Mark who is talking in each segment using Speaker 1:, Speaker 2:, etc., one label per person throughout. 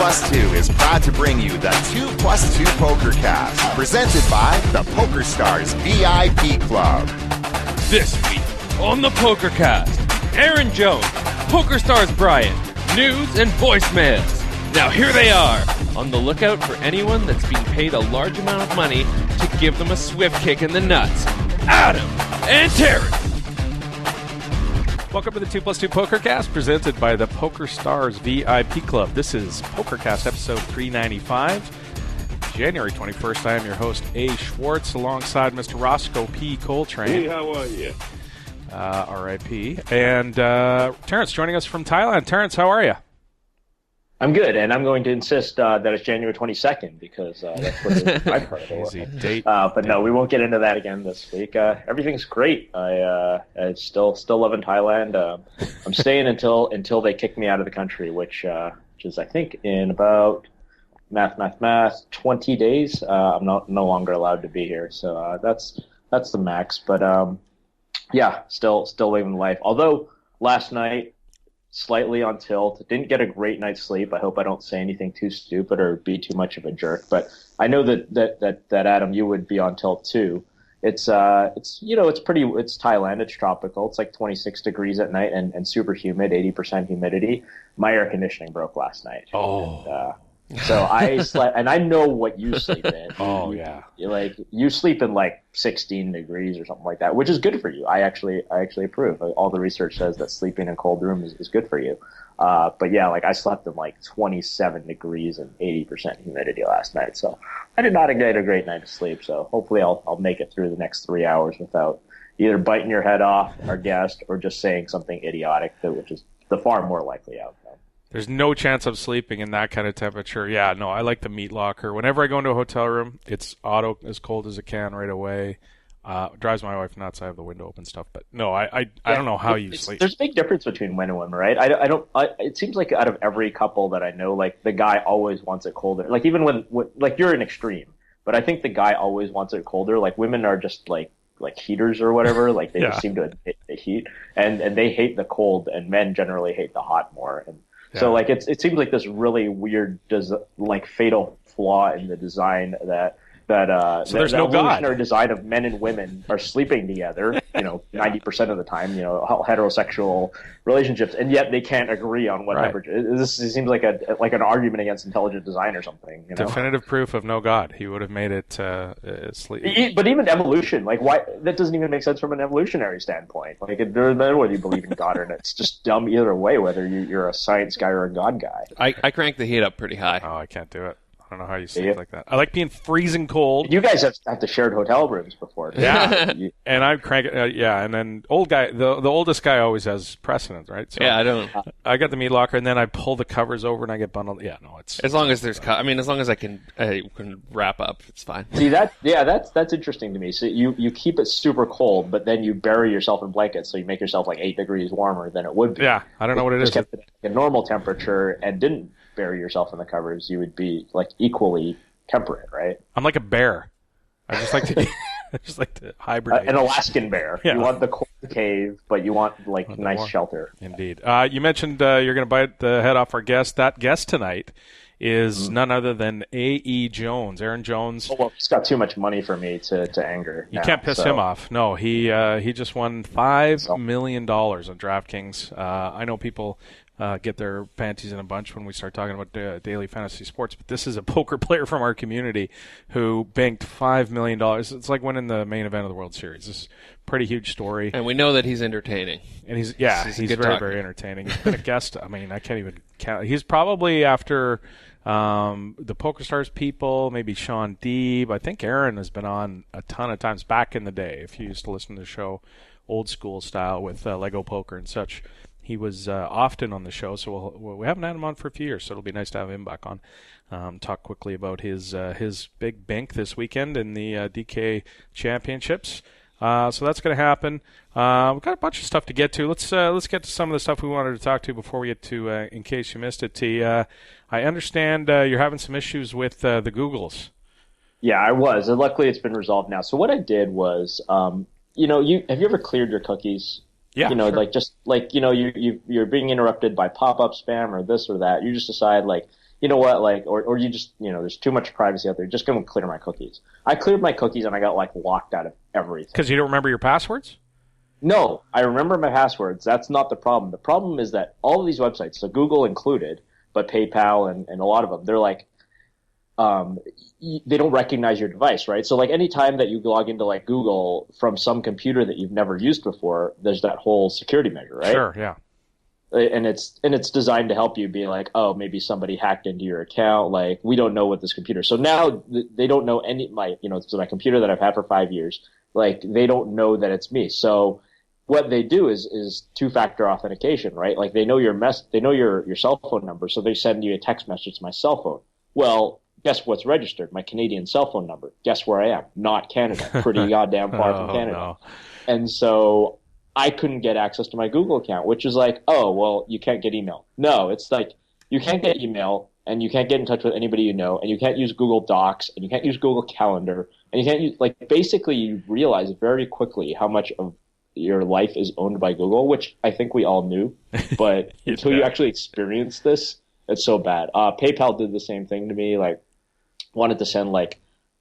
Speaker 1: Plus 2 is proud to bring you the 2+2 Pokercast, presented by the PokerStars VIP Club.
Speaker 2: This week on the Pokercast, Aaron Jones, PokerStars Brian, news and voicemails. Now here they are, on the lookout for anyone that's being paid a large amount of money to give them a swift kick in the nuts. Adam and Terrence.
Speaker 3: Welcome to the 2+2 Pokercast, presented by the PokerStars VIP Club. This is Pokercast episode 395, January 21st. I am your host, A. Schwartz, alongside Mr. Roscoe P. Coltrane.
Speaker 4: Hey, how are you?
Speaker 3: R.I.P. And Terrence joining us from Thailand. Terrence, how are you?
Speaker 5: I'm good, and I'm going to insist that it's January 22nd because that's what I've heard of.
Speaker 3: Easy date.
Speaker 5: But no, we won't get into that again this week. Everything's great. I still loving Thailand. I'm staying until they kick me out of the country, which is I think in about math 20 days. I'm no longer allowed to be here, so that's the max. But yeah, still living life. Although last night, slightly on tilt. Didn't get a great night's sleep. I hope I don't say anything too stupid or be too much of a jerk. But I know that Adam, you would be on tilt too. It's Thailand. It's tropical. It's like 26 degrees at night and super humid, 80% humidity. My air conditioning broke last night.
Speaker 3: Oh.
Speaker 5: And, so I slept, and I know what you sleep in.
Speaker 3: Yeah.
Speaker 5: You sleep in like 16 degrees or something like that, which is good for you. I actually approve. All the research says that sleeping in cold rooms is good for you. But yeah, like I slept in like 27 degrees and 80% humidity last night. So I did not get a great night of sleep. So hopefully I'll make it through the next 3 hours without either biting your head off, our guest, or just saying something idiotic, which is the far more likely outcome.
Speaker 3: There's no chance of sleeping in that kind of temperature. Yeah, no, I like the meat locker. Whenever I go into a hotel room, it's auto as cold as it can right away. Drives my wife nuts. I have the window open stuff, but no, I don't know how you sleep.
Speaker 5: There's a big difference between men and women, right? It seems like out of every couple that I know, like the guy always wants it colder. Like even when like you're an extreme, but I think the guy always wants it colder. Like women are just like heaters or whatever. Like they just seem to hate the heat, and they hate the cold, and men generally hate the hot more. And so like it seems like this really weird fatal flaw in the design that
Speaker 3: so there's no
Speaker 5: evolutionary design of men and women are sleeping together, 90% of the time, heterosexual relationships, and yet they can't agree on what temperature. This seems like an argument against intelligent design or something.
Speaker 3: Definitive proof of no God. He would have made it sleep.
Speaker 5: But even evolution, like why that doesn't even make sense from an evolutionary standpoint. Like it doesn't matter whether you believe in God or not. It's just dumb either way, whether you're a science guy or a God guy.
Speaker 2: I crank the heat up pretty high.
Speaker 3: Oh, I can't do it. I don't know how you sleep like that. I like being freezing cold.
Speaker 5: You guys have to shared hotel rooms before.
Speaker 3: Yeah, and I crank it. And then old guy, the oldest guy always has precedence, right? So
Speaker 2: yeah, I don't.
Speaker 3: I got the meat locker, and then I pull the covers over and I get bundled. Yeah, no, it's
Speaker 2: as long as there's. As long as I can wrap up, it's fine.
Speaker 5: See that's interesting to me. So you keep it super cold, but then you bury yourself in blankets, so you make yourself like 8 degrees warmer than it would be.
Speaker 3: Yeah, I don't know what it is.
Speaker 5: Kept it at a normal temperature and didn't bury yourself in the covers, you would be like equally temperate, right?
Speaker 3: I'm like a bear. I just like to hibernate.
Speaker 5: An Alaskan bear.
Speaker 3: Yeah.
Speaker 5: You want the cold cave, but you want like nice shelter.
Speaker 3: Indeed. You mentioned you're going to bite the head off our guest. That guest tonight is none other than aejones, Aaron Jones.
Speaker 5: Oh, well, he's got too much money for me to anger.
Speaker 3: You can't piss him off. No, he just won $5 million on DraftKings. I know people get their panties in a bunch when we start talking about daily fantasy sports, but this is a poker player from our community who banked $5 million. It's like winning the main event of the World Series. This is a pretty huge story.
Speaker 2: And we know that he's entertaining.
Speaker 3: And he's very, very entertaining. He's been a guest. I mean, I can't even count. He's probably after the PokerStars people, maybe Sean Deeb. I think Aaron has been on a ton of times back in the day. If you used to listen to the show old school style with Lego Poker and such, he was often on the show. So we haven't had him on for a few years, so it'll be nice to have him back on. Talk quickly about his big bank this weekend in the DK Championships. So that's going to happen. We've got a bunch of stuff to get to. Let's get to some of the stuff we wanted to talk to before we get to, in case you missed it, T. I understand you're having some issues with the Googles.
Speaker 5: Yeah, I was. And luckily, it's been resolved now. So what I did was, have you ever cleared your cookies?
Speaker 3: Yeah, sure.
Speaker 5: You're being interrupted by pop-up spam or this or that. You just decide, like, you know what, like, or you just, there's too much privacy out there. Just going to clear my cookies. I cleared my cookies and I got like locked out of everything.
Speaker 3: Because you don't remember your passwords?
Speaker 5: No, I remember my passwords. That's not the problem. The problem is that all of these websites, so Google included, but PayPal and a lot of them, they're like, they don't recognize your device, right? So like any time that you log into like Google from some computer that you've never used before, there's that whole security measure, right?
Speaker 3: Sure, yeah.
Speaker 5: And it's designed to help you be like, oh, maybe somebody hacked into your account. Like, we don't know what this computer. So now they don't know so my computer that I've had for 5 years, like they don't know that it's me. So what they do is two-factor authentication, right? Like they know your cell phone number, so they send you a text message to my cell phone. Well, guess what's registered? My Canadian cell phone number. Guess where I am? Not Canada. Pretty goddamn far from Canada.
Speaker 3: No.
Speaker 5: And so I couldn't get access to my Google account, which is like, oh, well, you can't get email. No, it's like you can't get email and you can't get in touch with anybody you know, and you can't use Google Docs and you can't use Google Calendar, and you can't use, like, basically you realize very quickly how much of your life is owned by Google, which I think we all knew, but until you actually experience this, it's so bad. PayPal did the same thing to me, like wanted to send like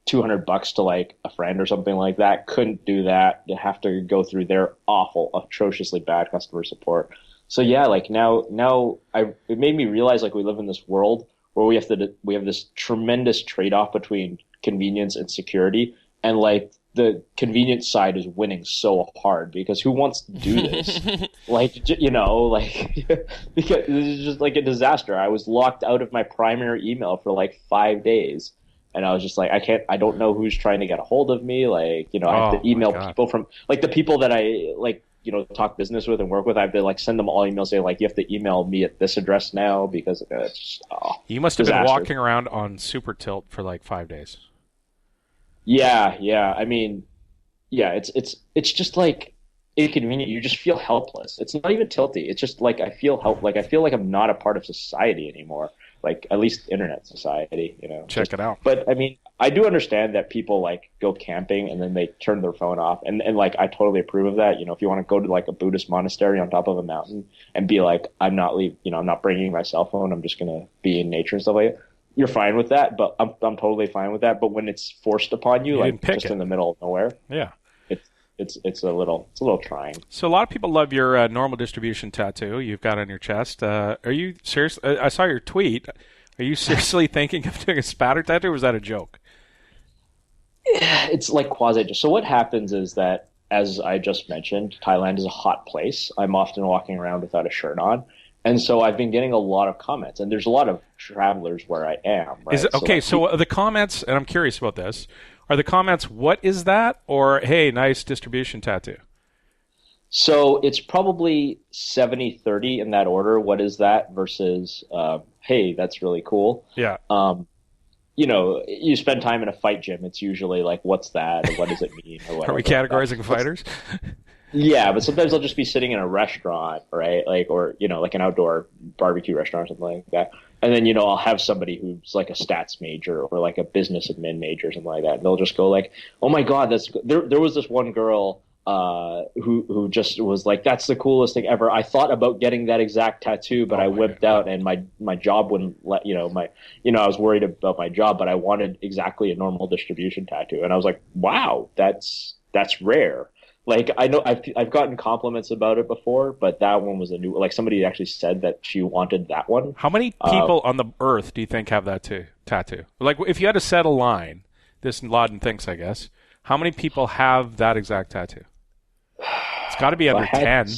Speaker 5: $200 to like a friend or something like that. Couldn't do that. You have to go through their awful, atrociously bad customer support. So yeah, like now it made me realize like we live in this world where we have this tremendous trade-off between convenience and security, and like the convenience side is winning so hard because who wants to do this? Like, because this is just like a disaster. I was locked out of my primary email for like 5 days. And I was just like, I don't know who's trying to get a hold of me. Like, I have to email people from, like, the people that I, like, talk business with and work with. I have to, like, send them all emails saying, like, you have to email me at this address now because it's just,
Speaker 3: You must have been walking around on super tilt for, like, 5 days.
Speaker 5: Yeah. I mean, yeah, it's just, like, inconvenient. You just feel helpless. It's not even tilty. It's just, like, I feel like I'm not a part of society anymore. Like, at least internet society,
Speaker 3: Check it out.
Speaker 5: But I mean, I do understand that people like go camping and then they turn their phone off, and like I totally approve of that. If you want to go to like a Buddhist monastery on top of a mountain and be like, I'm not bringing my cell phone. I'm just gonna be in nature and stuff like that. You're fine with that, but I'm totally fine with that. But when it's forced upon you like just in the middle of nowhere,
Speaker 3: yeah.
Speaker 5: It's a little trying.
Speaker 3: So a lot of people love your normal distribution tattoo you've got on your chest. Are you serious? I saw your tweet. Are you seriously thinking of doing a spatter tattoo, or was that a joke?
Speaker 5: It's like quasi. So what happens is that, as I just mentioned, Thailand is a hot place. I'm often walking around without a shirt on. And so I've been getting a lot of comments, and there's a lot of travelers where I am. Right?
Speaker 3: Is it, okay, so the comments, and I'm curious about this, are the comments, what is that? Or, hey, nice distribution tattoo?
Speaker 5: So it's probably 70-30 in that order. What is that versus, hey, that's really cool.
Speaker 3: Yeah.
Speaker 5: You spend time in a fight gym. It's usually like, what's that? Or what does it mean? Or whatever.
Speaker 3: Are we categorizing fighters?
Speaker 5: Yeah, but sometimes I'll just be sitting in a restaurant, right? Like, or, like an outdoor barbecue restaurant or something like that. And then, I'll have somebody who's like a stats major or like a business admin major or something like that. And they'll just go like, oh my God, there was this one girl who just was like, that's the coolest thing ever. I thought about getting that exact tattoo, but I whipped out and my job wouldn't let, I was worried about my job, but I wanted exactly a normal distribution tattoo. And I was like, wow, that's rare. Like, I know I've gotten compliments about it before, but that one was a new. Like, somebody actually said that she wanted that one.
Speaker 3: How many people on the earth do you think have that tattoo? Like, if you had to set a line, this Laden thinks, I guess, how many people have that exact tattoo? It's got to be under 10.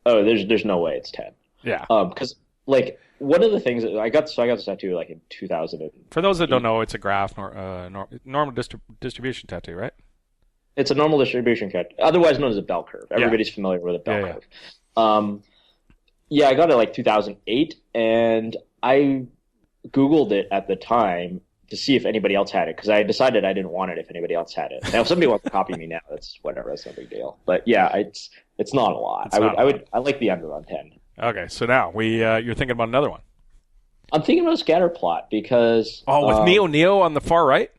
Speaker 5: Oh, there's no way it's 10.
Speaker 3: Yeah.
Speaker 5: Because like one of the things that I got this tattoo like in 2000.
Speaker 3: For those that don't know, it's a graph normal distribution tattoo, right?
Speaker 5: It's a normal distribution cut, otherwise known as a bell curve. Everybody's familiar with a bell curve. I got it like 2008, and I Googled it at the time to see if anybody else had it, because I decided I didn't want it if anybody else had it. Now, if somebody wants to copy me now, that's whatever. That's no big deal. But yeah, it's not a lot. I like the under on 10.
Speaker 3: Okay, so now you're thinking about another one.
Speaker 5: I'm thinking about a scatter plot because
Speaker 3: with Neo on the far right.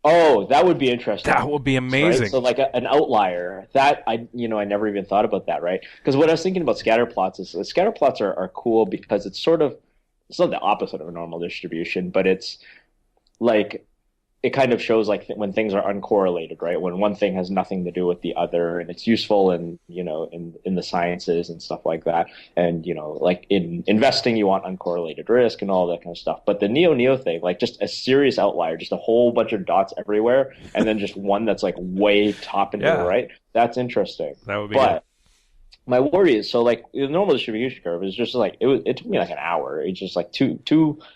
Speaker 5: Oh, that would be interesting.
Speaker 3: That would be amazing.
Speaker 5: Right? So like an outlier. That I never even thought about that, right? Because what I was thinking about scatter plots is scatter plots are cool because it's sort of it's not the opposite of a normal distribution, but it's like it kind of shows like when things are uncorrelated, right? When one thing has nothing to do with the other, and it's useful in in the sciences and stuff like that. And like in investing, you want uncorrelated risk and all that kind of stuff. But the neo thing, like just a serious outlier, just a whole bunch of dots everywhere, and then just one that's like way top into the right. That's interesting.
Speaker 3: That would be
Speaker 5: good.
Speaker 3: Good.
Speaker 5: My worry is, so like the normal distribution curve is just like it took me like an hour. It's just like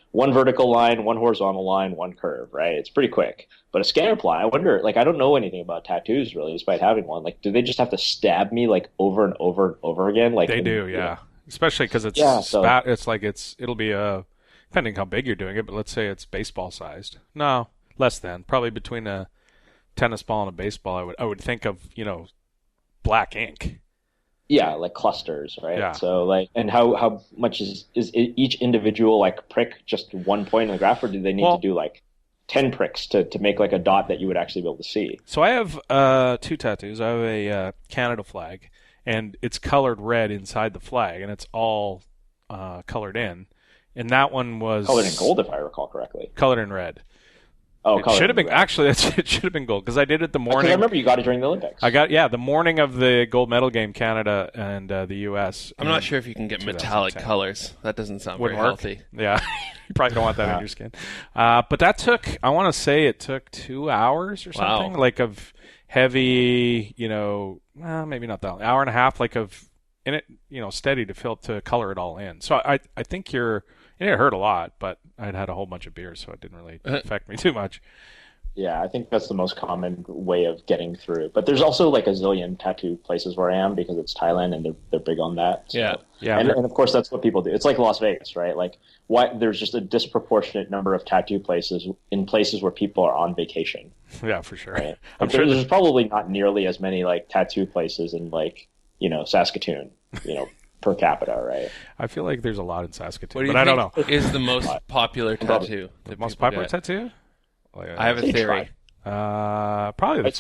Speaker 5: one vertical line, one horizontal line, one curve, right? It's pretty quick. But a scatter plot, I wonder, like I don't know anything about tattoos really, despite having one. Like, do they just have to stab me like over and over and over again? Like
Speaker 3: they do, yeah. Especially because it's it's like it'll be depending how big you're doing it, but let's say it's baseball sized. No, less than, probably between a tennis ball and a baseball. I would think of black ink.
Speaker 5: Yeah, like clusters, right?
Speaker 3: Yeah.
Speaker 5: So like, and how much is each individual like prick just 1 point in the graph, or do they need to do like 10 pricks to make like a dot that you would actually be able to see?
Speaker 3: So I have 2 tattoos. I have a Canada flag, and it's colored red inside the flag, and it's all colored in. And that one was
Speaker 5: colored in gold, if I recall correctly.
Speaker 3: Colored in red.
Speaker 5: Oh,
Speaker 3: it should have been actually. It should have been gold because I did it the morning.
Speaker 5: I remember you got it during the Olympics.
Speaker 3: I got the morning of the gold medal game, Canada and the U.S.
Speaker 2: I'm not sure if you can get metallic colors. That doesn't sound very healthy.
Speaker 3: Yeah, you probably don't want that in your skin. But that took, I want to say, it took 2 hours or something, like of heavy, maybe not that, hour and a half, like of in it, steady to color it all in. So I think it hurt a lot, but I'd had a whole bunch of beers, so it didn't really affect me too much.
Speaker 5: Yeah, I think that's the most common way of getting through. But there's also like a zillion tattoo places where I am because it's Thailand and they're big on that. So.
Speaker 3: Yeah.
Speaker 5: And of course that's what people do. It's like Las Vegas, right? Like there's just a disproportionate number of tattoo places in places where people are on vacation.
Speaker 3: Yeah, for sure.
Speaker 5: Right?
Speaker 3: I'm sure
Speaker 5: there's probably not nearly as many like tattoo places in like Saskatoon, per capita, right?
Speaker 3: I feel like there's a lot in Saskatoon,
Speaker 2: but
Speaker 3: I don't know.
Speaker 2: Is the most popular tattoo?
Speaker 3: The most popular tattoo?
Speaker 2: I have a theory.
Speaker 3: Probably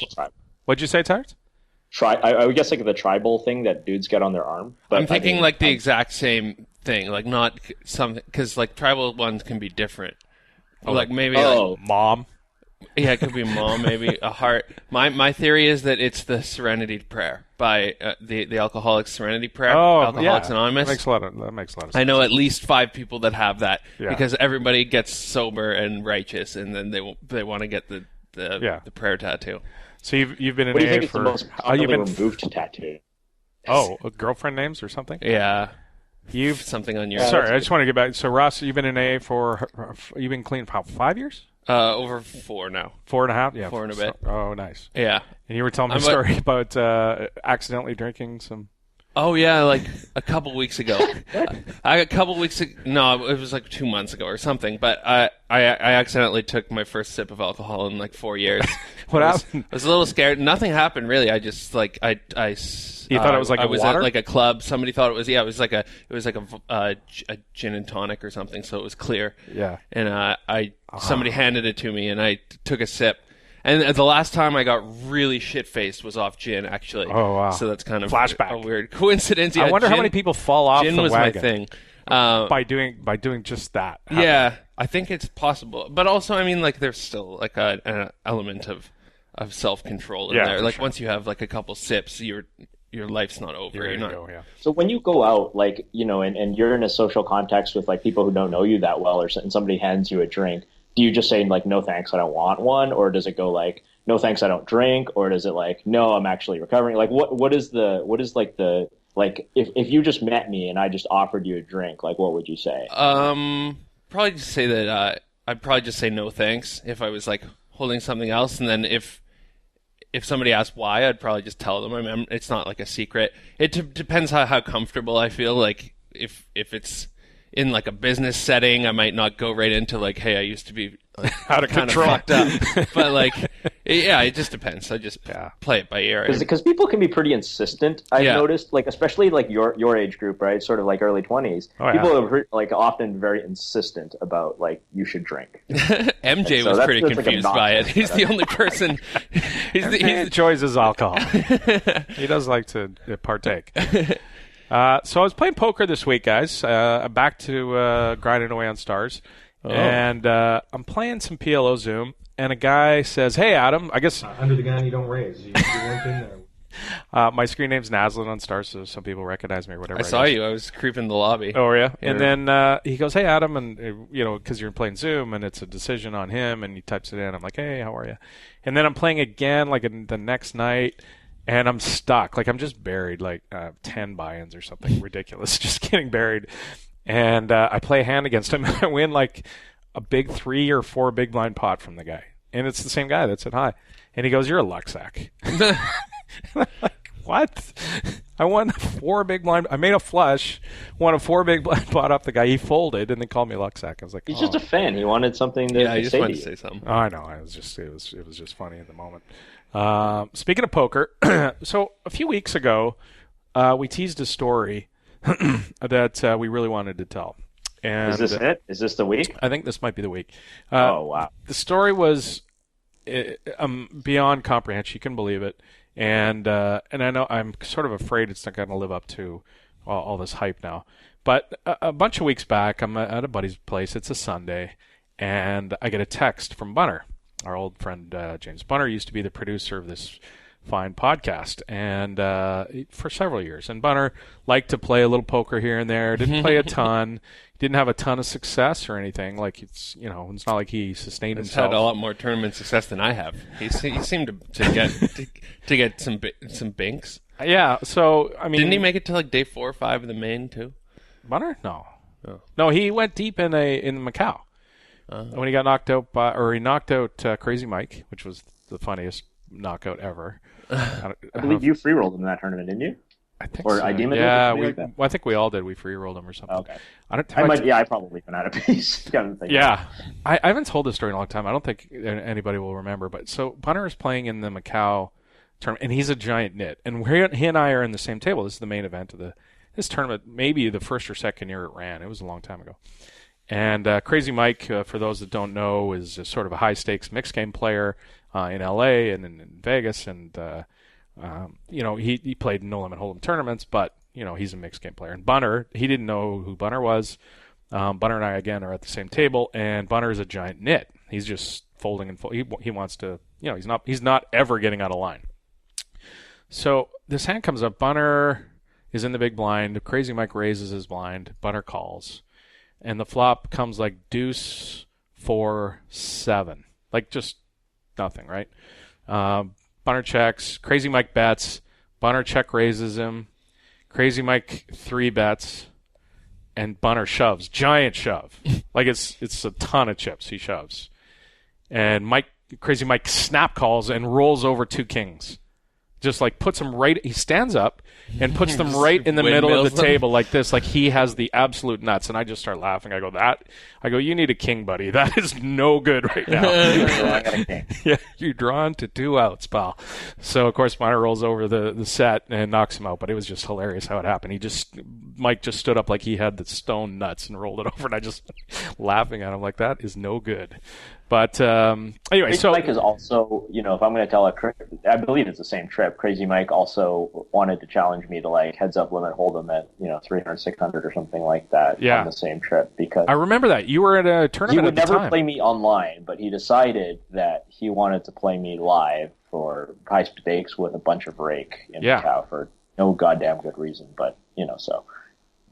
Speaker 3: what'd you say, Tart?
Speaker 5: I would guess like the tribal thing that dudes get on their arm. But
Speaker 2: I'm thinking like the exact same thing, like not something, because like tribal ones can be different. Like maybe like
Speaker 3: mom.
Speaker 2: Yeah, it could be a mom, maybe a heart. My theory is that it's the Serenity Prayer by the Alcoholics Serenity Prayer. Alcoholics Anonymous.
Speaker 3: That makes a lot of sense.
Speaker 2: I know at least 5 people that have that because everybody gets sober and righteous, and then they want to get the prayer tattoo.
Speaker 3: So you've been in
Speaker 5: what do you
Speaker 3: AA
Speaker 5: think
Speaker 3: for
Speaker 5: the most commonly removed tattoo?
Speaker 3: Oh, girlfriend names or something?
Speaker 2: Yeah. You've something on your.
Speaker 3: Sorry, I just want to get back. So Ross, you've been in AA you've been clean for how, 5 years?
Speaker 2: Over 4 now.
Speaker 3: 4.5? Yeah.
Speaker 2: 4 and a bit.
Speaker 3: Oh, nice.
Speaker 2: Yeah.
Speaker 3: And you were telling me a story about accidentally drinking some.
Speaker 2: Oh, yeah, like a couple weeks ago. No, it was like 2 months ago or something, but I accidentally took my first sip of alcohol in like 4 years.
Speaker 3: What happened?
Speaker 2: I was a little scared. Nothing happened, really. I just, like,
Speaker 3: You thought it was like
Speaker 2: I was
Speaker 3: water?
Speaker 2: at like a club. Somebody thought it was, it was like a gin and tonic or something, so it was clear.
Speaker 3: Yeah.
Speaker 2: And somebody handed it to me, and I took a sip. And the last time I got really shit-faced was off gin, actually.
Speaker 3: Oh, wow.
Speaker 2: So that's kind of
Speaker 3: flashback.
Speaker 2: A weird coincidence. Yeah,
Speaker 3: I wonder how many people fall off
Speaker 2: gin
Speaker 3: the
Speaker 2: was
Speaker 3: wagon
Speaker 2: my thing.
Speaker 3: by doing just that.
Speaker 2: Yeah, I think it's possible. But also, I mean, like, there's still like an element of self-control in there. Like, once you have like a couple sips, your life's not over.
Speaker 3: You're not. Go, yeah.
Speaker 5: So when you go out, like, and you're in a social context with like people who don't know you that well, and somebody hands you a drink, do you just say like, no thanks, I don't want one? Or does it go like, no thanks, I don't drink? Or does it like, no, I'm actually recovering? Like what is if you just met me and I just offered you a drink, like what would you say?
Speaker 2: Probably just say that I'd probably just say no thanks if I was like holding something else, and then if somebody asked why, I'd probably just tell them. It's not like a secret. It depends how comfortable I feel. Like if it's in like a business setting, I might not go right into like, hey, I used to be
Speaker 3: out of control,
Speaker 2: fucked up. But like, it just depends. I just play it by ear.
Speaker 5: Because people can be pretty insistent. I've noticed, like especially like your age group, right? Sort of like early 20s. People are like often very insistent about like you should drink.
Speaker 2: MJ was pretty confused by it. He's the only person.
Speaker 3: He enjoys his alcohol. He does like to partake. So I was playing poker this week, guys. I'm back to grinding away on stars. Oh. And I'm playing some PLO Zoom, and a guy says, "Hey, Adam, I guess..."
Speaker 4: under the gun, you don't raise. You weren't in there.
Speaker 3: My screen name's Naslin on Stars, so some people recognize me or whatever.
Speaker 2: I saw you. I was creeping the lobby.
Speaker 3: Oh, yeah? And then he goes, "Hey, Adam," and, because you're playing Zoom, and it's a decision on him, and he types it in. I'm like, "Hey, how are you?" And then I'm playing again, like, the next night, and I'm stuck. Like, I'm just buried, like 10 buy-ins or something ridiculous, just getting buried. And I play a hand against him, and I win, like, a big 3 or 4 big blind pot from the guy. And it's the same guy that said hi. And he goes, "You're a luck sack." I'm like, what? I won 4 big blind. I made a flush, won a 4 big blind pot off the guy. He folded, and they called me luck sack. I was like,
Speaker 5: he's just a fan. He wanted something to
Speaker 2: he just
Speaker 5: say
Speaker 2: wanted
Speaker 5: to
Speaker 2: to say
Speaker 5: you.
Speaker 2: something.
Speaker 3: Oh, I know. It was just funny at the moment. Speaking of poker, so a few weeks ago, we teased a story that we really wanted to tell. And
Speaker 5: is this it? Is this the week?
Speaker 3: I think this might be the week.
Speaker 5: Oh, wow.
Speaker 3: The story was beyond comprehension. You can believe it. And I know I'm sort of afraid it's not going to live up to all this hype now. But a bunch of weeks back, I'm at a buddy's place. It's a Sunday, and I get a text from Bunner. Our old friend James Bunner used to be the producer of this fine podcast, and for several years. And Bunner liked to play a little poker here and there. Didn't play a ton. Didn't have a ton of success or anything. Like it's not like he sustained
Speaker 2: He's
Speaker 3: himself.
Speaker 2: had a lot more tournament success than I have. He seemed to get some binks.
Speaker 3: Yeah. So I mean,
Speaker 2: didn't he make it to like day 4 or 5 in the main too?
Speaker 3: Bunner? No.
Speaker 2: Oh.
Speaker 3: No, he went deep in Macau. When he got knocked out he knocked out Crazy Mike, which was the funniest knockout ever.
Speaker 5: I believe you free rolled him in that tournament, didn't you?
Speaker 3: I think
Speaker 5: or
Speaker 3: so.
Speaker 5: Idema
Speaker 3: yeah,
Speaker 5: did? Like
Speaker 3: I think we all did. We free rolled him or something.
Speaker 5: Okay.
Speaker 3: I
Speaker 5: probably been out of piece.
Speaker 3: Yeah, I haven't told this story in a long time. I don't think anybody will remember. But so Bunner is playing in the Macau tournament, and he's a giant nit. And he and I are in the same table. This is the main event of this tournament. Maybe the first or second year it ran. It was a long time ago. And Crazy Mike, for those that don't know, is sort of a high-stakes mixed game player in L.A. and in Vegas. And, he played No Limit Hold'em tournaments, but, he's a mixed game player. And Bunner, he didn't know who Bunner was. Bunner and I, again, are at the same table, and Bunner is a giant nit. He's just folding and folding. He wants to, he's not ever getting out of line. So this hand comes up. Bunner is in the big blind. Crazy Mike raises his blind. Bunner calls. And the flop comes like deuce, 4, 7. Like just nothing, right? Bunner checks. Crazy Mike bets. Bunner check raises him. Crazy Mike 3 bets. And Bunner shoves. Giant shove. Like it's a ton of chips he shoves. And Crazy Mike snap calls and rolls over 2 kings. Just like puts them right. He stands up and puts them right in the middle of the table like this, like he has the absolute nuts. And I just start laughing. I go, "You need a king, buddy. That is no good right now." Yeah, you're drawn to 2 outs, pal. So of course Bunner rolls over the set and knocks him out. But it was just hilarious how it happened. Mike just stood up like he had the stone nuts and rolled it over, and I just laughing at him like that is no good. But anyway, so
Speaker 5: Mike is also, if I'm going to tell I believe it's the same trip. Crazy Mike also wanted to challenge me to like heads up limit hold'em at 300, 600 or something like that on the same trip, because
Speaker 3: I remember that you were at a tournament.
Speaker 5: He would
Speaker 3: at the
Speaker 5: never
Speaker 3: time.
Speaker 5: play me online, but he decided that he wanted to play me live for high stakes with a bunch of rake in Macau for no goddamn good reason. But so.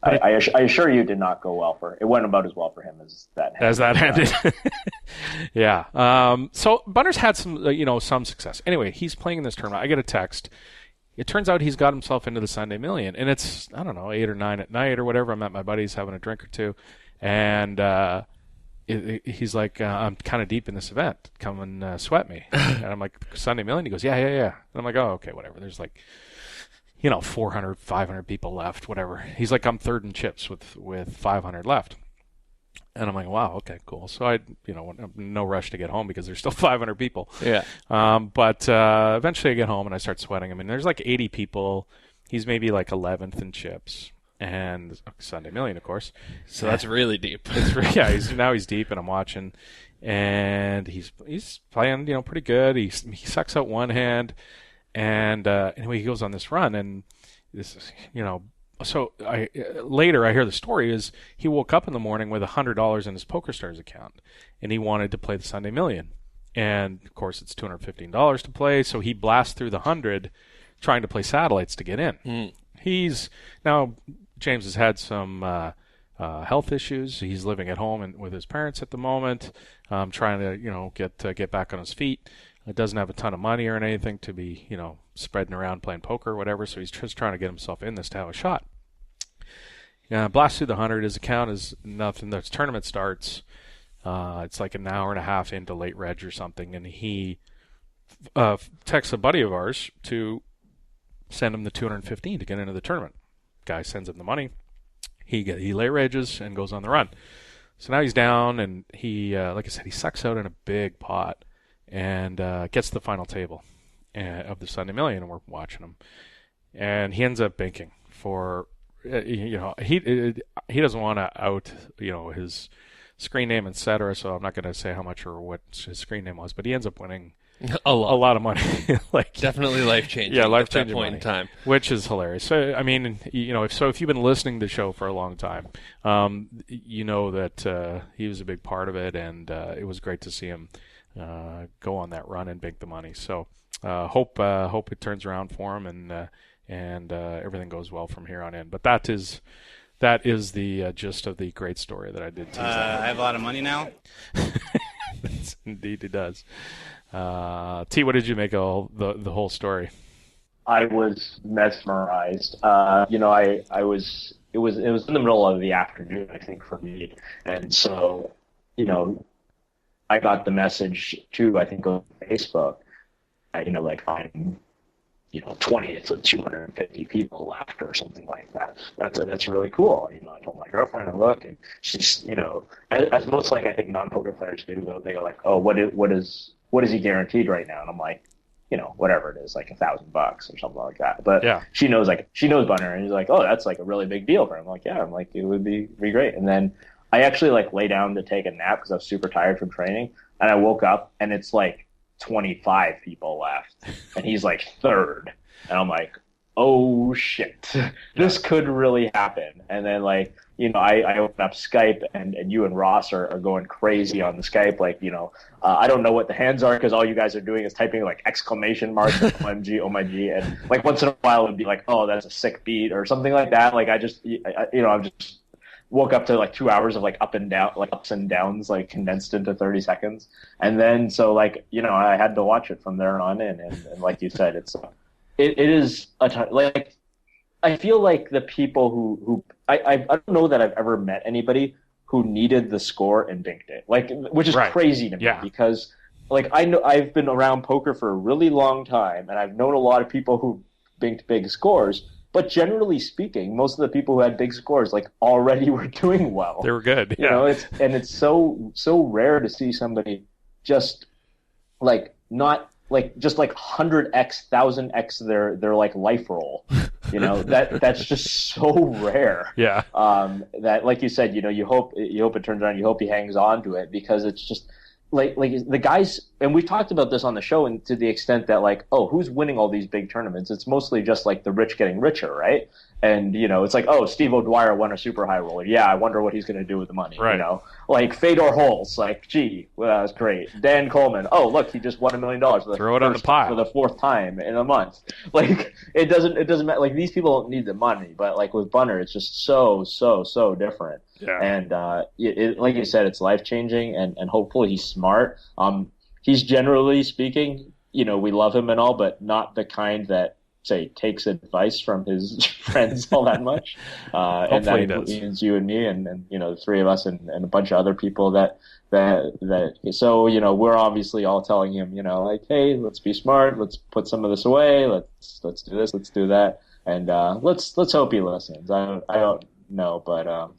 Speaker 5: I assure you, it did not go well for. It went about as well for him as that.
Speaker 3: Did. Yeah. So Bunner's had some, some success. Anyway, he's playing in this tournament. I get a text. It turns out he's got himself into the Sunday Million, and it's 8 or 9 at night or whatever. I'm at my buddy's having a drink or two, and he's like, "I'm kind of deep in this event. Come and sweat me." And I'm like, "Sunday Million?" He goes, "Yeah." And I'm like, "Oh, okay, whatever." There's like 400, 500 people left, whatever. He's like, "I'm third in chips with 500 left." And I'm like, "Wow, okay, cool." So I'm no rush to get home because there's still 500 people.
Speaker 2: Yeah.
Speaker 3: But eventually I get home and I start sweating. I mean, there's like 80 people. He's maybe like 11th in chips. And Sunday Million, of course.
Speaker 2: So that's really deep.
Speaker 3: He's deep, and I'm watching. And he's playing, pretty good. He sucks out one hand. And anyway, he goes on this run, and this is, so later I hear the story is he woke up in the morning with $100 in his PokerStars account, and he wanted to play the Sunday Million. And of course, it's $215 to play, so he blasts through the 100, trying to play satellites to get in. He's now James has had some health issues. He's living at home with his parents at the moment, trying to get back on his feet. Doesn't have a ton of money or anything to be spreading around playing poker or whatever. So he's just trying to get himself in this to have a shot. Blasts through the 100. His account is nothing. The tournament starts. It's like an hour and a half into late reg or something, and he texts a buddy of ours to send him the $215 to get into the tournament. Guy sends him the money. He late regs and goes on the run. So now he's down, and he, like I said, he sucks out in a big pot and gets to the final table of the Sunday Million, and we're watching him. And he ends up banking for, he doesn't want to out, his screen name, etc. So I'm not going to say how much or what his screen name was, but he ends up winning a lot of money.
Speaker 2: Definitely life-changing.
Speaker 3: Yeah, life-changing
Speaker 2: at that point
Speaker 3: money,
Speaker 2: in time.
Speaker 3: which is hilarious. So I mean, if you've been listening to the show for a long time, you know that he was a big part of it, and it was great to see him go on that run and bank the money. So hope it turns around for him, and everything goes well from here on in. But that is the gist of the great story that I did tease
Speaker 6: I have a lot of money now.
Speaker 3: Indeed, it does. T, what did you make of the whole story?
Speaker 5: I was mesmerized. I was. It was in the middle of the afternoon, I think, for me, and so I got the message too. I think on Facebook. I'm 20 to 250 people left or something like that. That's really cool. I told my girlfriend to look, and she's, as most I think non-poker players do, they go like, oh, what is he guaranteed right now? And I'm like, whatever it is, like $1,000 or something like that. But
Speaker 3: yeah,
Speaker 5: she knows Bunner, and he's like, oh, that's like a really big deal for him. I'm like, yeah, it would be great. And then I actually lay down to take a nap because I was super tired from training, and I woke up and it's like 25 people left, and he's like third, and I'm like, oh shit, this could really happen. And then I open up Skype, and you and Ross are going crazy on the Skype, I don't know what the hands are because all you guys are doing is typing exclamation marks, OMG, oh my G, and once in a while it would be like, oh, that's a sick beat or something like that. I'm just woke up to 2 hours of ups and downs condensed into 30 seconds, and then I had to watch it from there on in, and like you said, it is a ton. I feel like the people who I don't know that I've ever met anybody who needed the score and binked it, which is crazy to me, because I know I've been around poker for a really long time, and I've known a lot of people who binked big scores. But generally speaking, most of the people who had big scores already were doing well.
Speaker 3: They were good. Yeah.
Speaker 5: It's so rare to see somebody just not just 100x, 1000x their life roll. That's just so rare.
Speaker 3: Yeah.
Speaker 5: That, like you said, you hope it turns around. You hope he hangs on to it, because it's just like the guys, and we've talked about this on the show, and to the extent that who's winning all these big tournaments? It's mostly just the rich getting richer, right? And it's oh, Steve O'Dwyer won a super high roller. Yeah, I wonder what he's going to do with the money.
Speaker 3: Right.
Speaker 5: Fedor Holz, gee, well, that's great. Dan Coleman, oh look, he just won $1 million.
Speaker 3: Throw it on the pile
Speaker 5: for the fourth time in a month. It doesn't matter. These people don't need the money, but with Bunner, it's just so different.
Speaker 3: Yeah.
Speaker 5: And like you said, it's life changing, and hopefully he's smart. He's generally speaking, we love him and all, but not the kind that takes advice from his friends all that much. And that includes you and me, and the three of us, and a bunch of other people that so we're obviously all telling him, hey, let's be smart, let's put some of this away, let's do this, let's do that, and let's hope he listens. I don't know, but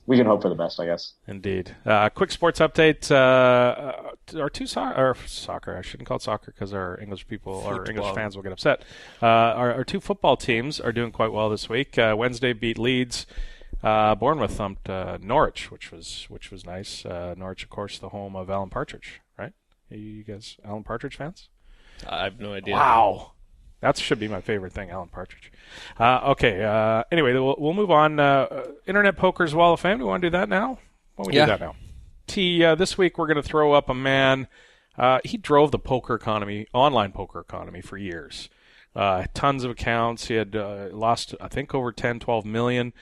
Speaker 5: we can hope for the best, I guess.
Speaker 3: Indeed. Quick sports update. Our two soccer, I shouldn't call it soccer because our English people, our English fans will get upset. Our two football teams are doing quite well this week. Wednesday beat Leeds. Bournemouth thumped Norwich, which was nice. Norwich, of course, the home of Alan Partridge, right? Are you guys Alan Partridge fans?
Speaker 2: I have no idea.
Speaker 3: Wow. That should be my favorite thing, Alan Partridge. Okay. Anyway, we'll move on. Internet Poker's Wall of Fame. Do we want to do that now? Why don't we do that now? This week we're going to throw up a man. He drove the poker economy, online poker economy, for years. Tons of accounts. He had lost, I think, over 10, 12 million.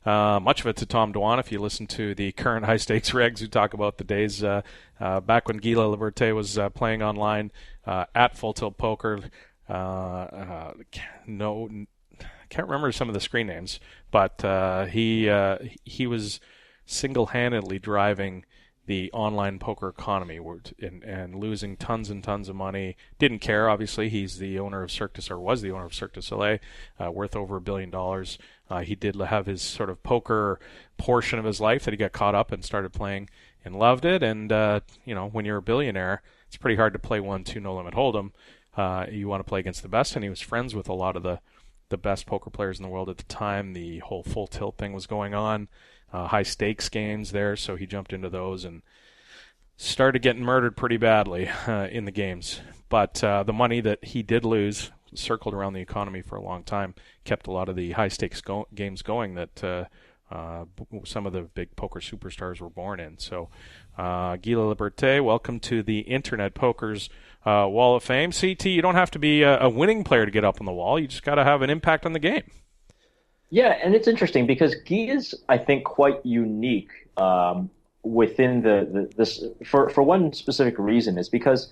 Speaker 3: Much of it to Tom Dwan. If you listen to the current high stakes regs who talk about the days back when Guy Laliberté was playing online at Full Tilt Poker. No, can't remember some of the screen names, but he was single-handedly driving the online poker economy and losing tons and tons of money. Didn't care, obviously. He's the owner of Cirque du Soleil, was the owner of Cirque du Soleil, worth over $1 billion. He did have his sort of poker portion of his life that he got caught up and started playing and loved it. And, when you're a billionaire, it's pretty hard to play 1-2 no-limit hold'em. You want to play against the best, and he was friends with a lot of the best poker players in the world at the time. The whole Full Tilt thing was going on. High stakes games there, so he jumped into those and started getting murdered pretty badly in the games. But the money that he did lose circled around the economy for a long time, kept a lot of the high stakes games going that some of the big poker superstars were born in. So Guy Laliberté, welcome to the Internet Poker's Wall of Fame. CT, you don't have to be a winning player to get up on the wall. You just got to have an impact on the game.
Speaker 5: Yeah, and it's interesting because Guy is, I think, quite unique within this for one specific reason, is because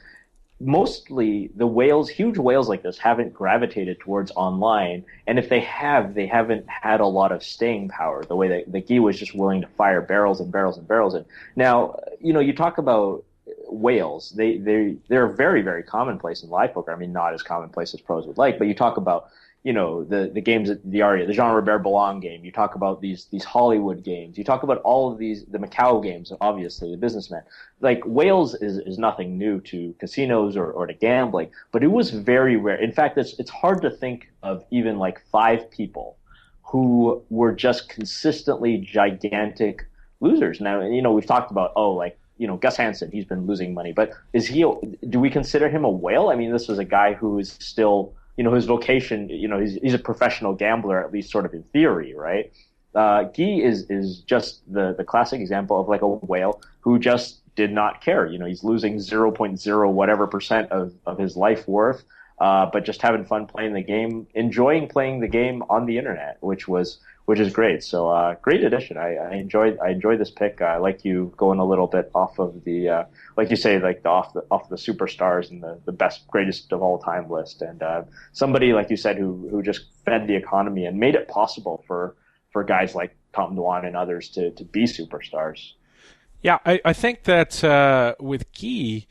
Speaker 5: mostly the whales, huge whales like this, haven't gravitated towards online, and if they have, they haven't had a lot of staying power the way that Guy was just willing to fire barrels and barrels and barrels in. Now, you talk about whales, they're very, very commonplace in live poker. I mean, not as commonplace as pros would like, but you talk about the games at the Aria, the Jean-Robert Boulogne game. You talk about these Hollywood games. You talk about all of these, the Macau games, obviously, the businessman. Like, whales is nothing new to casinos or to gambling, but it was very rare. In fact, it's hard to think of even like 5 people who were just consistently gigantic losers. Now, we've talked about, Gus Hansen, he's been losing money, but do we consider him a whale? I mean, this was a guy who is still, his vocation, he's a professional gambler, at least sort of in theory, right? Guy is just the classic example of like a whale who just did not care. He's losing 0.0 whatever percent of his life worth, but just having fun playing the game, enjoying playing the game on the internet, which is great. So great addition. I enjoyed this pick. I like you going a little bit off of the like you say, like off the superstars and the best, greatest of all time list, and somebody like you said who just fed the economy and made it possible for guys like Tom Dwan and others to be superstars.
Speaker 3: Yeah, I think that with Guy,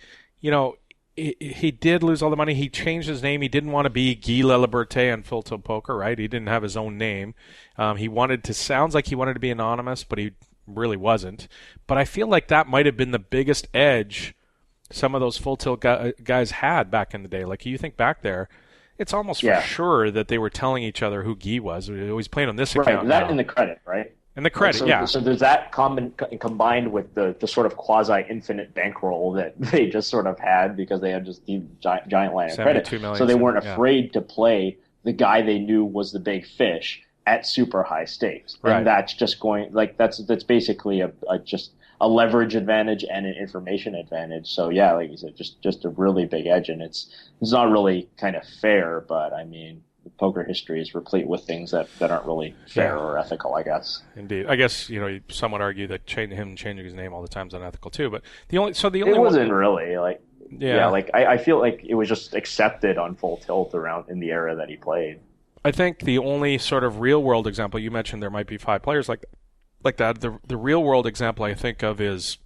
Speaker 3: he did lose all the money. He changed his name. He didn't want to be Guy Laliberté on Full Tilt Poker, right? He didn't have his own name. Sounds like he wanted to be anonymous, but he really wasn't. But I feel like that might have been the biggest edge some of those Full Tilt guys had back in the day. Like, you think back there, it's almost for sure that they were telling each other who Guy was. He was playing on this account.
Speaker 5: Right, that in the credit, right?
Speaker 3: And the credit,
Speaker 5: So there's that combined with the sort of quasi-infinite bankroll that they just sort of had because they had just the giant line of credit. So they weren't afraid to play the guy they knew was the big fish at super high stakes.
Speaker 3: Right.
Speaker 5: And that's just going, like, that's basically just a leverage advantage and an information advantage. So yeah, like you said, just a really big edge, and it's not really kind of fair, but I mean, poker history is replete with things that aren't really fair or ethical, I guess.
Speaker 3: Indeed. I guess, some would argue that him changing his name all the time is unethical too, but the only
Speaker 5: it wasn't really, like, like I feel like it was just accepted on Full Tilt around in the era that he played.
Speaker 3: I think the only sort of real world example, you mentioned there might be 5 players like that. The real world example I think of is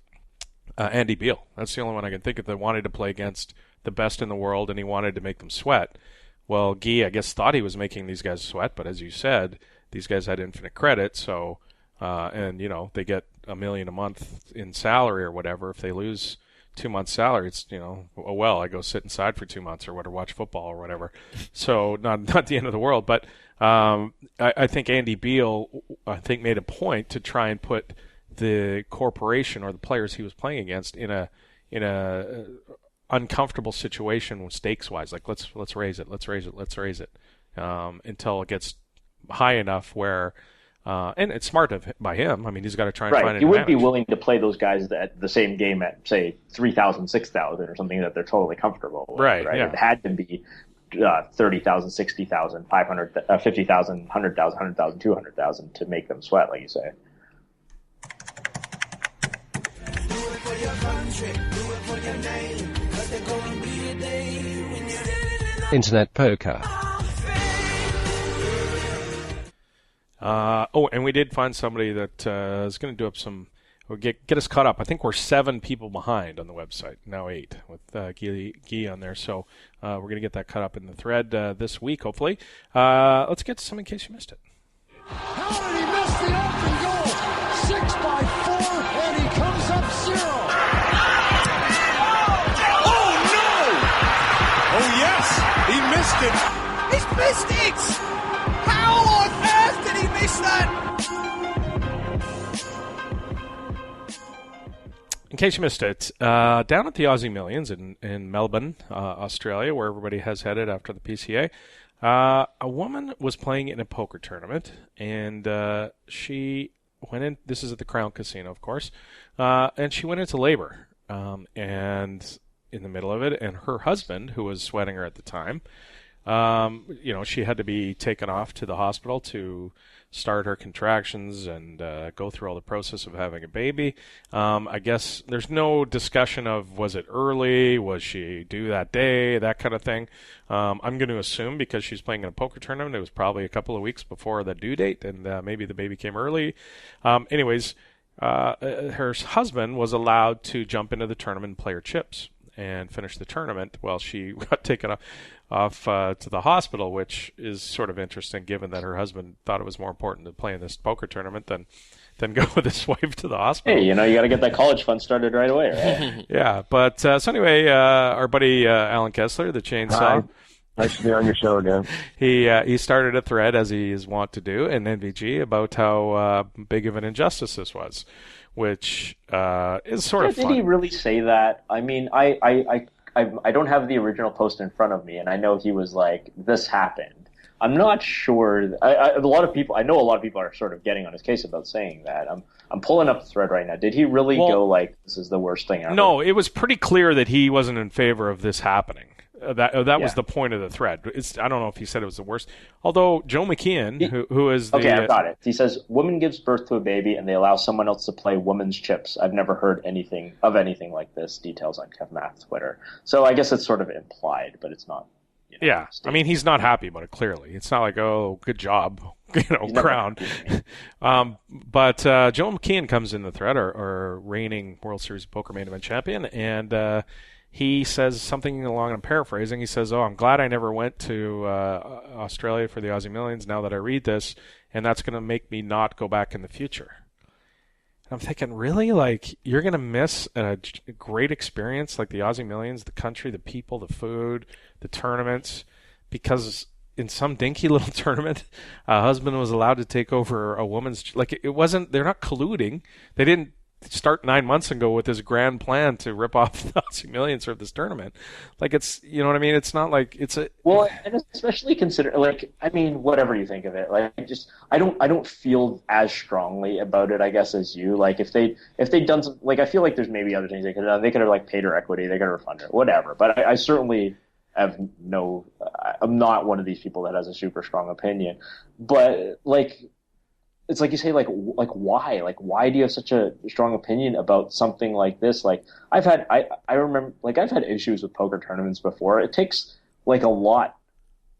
Speaker 3: Andy Beal. That's the only one I can think of that wanted to play against the best in the world, and he wanted to make them sweat. Well, Guy, I guess, thought he was making these guys sweat, but as you said, these guys had infinite credit, so and they get $1 million a month in salary or whatever. If they lose 2 months' salary, it's I go sit inside for 2 months or whatever, watch football or whatever. So not the end of the world, but I think Andy Beal made a point to try and put the corporation or the players he was playing against in a uncomfortable situation stakes wise. Like let's raise it, until it gets high enough where. And it's smart by him. I mean, he's got to try and find an
Speaker 5: advantage. He wouldn't be willing to play those guys at the same game at, say, 3,000, 6,000 or something that they're totally comfortable with. Right. Yeah. It had to be 30,000, 60,000, 500, 50,000, 100,000, 100,000, 200,000 to make them sweat, like you say.
Speaker 6: Internet poker.
Speaker 3: And we did find somebody that is going to do up some, or get us caught up. I think we're 7 people behind on the website, now 8, with Guy on there. So we're going to get that caught up in the thread this week, hopefully. Let's get to some in case you missed it.
Speaker 7: How did he miss the open goal? 6x4, and he comes up 0.
Speaker 8: Oh, no! Oh, yes! He missed it!
Speaker 9: He's missed it! How on earth did he miss that?
Speaker 3: In case you missed it, down at the Aussie Millions in Melbourne, Australia, where everybody has headed after the PCA, a woman was playing in a poker tournament, and she went in. This is at the Crown Casino, of course, and she went into labor, and in the middle of it, and her husband, who was sweating her at the time, she had to be taken off to the hospital to start her contractions and go through all the process of having a baby. I guess there's no discussion of was it early, was she due that day, that kind of thing. I'm going to assume because she's playing in a poker tournament, it was probably a couple of weeks before the due date, and maybe the baby came early. Anyways, her husband was allowed to jump into the tournament and play her chips and finish the tournament while she got taken off to the hospital, which is sort of interesting given that her husband thought it was more important to play in this poker tournament than go with his wife to the hospital.
Speaker 5: Hey, you got to get that college fund started right away, right?
Speaker 3: Yeah, but so anyway, our buddy Alan Kessler, the Chainsaw.
Speaker 10: Hi. Nice to be on your show again.
Speaker 3: He started a thread, as he is wont to do, in NVG about how big of an injustice this was, which is sort of fun.
Speaker 5: Did he really say that? I mean, I don't have the original post in front of me, and I know he was like, this happened. I'm not sure. I know a lot of people are sort of getting on his case about saying that. I'm pulling up the thread right now. Did he really go like, this is the worst thing ever?
Speaker 3: No, it was pretty clear that he wasn't in favor of this happening. That was the point of the thread. I don't know if he said it was the worst. Although Joe McKeon, who is the...
Speaker 5: Okay, I've got it. He says, woman gives birth to a baby and they allow someone else to play woman's chips. I've never heard anything like this. Details on KevMath's Twitter. So I guess it's sort of implied, but it's not.
Speaker 3: Yeah, I mean, he's not happy about it, clearly. It's not like, oh, good job, crown. But Joe McKeon comes in the thread, our reigning World Series Poker Main Event champion, and... he says something along, I'm paraphrasing, he says, I'm glad I never went to Australia for the Aussie Millions now that I read this, and that's going to make me not go back in the future. And I'm thinking, really? Like, you're going to miss a great experience like the Aussie Millions, the country, the people, the food, the tournaments, because in some dinky little tournament, a husband was allowed to take over a woman's... Like, it wasn't... They're not colluding. They didn't start 9 months ago with this grand plan to rip off the Aussie Millions for this tournament. Like, it's, you know what I mean? It's not like it's a...
Speaker 5: Well, and especially consider, like, I mean, whatever you think of it, like, I don't feel as strongly about it, I guess, as you. Like, if they'd done some, like, I feel like there's maybe other things they could have done. They could have, like, paid her equity, they could have refunded her, whatever. But I certainly have I'm not one of these people that has a super strong opinion. But, like, it's like you say, like why? Like, why do you have such a strong opinion about something like this? Like, I remember, like, I've had issues with poker tournaments before. It takes, like, a lot.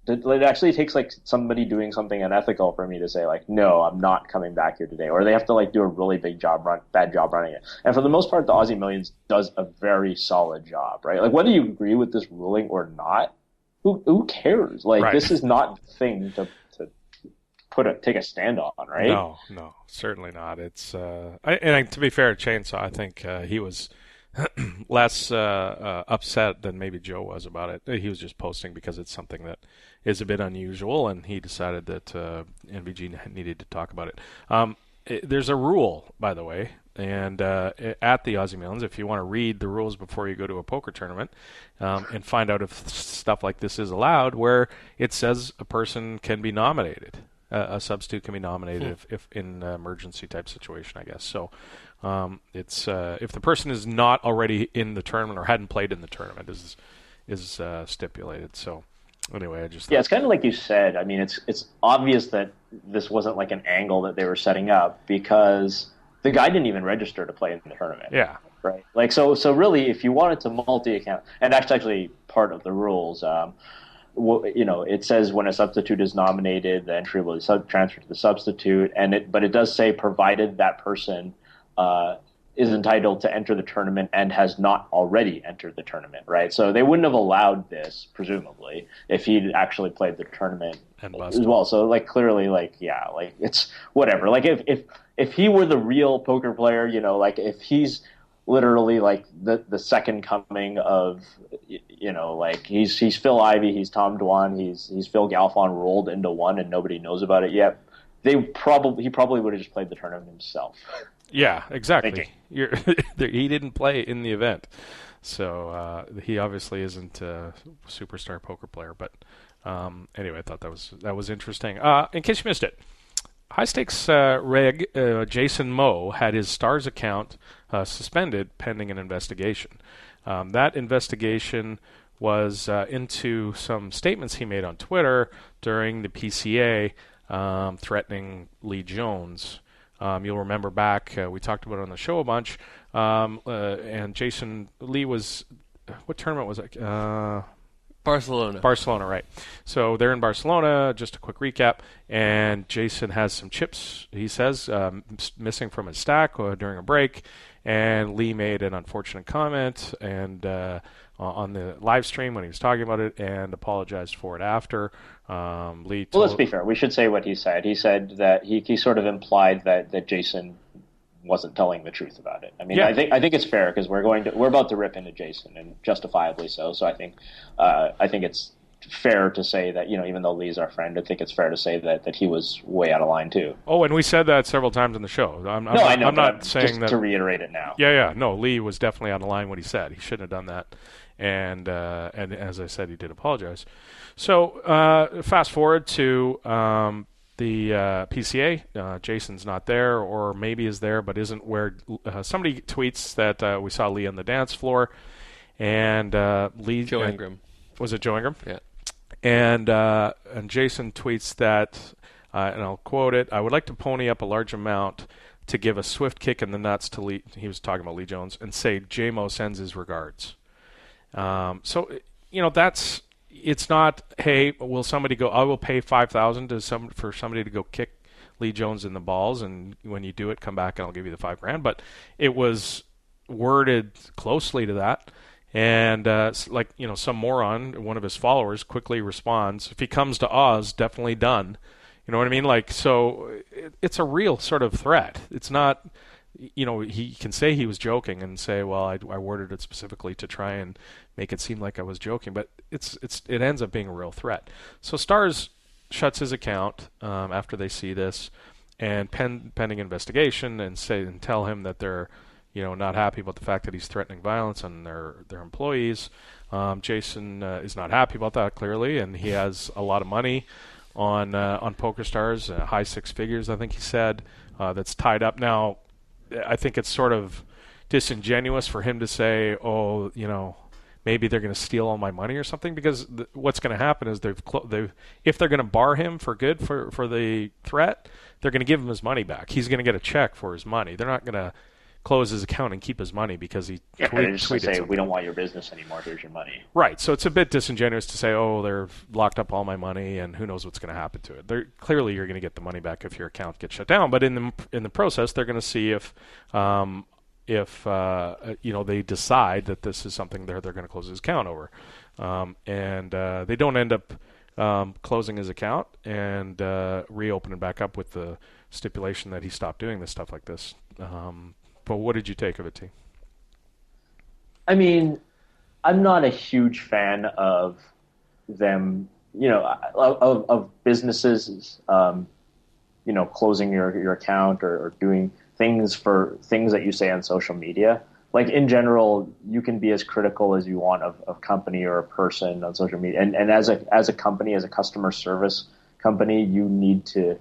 Speaker 5: It actually takes, like, somebody doing something unethical for me to say, like, no, I'm not coming back here today. Or they have to, like, do a really bad job running it. And for the most part, the Aussie Millions does a very solid job, right? Like, whether you agree with this ruling or not, who cares? Like, right. This is not the thing to take a stand on, right?
Speaker 3: No, certainly not. It's to be fair to Chainsaw, I think he was less upset than maybe Joe was about it. He was just posting because it's something that is a bit unusual, and he decided that NVG needed to talk about it. there's a rule, by the way, and at the Aussie Millions, if you want to read the rules before you go to a poker tournament and find out if stuff like this is allowed, where it says a person can be nominated. A substitute can be nominated if in an emergency type situation, I guess. So it's if the person is not already in the tournament or hadn't played in the tournament is stipulated. So anyway, I just
Speaker 5: it's kind of like you said. I mean, it's obvious that this wasn't like an angle that they were setting up because the guy didn't even register to play in the tournament.
Speaker 3: Yeah.
Speaker 5: Right. Like so really, if you wanted to multi-account, and that's actually part of the rules. It says when a substitute is nominated, the entry will be transferred to the substitute, but it does say provided that person is entitled to enter the tournament and has not already entered the tournament, right? So they wouldn't have allowed this, presumably, if he'd actually played the tournament as well. So clearly, it's whatever. Like if he were the real poker player, if he's literally the second coming of he's Phil Ivey, he's Tom Dwan, he's Phil Galfond rolled into one and nobody knows about it yet. He probably would have just played the tournament himself.
Speaker 3: Yeah, exactly. He didn't play in the event, so he obviously isn't a superstar poker player. But anyway, I thought that was interesting. In case you missed it, high stakes reg Jason Moe had his Stars account suspended pending an investigation. That investigation was into some statements he made on Twitter during the PCA threatening Lee Jones. You'll remember back, we talked about it on the show a bunch, and Jason Lee was, what tournament was it?
Speaker 2: Barcelona.
Speaker 3: Barcelona, right. So they're in Barcelona, just a quick recap, and Jason has some chips, he says, missing from his stack during a break, and Lee made an unfortunate comment and on the live stream when he was talking about it and apologized for it after.
Speaker 5: Let's be fair. We should say what he said. He said that he sort of implied that Jason wasn't telling the truth about it. I mean, yeah. I think it's fair because we're about to rip into Jason, and justifiably so. So I think it's fair to say that, even though Lee's our friend, I think it's fair to say that he was way out of line too.
Speaker 3: Oh, and we said that several times in the show. I'm not saying
Speaker 5: just
Speaker 3: that
Speaker 5: to reiterate it now.
Speaker 3: Yeah. No, Lee was definitely out of line what he said. He shouldn't have done that. And as I said, he did apologize. So fast forward to the PCA. Jason's not there, or maybe is there, but isn't where. Somebody tweets that we saw Lee on the dance floor, and Lee.
Speaker 2: Joe Ingram.
Speaker 3: Was it Joe Ingram?
Speaker 2: Yeah.
Speaker 3: And Jason tweets that, and I'll quote it: "I would like to pony up a large amount to give a swift kick in the nuts to Lee." He was talking about Lee Jones, and say J-Mo sends his regards. So it's not, hey, will somebody go, I will pay $5,000 for somebody to go kick Lee Jones in the balls, and when you do it, come back and I'll give you the $5,000. But it was worded closely to that. And some moron, one of his followers, quickly responds, if he comes to Oz, definitely done. You know what I mean? So it's a real sort of threat. It's not, he can say he was joking and say, well, I worded it specifically to try and make it seem like I was joking, but it ends up being a real threat. So Stars shuts his account after they see this, and pending investigation, and tell him that they're not happy about the fact that he's threatening violence on their employees. Jason is not happy about that, clearly, and he has a lot of money on PokerStars, high six figures, I think he said, that's tied up. Now, I think it's sort of disingenuous for him to say, oh, maybe they're going to steal all my money or something, because what's going to happen is if they're going to bar him for good for the threat, they're going to give him his money back. He's going to get a check for his money. They're not going to close his account and keep his money because he tweeted something.
Speaker 5: We don't want your business anymore. Here's your money.
Speaker 3: Right. So it's a bit disingenuous to say, oh, they've locked up all my money and who knows what's going to happen to it. Clearly, you're going to get the money back if your account gets shut down. But in the process, they're going to see if they decide that this is something they're going to close his account over, and they don't end up closing his account and reopening back up with the stipulation that he stopped doing this stuff like this. But what did you take of it, T?
Speaker 5: I mean, I'm not a huge fan of them, of businesses closing your account or doing things that you say on social media. Like in general, you can be as critical as you want of a company or a person on social media. And as a company, as a customer service company, you need to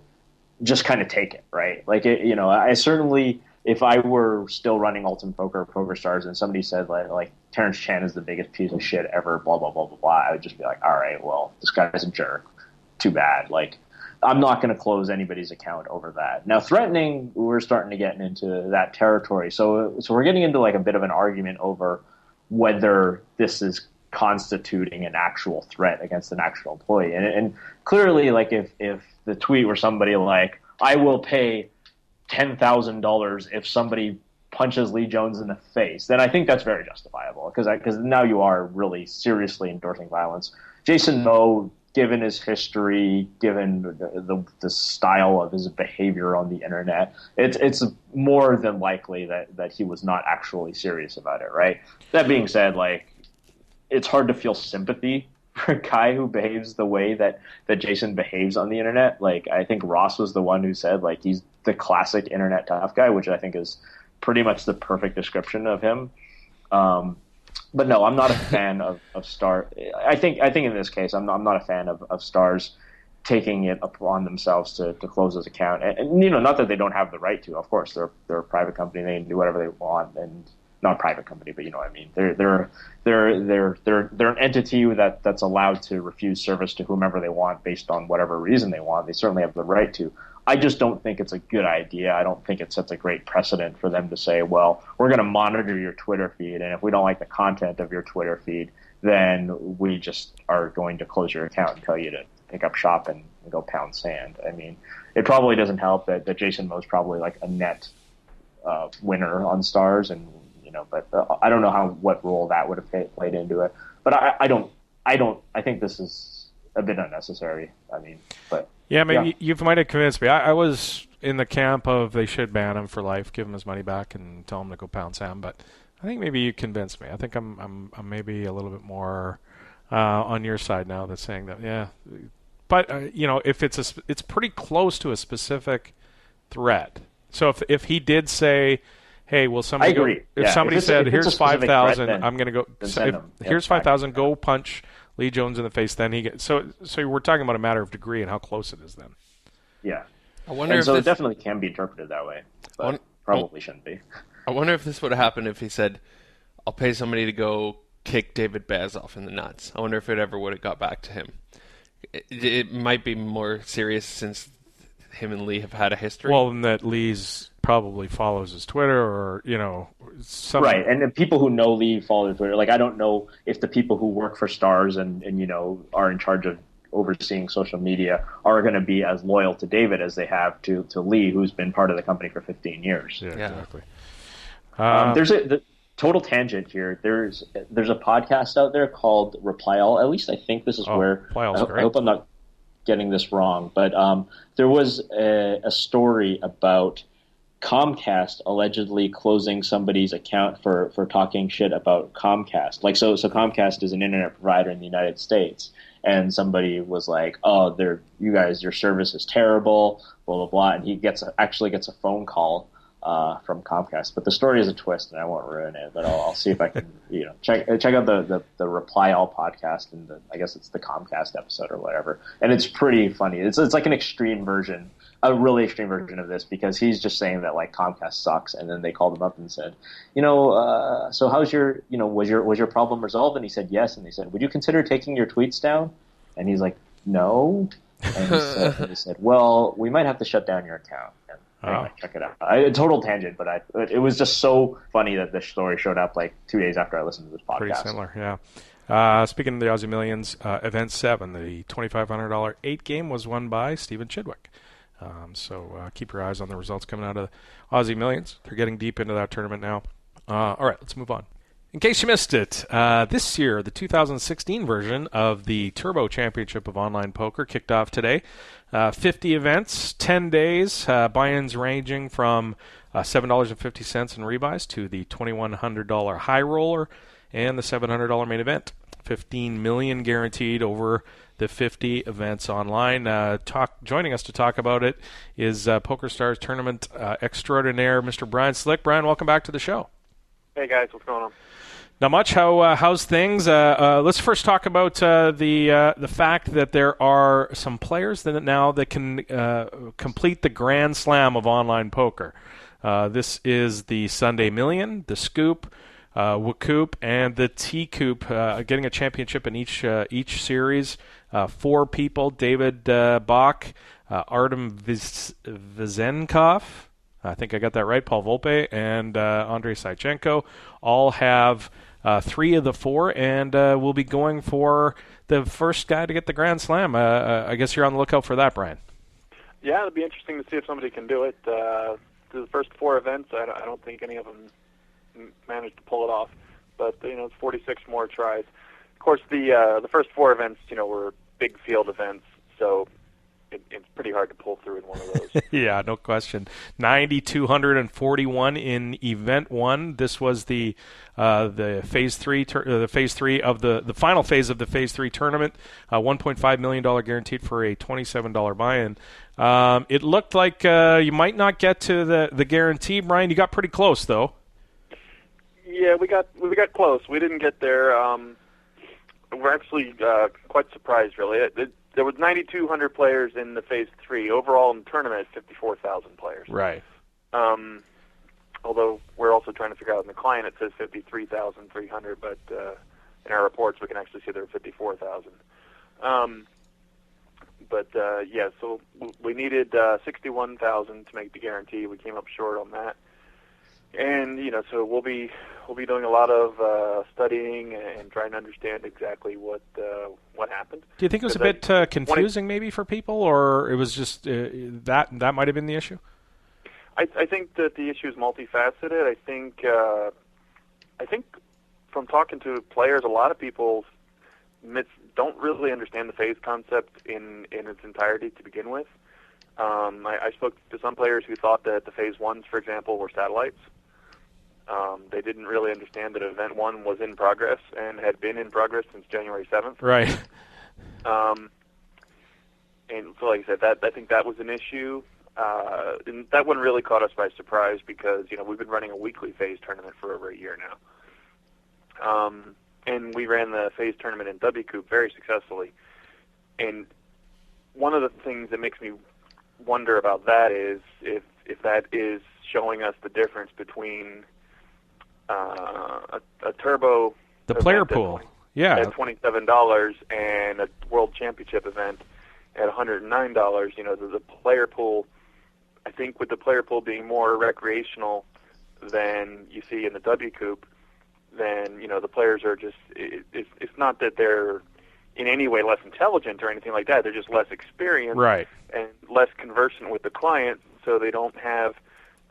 Speaker 5: just kind of take it, right? Like, I certainly, if I were still running Ultimate Poker or PokerStars and somebody said like Terrence Chan is the biggest piece of shit ever, blah, blah, blah, blah, blah, I would just be like, all right, well, this guy's a jerk. Too bad. Like, I'm not going to close anybody's account over that. Now, threatening, we're starting to get into that territory. So we're getting into like a bit of an argument over whether this is constituting an actual threat against an actual employee. And clearly, like if the tweet were somebody like, I will pay $10,000 if somebody punches Lee Jones in the face, then I think that's very justifiable because now you are really seriously endorsing violence. Jason Moe, given his history, given the style of his behavior on the internet, it's more than likely that he was not actually serious about it, right? That being said, like, it's hard to feel sympathy for a guy who behaves the way that Jason behaves on the internet. Like, I think Ross was the one who said, like, he's the classic internet tough guy, which I think is pretty much the perfect description of him. But no, I'm not a fan of Star. I think in this case, I'm not a fan of Stars taking it upon themselves to close his account. And not that they don't have the right to. Of course, they're a private company; they can do whatever they want. And not a private company, but you know what I mean. They're an entity that's allowed to refuse service to whomever they want based on whatever reason they want. They certainly have the right to. I just don't think it's a good idea. I don't think it sets a great precedent for them to say, well, we're going to monitor your Twitter feed, and if we don't like the content of your Twitter feed, then we just are going to close your account and tell you to pick up shop and go pound sand. I mean, it probably doesn't help that Jason Moe's probably like a net winner on Stars, and but I don't know what role that would have played into it. But I think this is a bit unnecessary. I mean, but.
Speaker 3: Yeah, maybe you might have convinced me. I was in the camp of they should ban him for life, give him his money back, and tell him to go pound sand. But I think maybe you convinced me. I think I'm maybe a little bit more on your side now. That's saying that, yeah. But if it's pretty close to a specific threat. So if he did say, hey, will somebody go? If somebody said, here's 5,000, I'm going to go. Here's 5,000. Go punch Lee Jones in the face, then he gets. So we're talking about a matter of degree and how close it is then.
Speaker 5: Yeah.
Speaker 2: I wonder if
Speaker 5: it definitely can be interpreted that way, but probably shouldn't be.
Speaker 2: I wonder if this would have happened if he said, I'll pay somebody to go kick David Bazoff in the nuts. I wonder if it ever would have got back to him. It might be more serious since him and Lee have had a history.
Speaker 3: Well, and that Lee's probably follows his Twitter or, some...
Speaker 5: Right, and the people who know Lee follow his Twitter. Like, I don't know if the people who work for Stars and are in charge of overseeing social media are going to be as loyal to David as they have to Lee, who's been part of the company for 15 years.
Speaker 3: Yeah, exactly.
Speaker 5: There's a total tangent here. There's a podcast out there called Reply All. At least I think this is where... I hope I'm not getting this wrong, but there was a story about Comcast allegedly closing somebody's account for talking shit about Comcast. Like, so Comcast is an internet provider in the United States, and somebody was like, "Oh, your service is terrible," blah blah blah, and he actually gets a phone call from Comcast. But the story is a twist, and I won't ruin it. But I'll see if I can, check out the Reply All podcast, and I guess it's the Comcast episode or whatever. And it's pretty funny. It's like an extreme version, a really extreme version of this, because he's just saying that like Comcast sucks, and then they called him up and said, so how's your, was your problem resolved? And he said yes, and they said, would you consider taking your tweets down? And he's like, no. And he said, well, we might have to shut down your account. Anyway, check it out. A total tangent, but it was just so funny that this story showed up like 2 days after I listened to this podcast.
Speaker 3: Pretty similar, yeah. Speaking of the Aussie Millions, Event 7, the $2,500 8 game was won by Stephen Chidwick. So keep your eyes on the results coming out of the Aussie Millions. They're getting deep into that tournament now. All right, let's move on. In case you missed it, this year, the 2016 version of the Turbo Championship of Online Poker kicked off today. 50 events, 10 days, buy-ins ranging from $7.50 in rebuys to the $2,100 high roller and the $700 main event. $15 million guaranteed over the 50 events online. Joining us to talk about it is PokerStars tournament extraordinaire, Mr. Brian Slick. Brian, welcome back to the show.
Speaker 11: Hey guys, what's going on?
Speaker 3: Not much. How's things? Let's first talk about the fact that there are some players that can complete the Grand Slam of online poker. This is the Sunday Million, the Scoop, Wacoop, and the T-Coop, getting a championship in each series. 4 people: David Bach, Artem Vizenkov, I think I got that right, Paul Volpe, and Andrei Saichenko, all have 3 of the 4, and we'll be going for the first guy to get the Grand Slam. I guess you're on the lookout for that, Brian.
Speaker 11: Yeah, it'll be interesting to see if somebody can do it. The first 4 events, I don't think any of them managed to pull it off, but it's 46 more tries. Of course, the first 4 events, were big field events, so it's pretty hard to pull through in one of those.
Speaker 3: Yeah, no question. 9,241 in event 1. This was the phase 3, the phase 3 of the final phase of the phase 3 tournament. $1.5 million guaranteed for a $27 buy-in. It looked like you might not get to the guarantee, Brian. You got pretty close, though.
Speaker 11: Yeah, we got close. We didn't get there. We're actually quite surprised, really. There was 9,200 players in the Phase 3. Overall in the tournament, 54,000 players.
Speaker 3: Right.
Speaker 11: Although we're also trying to figure out in the client it says 53,300, but in our reports we can actually see there are 54,000. So we needed 61,000 to make the guarantee. We came up short on that. And, so we'll be doing a lot of studying and trying to understand exactly what happened.
Speaker 3: Do you think it was a bit confusing maybe for people, or it was just that might have been the issue?
Speaker 11: I think that the issue is multifaceted. I think from talking to players, a lot of people don't really understand the phase concept in its entirety to begin with. I spoke to some players who thought that the phase 1s, for example, were satellites. They didn't really understand that Event 1 was in progress and had been in progress since January 7th.
Speaker 3: Right.
Speaker 11: And so, like I said, I think that was an issue. And that one really caught us by surprise because, we've been running a weekly phase tournament for over a year now. And we ran the phase tournament in WCoop very successfully. And one of the things that makes me wonder about that is if that is showing us the difference between a turbo
Speaker 3: the player pool
Speaker 11: at $27 and a world championship event at $109. The player pool, I think with the player pool being more recreational than you see in the WCoop, then the players are just it's not that they're in any way less intelligent or anything like that. They're just less experienced,
Speaker 3: right,
Speaker 11: and less conversant with the client, so they don't have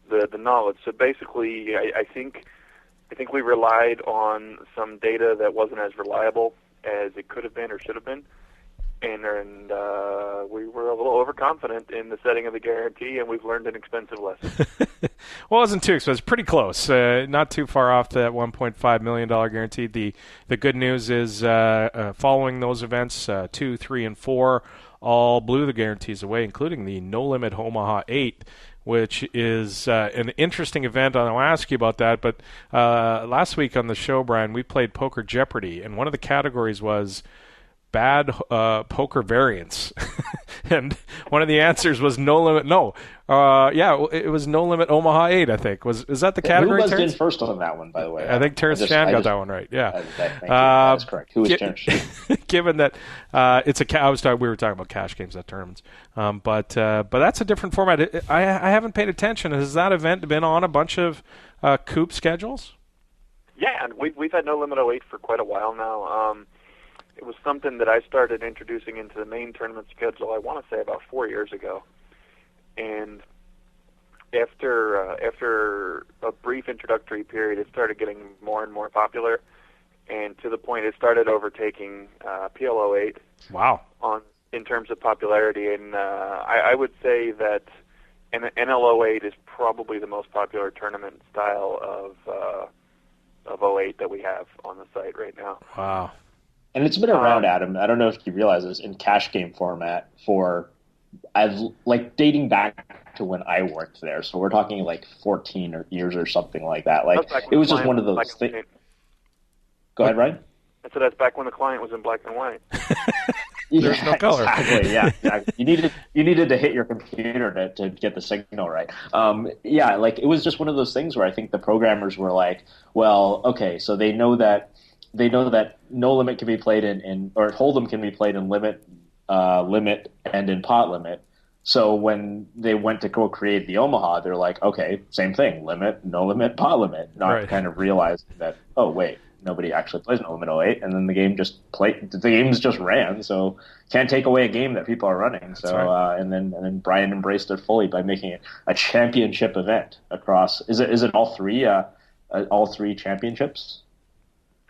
Speaker 11: the knowledge. So basically, I think we relied on some data that wasn't as reliable as it could have been or should have been, and we were a little overconfident in the setting of the guarantee, and we've learned an expensive lesson.
Speaker 3: Well, it wasn't too expensive. Pretty close. Not too far off that $1.5 million guarantee. The good news is following those events, 2, 3, and 4 all blew the guarantees away, including the No Limit Omaha 8, which is an interesting event. I'll ask you about that. But last week on the show, Brian, we played Poker Jeopardy, and one of the categories was bad poker variants. And one of the answers was No Limit. It was No Limit Omaha 8, I think. Is that the category?
Speaker 5: Who buzzed in first on that one, by the way?
Speaker 3: I think Terrence Chan got that one right. Yeah,
Speaker 5: thank you. That's correct. Who was Terrence?
Speaker 3: Given that we were talking about cash games at tournaments, but that's a different format. I haven't paid attention. Has that event been on a bunch of Coop schedules?
Speaker 11: Yeah, and we've had No Limit 08 for quite a while now. It was something that I started introducing into the main tournament schedule, I want to say about 4 years ago. And after a brief introductory period, it started getting more and more popular, and to the point it started overtaking PL 08.
Speaker 3: Wow!
Speaker 11: In terms of popularity, and I would say that NL 08 is probably the most popular tournament style of 08 that we have on the site right now.
Speaker 3: Wow!
Speaker 5: And it's been around, Adam. I don't know if you realize this, in cash game format for, like, dating back to when I worked there. So we're talking like 14 years or something like that. Like, it was just one of those things. Go ahead, Ryan.
Speaker 11: I said that's back when the client was in black and white.
Speaker 3: There's no color.
Speaker 5: Exactly. Yeah, exactly. You needed to hit your computer to get the signal right. Yeah, like, it was just one of those things where I think the programmers were like, well, okay, so they know that no limit can be played or hold'em can be played in limit, and in pot limit. So when they went to go create the Omaha, they're like, okay, same thing, limit, no limit, pot limit. Not kind of realizing that, oh wait, nobody actually plays no limit 08, and then the games just ran. So can't take away a game that people are running. So and then Brian embraced it fully by making it a championship event across. Is it all three championships?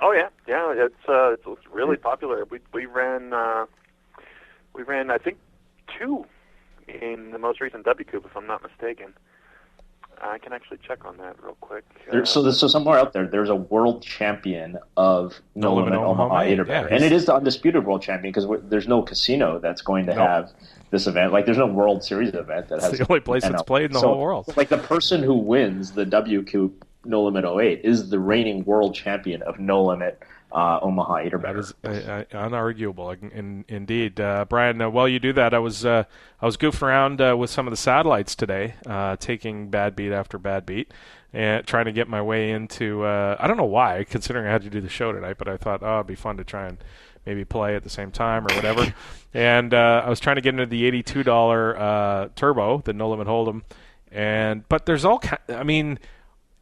Speaker 11: Oh yeah. It's really popular. We ran I think 2 in the most recent W Coupe, if I'm not mistaken. I can actually check on that real quick.
Speaker 5: So somewhere out there's a world champion of No Limit Omaha 8 event, and it is the undisputed world champion because there's no casino that's going to have this event. Like, there's no World Series event that has.
Speaker 3: It's the only place that's played in the whole world.
Speaker 5: Like, the person who wins the W Coupe No Limit 08 is the reigning world champion of No Limit Omaha 8
Speaker 3: That is unarguable, indeed. Brian, while you do that, I was goofing around with some of the satellites today, taking bad beat after bad beat, and trying to get my way into. I don't know why, considering I had to do the show tonight, but I thought, it'd be fun to try and maybe play at the same time or whatever. And I was trying to get into the $82 Turbo, the No Limit Hold'em, but there's all.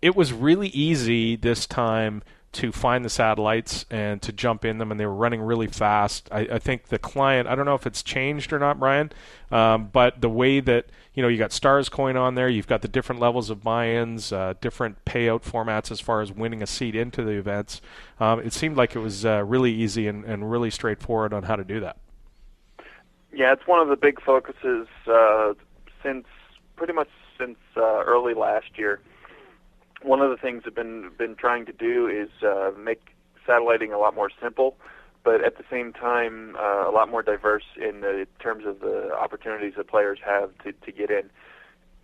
Speaker 3: It was really easy this time to find the satellites and to jump in them, and they were running really fast. I think the client, I don't know if it's changed or not, Brian, but the way that, you got Stars Coin on there, you've got the different levels of buy-ins, different payout formats as far as winning a seat into the events. It seemed like it was really easy and really straightforward on how to do that.
Speaker 11: Yeah, it's one of the big focuses since early last year. One of the things I've been trying to do is make satelliting a lot more simple, but at the same time a lot more diverse in terms of the opportunities that players have to get in.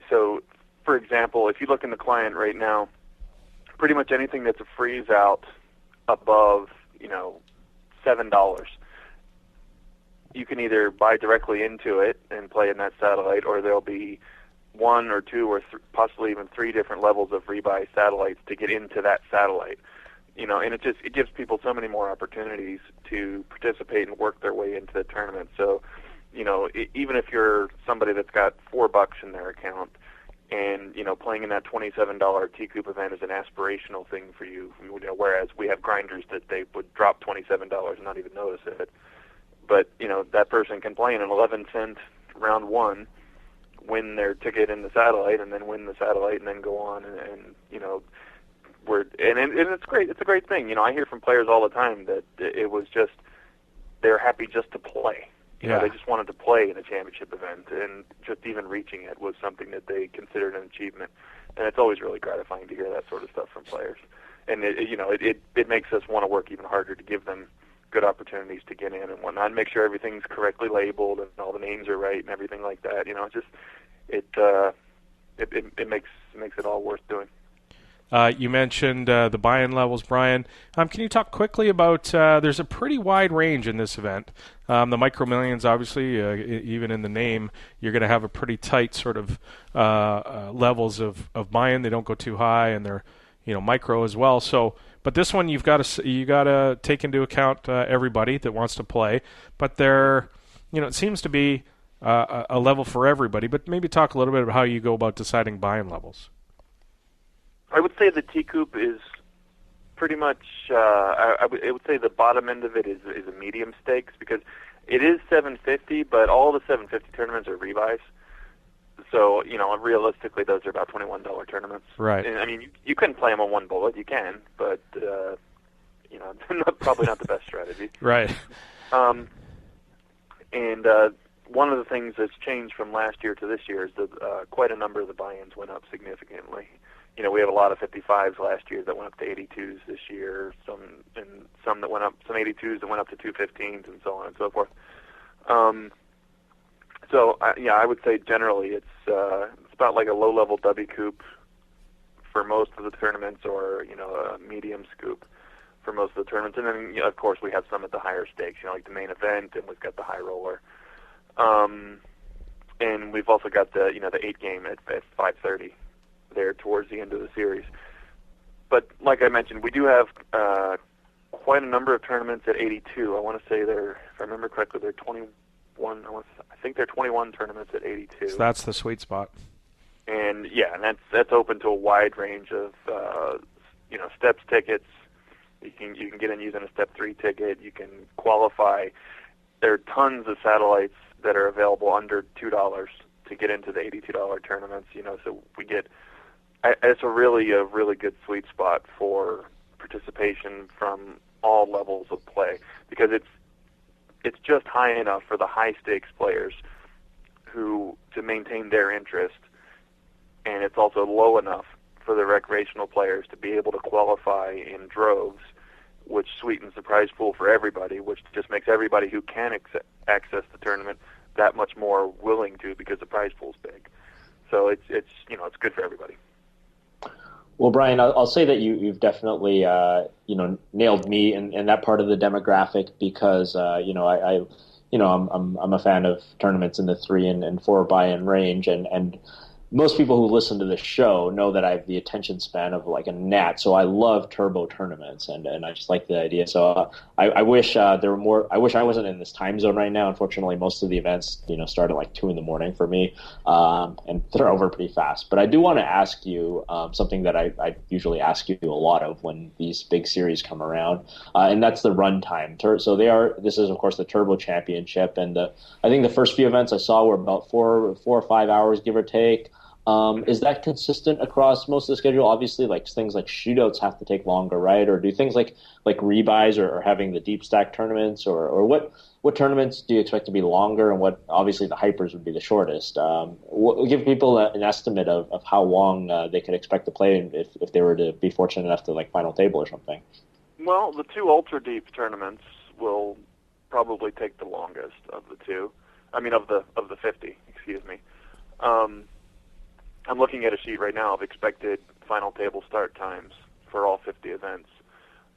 Speaker 11: So, for example, if you look in the client right now, pretty much anything that's a freeze out above $7, you can either buy directly into it and play in that satellite, or there'll be 1 or 2 or possibly even 3 different levels of rebuy satellites to get into that satellite. And it gives people so many more opportunities to participate and work their way into the tournament. So, even if you're somebody that's got $4 in their account and, playing in that $27 T-Coupe event is an aspirational thing for you, whereas we have grinders that they would drop $27 and not even notice it. But, that person can play in an 11-cent round 1, win their ticket in the satellite, and then win the satellite, and then go on and it's great. It's a great thing. I hear from players all the time that it was just they're happy just to play. They just wanted to play in a championship event, and just even reaching it was something that they considered an achievement. And it's always really gratifying to hear that sort of stuff from players. And it makes us want to work even harder to give them good opportunities to get in and whatnot, and make sure everything's correctly labeled and all the names are right and everything like that. It makes it all worth doing.
Speaker 3: You mentioned the buy-in levels, Brian. Can you talk quickly about, there's a pretty wide range in this event. The Micro Millions, obviously, even in the name, you're going to have a pretty tight sort of levels of buy-in. They don't go too high, and they're micro as well. So, but this one you got to take into account everybody that wants to play. But there, it seems to be a level for everybody. But maybe talk a little bit about how you go about deciding buy-in levels.
Speaker 11: I would say the T-Coupe is pretty much, I would say the bottom end of it is a medium stakes, because it is $750, but all the $750 tournaments are rebuys. So, realistically, those are about $21 tournaments.
Speaker 3: Right.
Speaker 11: And, you couldn't play them on one bullet. You can, but, probably not the best strategy.
Speaker 3: Right.
Speaker 11: And one of the things that's changed from last year to this year is that quite a number of the buy-ins went up significantly. we have a lot of 55s last year that went up to 82s this year, some 82s that went up to 215s, and so on and so forth. I would say generally it's about like a low-level W Coupe for most of the tournaments, or a medium scoop for most of the tournaments, and then of course we have some at the higher stakes, like the main event, and we've got the high roller, and we've also got the 8 game at 5:30 there towards the end of the series. But like I mentioned, we do have quite a number of tournaments at 82. I want to say if I remember correctly, they're 21. I think they're 21 tournaments at 82.
Speaker 3: So that's the sweet spot.
Speaker 11: And and that's open to a wide range of steps tickets. You can get in using a step 3 ticket. You can qualify. There are tons of satellites that are available under $2 to get into the $82 tournaments. So we get. It's a really good sweet spot for participation from all levels of play, because it's just high enough for the high stakes players to maintain their interest, and it's also low enough for the recreational players to be able to qualify in droves, which sweetens the prize pool for everybody, which just makes everybody who can access the tournament that much more willing to, because the prize pool's big. So it's good for everybody.
Speaker 5: Well, Brian, I'll say that you've definitely nailed me in that part of the demographic, because I'm a fan of tournaments in the 3 and 4 buy-in range, and most people who listen to this show know that I have the attention span of like a gnat, so I love turbo tournaments, and I just like the idea. So I wish there were more. I wish I wasn't in this time zone right now. Unfortunately, most of the events start at like 2 a.m. for me, and they're over pretty fast. But I do want to ask you something that I usually ask you a lot of when these big series come around, and that's the run time. So this is of course the Turbo Championship, and I think the first few events I saw were about 4 or 5 hours, give or take. Is that consistent across most of the schedule? Obviously, like things like shootouts have to take longer, right? Or do things like rebuys or having the deep stack tournaments, or what tournaments do you expect to be longer, and what obviously the hypers would be the shortest? Give people an estimate of how long they could expect to play if they were to be fortunate enough to like final table or something.
Speaker 11: Well, the 2 ultra deep tournaments will probably take the longest of the 2. I mean, of the 50. Excuse me. I'm looking at a sheet right now of expected final table start times for all 50 events.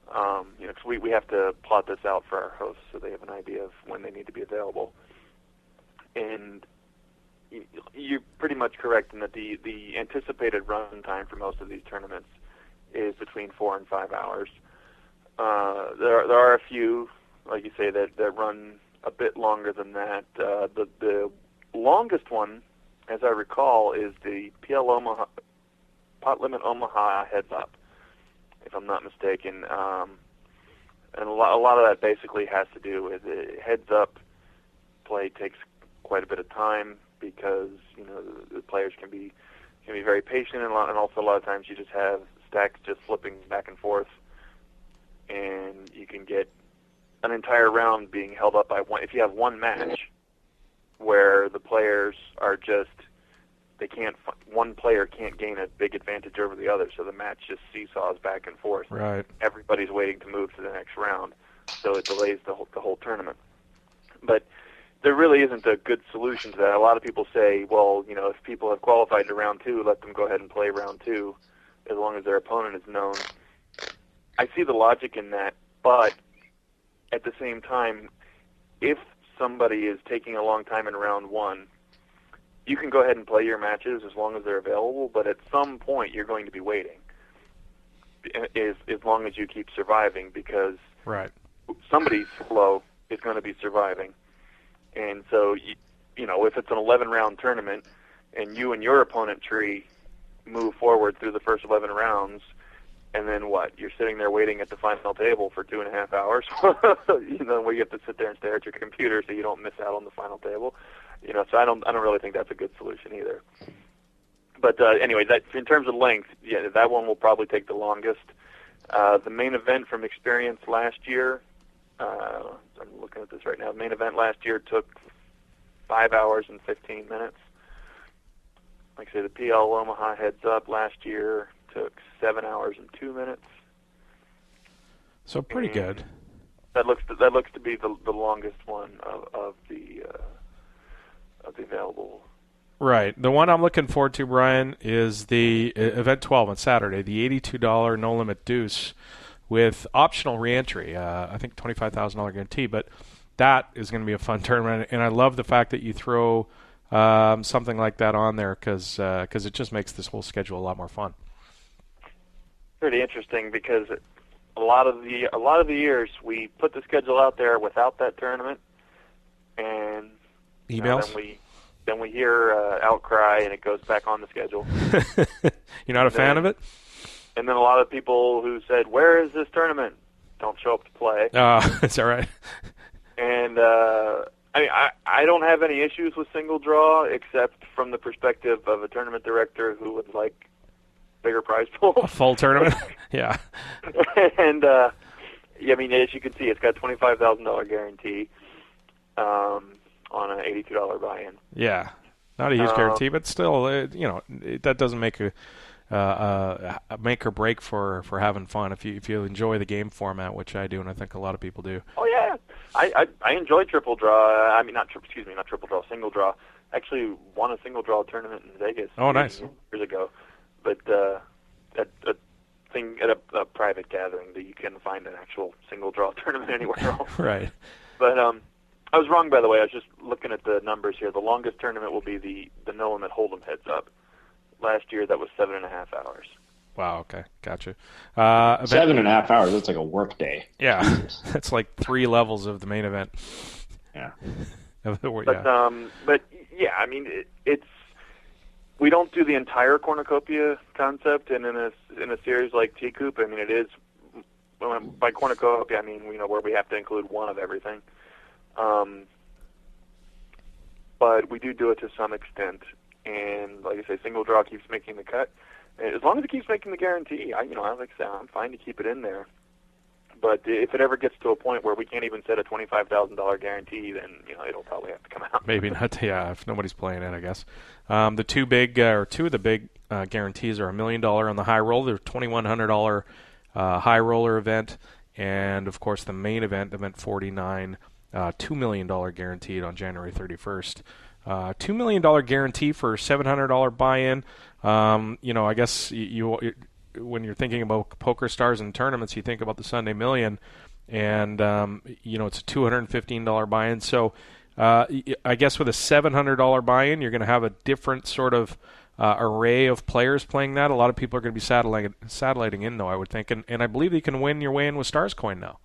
Speaker 11: Because we have to plot this out for our hosts so they have an idea of when they need to be available. And you're pretty much correct in that the anticipated run time for most of these tournaments is between 4 and 5 hours. There are a few, like you say, that run a bit longer than that. The longest one, as I recall, is the PL Omaha, Pot Limit Omaha Heads Up, if I'm not mistaken. And a lot of that basically has to do with heads up play takes quite a bit of time, because the players can be very patient, and also a lot of times you just have stacks just flipping back and forth, and you can get an entire round being held up by one. If you have one match where the players are just, one player can't gain a big advantage over the other, so the match just seesaws back and forth.
Speaker 3: Right.
Speaker 11: Everybody's waiting to move to the next round, so it delays the whole tournament. But there really isn't a good solution to that. A lot of people say, well, if people have qualified to round 2, let them go ahead and play round 2, as long as their opponent is known. I see the logic in that, but at the same time, if somebody is taking a long time in round 1, you can go ahead and play your matches as long as they're available, but at some point you're going to be waiting, as long as you keep surviving, because
Speaker 3: right.
Speaker 11: Somebody slow is going to be surviving. And so, if it's an 11-round tournament and you and your opponent tree move forward through the first 11 rounds, and then what? You're sitting there waiting at the final table for 2.5 hours, where you have to sit there and stare at your computer so you don't miss out on the final table. So I don't really think that's a good solution either. But anyway, that in terms of length, that one will probably take the longest. The main event from experience last year, I'm looking at this right now. The main event last year took 5 hours and 15 minutes. Like I say, the PL Omaha Heads Up last year took 7 hours and 2 minutes.
Speaker 3: So pretty good.
Speaker 11: That looks to be the longest one of the available.
Speaker 3: Right. The one I'm looking forward to, Brian, is the Event 12 on Saturday, the $82 No Limit Deuce with optional reentry. I think $25,000 guarantee, but that is going to be a fun tournament. And I love the fact that you throw something like that on there because it just makes this whole schedule a lot more fun.
Speaker 11: Pretty interesting because a lot of the years we put the schedule out there without that tournament, and
Speaker 3: emails.
Speaker 11: Then we hear outcry, and it goes back on the schedule.
Speaker 3: You're not a fan of it?
Speaker 11: And then a lot of people who said, "Where is this tournament?" don't show up to play.
Speaker 3: Is that right?
Speaker 11: And I don't have any issues with single draw, except from the perspective of a tournament director who would like bigger prize pool.
Speaker 3: A full tournament? Yeah.
Speaker 11: And I mean, as you can see, it's got $25,000 guarantee. On an $82 buy-in.
Speaker 3: Yeah, not a huge guarantee, but still, that doesn't make a make or break for having fun. If you enjoy the game format, which I do, and I think a lot of people do.
Speaker 11: Oh yeah, I enjoy triple draw. I mean, not triple draw, single draw. Actually, won a single draw tournament in Vegas.
Speaker 3: Oh, nice.
Speaker 11: Years ago, but at a private gathering that you couldn't find an actual single draw tournament anywhere else.
Speaker 3: Right.
Speaker 11: But I was wrong, by the way. I was just looking at the numbers here. The longest tournament will be the No Limit Hold'em Heads Up. Last year, that was 7.5 hours.
Speaker 3: Wow, okay. Gotcha.
Speaker 5: 7.5 hours, that's like a work day.
Speaker 3: Yeah, that's like 3 levels of the main event.
Speaker 5: Yeah.
Speaker 11: But yeah, I mean, it's we don't do the entire cornucopia concept in a series like T-Coop. I mean, it is, by cornucopia, I mean, where we have to include one of everything. But we do it to some extent, and like I say, single draw keeps making the cut. And as long as it keeps making the guarantee, I'm fine to keep it in there. But if it ever gets to a point where we can't even set a $25,000 guarantee, then it'll probably have to come out.
Speaker 3: Maybe not. Yeah, if nobody's playing it, I guess. The two of the big guarantees are $1 million on the high roll. There's $2,100 high roller event, and of course the main event, event 49. $2 million guaranteed on January 31st. $2 million guarantee for $700 buy-in. I guess you when you're thinking about Poker Stars and tournaments, you think about the Sunday Million, and it's a $215 buy-in. So I guess with a $700 buy-in, you're going to have a different sort of array of players playing that. A lot of people are going to be satelliting in, though, I would think, and I believe you can win your way in with Stars Coin now.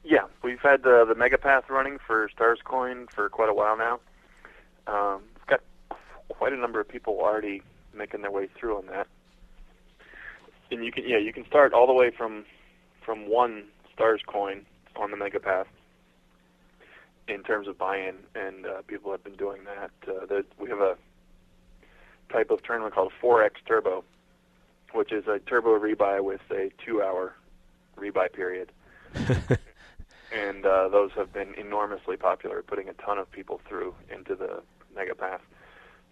Speaker 11: Yeah, we've had the Mega Path running for Stars Coin for quite a while now. We've got quite a number of people already making their way through on that. And you can start all the way from 1 Stars Coin on the Mega Path in terms of buy-in, and people have been doing that. We have a type of tournament called 4X Turbo, which is a turbo rebuy with a 2-hour rebuy period. And those have been enormously popular, putting a ton of people through into the Mega Path.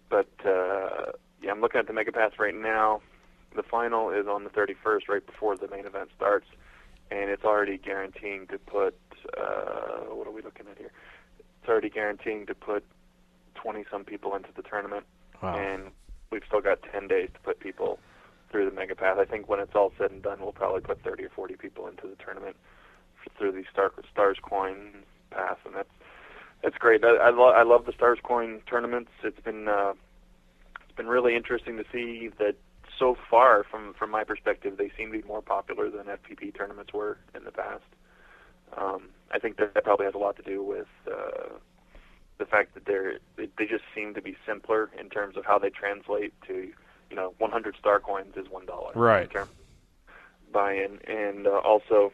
Speaker 11: But, I'm looking at the Mega Path right now. The final is on the 31st, right before the main event starts, and it's already guaranteeing to put, what are we looking at here? It's already guaranteeing to put 20-some people into the tournament.
Speaker 3: Wow.
Speaker 11: And we've still got 10 days to put people through the Mega Path. I think when it's all said and done, we'll probably put 30 or 40 people into the tournament through the Stars Coin path, and that's great. I love the Stars Coin tournaments. It's been really interesting to see that so far, from my perspective, they seem to be more popular than FPP tournaments were in the past. I think that probably has a lot to do with the fact that they just seem to be simpler in terms of how they translate to 100 Star Coins is $1
Speaker 3: right
Speaker 11: in terms of buy-in, and also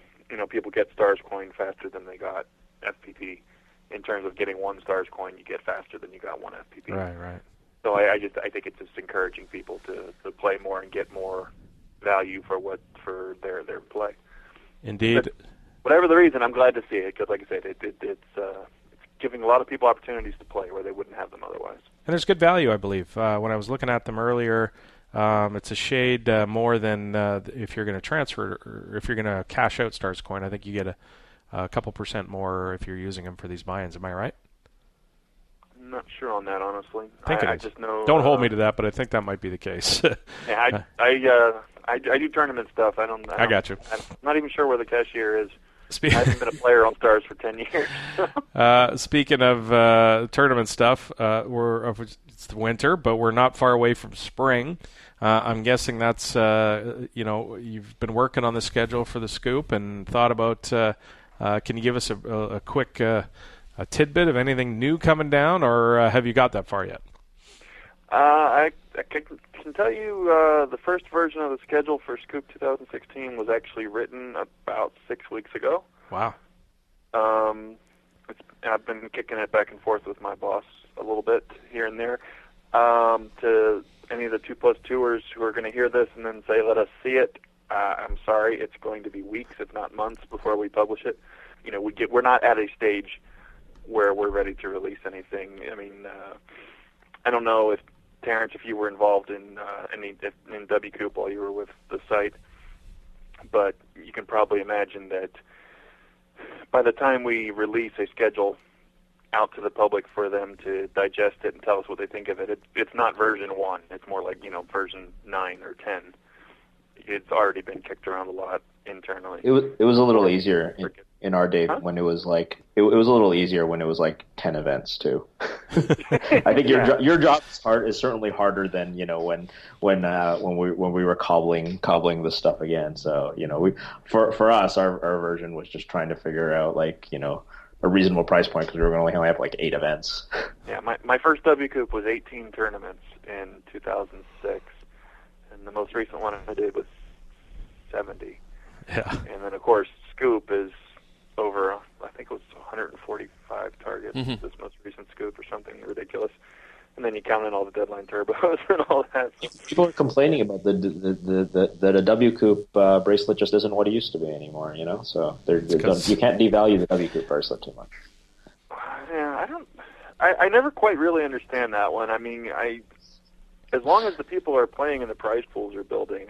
Speaker 11: people get Stars Coin faster than they got FPP. In terms of getting 1 Stars Coin, you get faster than you got 1 FPP.
Speaker 3: Right.
Speaker 11: So I think it's just encouraging people to play more and get more value for their play.
Speaker 3: Indeed.
Speaker 11: But whatever the reason, I'm glad to see it because, like I said, it's giving a lot of people opportunities to play where they wouldn't have them otherwise.
Speaker 3: And there's good value, I believe. When I was looking at them earlier, It's a shade more than if you're going to transfer or if you're going to cash out Stars Coin. I think you get a couple percent more if you're using them for these buy-ins. Am I right?
Speaker 11: I'm not sure on that, honestly.
Speaker 3: I
Speaker 11: just know.
Speaker 3: Don't hold me to that, but I think that might be the case.
Speaker 11: Yeah, I do tournament stuff. I
Speaker 3: got you.
Speaker 11: I'm not even sure where the cashier is. I haven't been a player on Stars for 10 years.
Speaker 3: Speaking of tournament stuff, it's the winter, but we're not far away from spring. I'm guessing that's you've been working on the schedule for the Scoop and thought about. Can you give us a quick a tidbit of anything new coming down, or have you got that far yet?
Speaker 11: I can tell you the first version of the schedule for Scoop 2016 was actually written about 6 weeks ago.
Speaker 3: Wow.
Speaker 11: I've been kicking it back and forth with my boss a little bit here and there. To any of the 2+2ers who are going to hear this and then say, let us see it, I'm sorry, it's going to be weeks, if not months, before we publish it. We're not at a stage where we're ready to release anything. I mean, I don't know if Terrence, if you were involved in WCoop while you were with the site, but you can probably imagine that by the time we release a schedule out to the public for them to digest it and tell us what they think of it, it's not version 1. It's more like, version 9 or 10. It's already been kicked around a lot internally.
Speaker 5: It was a little easier in our day when it was like it was a little easier when it was like 10 events too. I think your job is certainly harder than when we were cobbling this stuff again. So for us our version was just trying to figure out a reasonable price point because we were going to only have like 8 events.
Speaker 11: Yeah, my first WCoop was 18 tournaments in 2006, and the most recent one I did was 70.
Speaker 3: Yeah.
Speaker 11: And then of course Scoop is over, I think it was 145 targets, this most recent Scoop or something ridiculous. And then you count in all the deadline turbos and all that.
Speaker 5: People are complaining about that a WCoop bracelet just isn't what it used to be anymore, So you can't devalue the WCoop bracelet too much.
Speaker 11: Yeah, I never quite really understand that one. I mean, as long as the people are playing and the prize pools are building,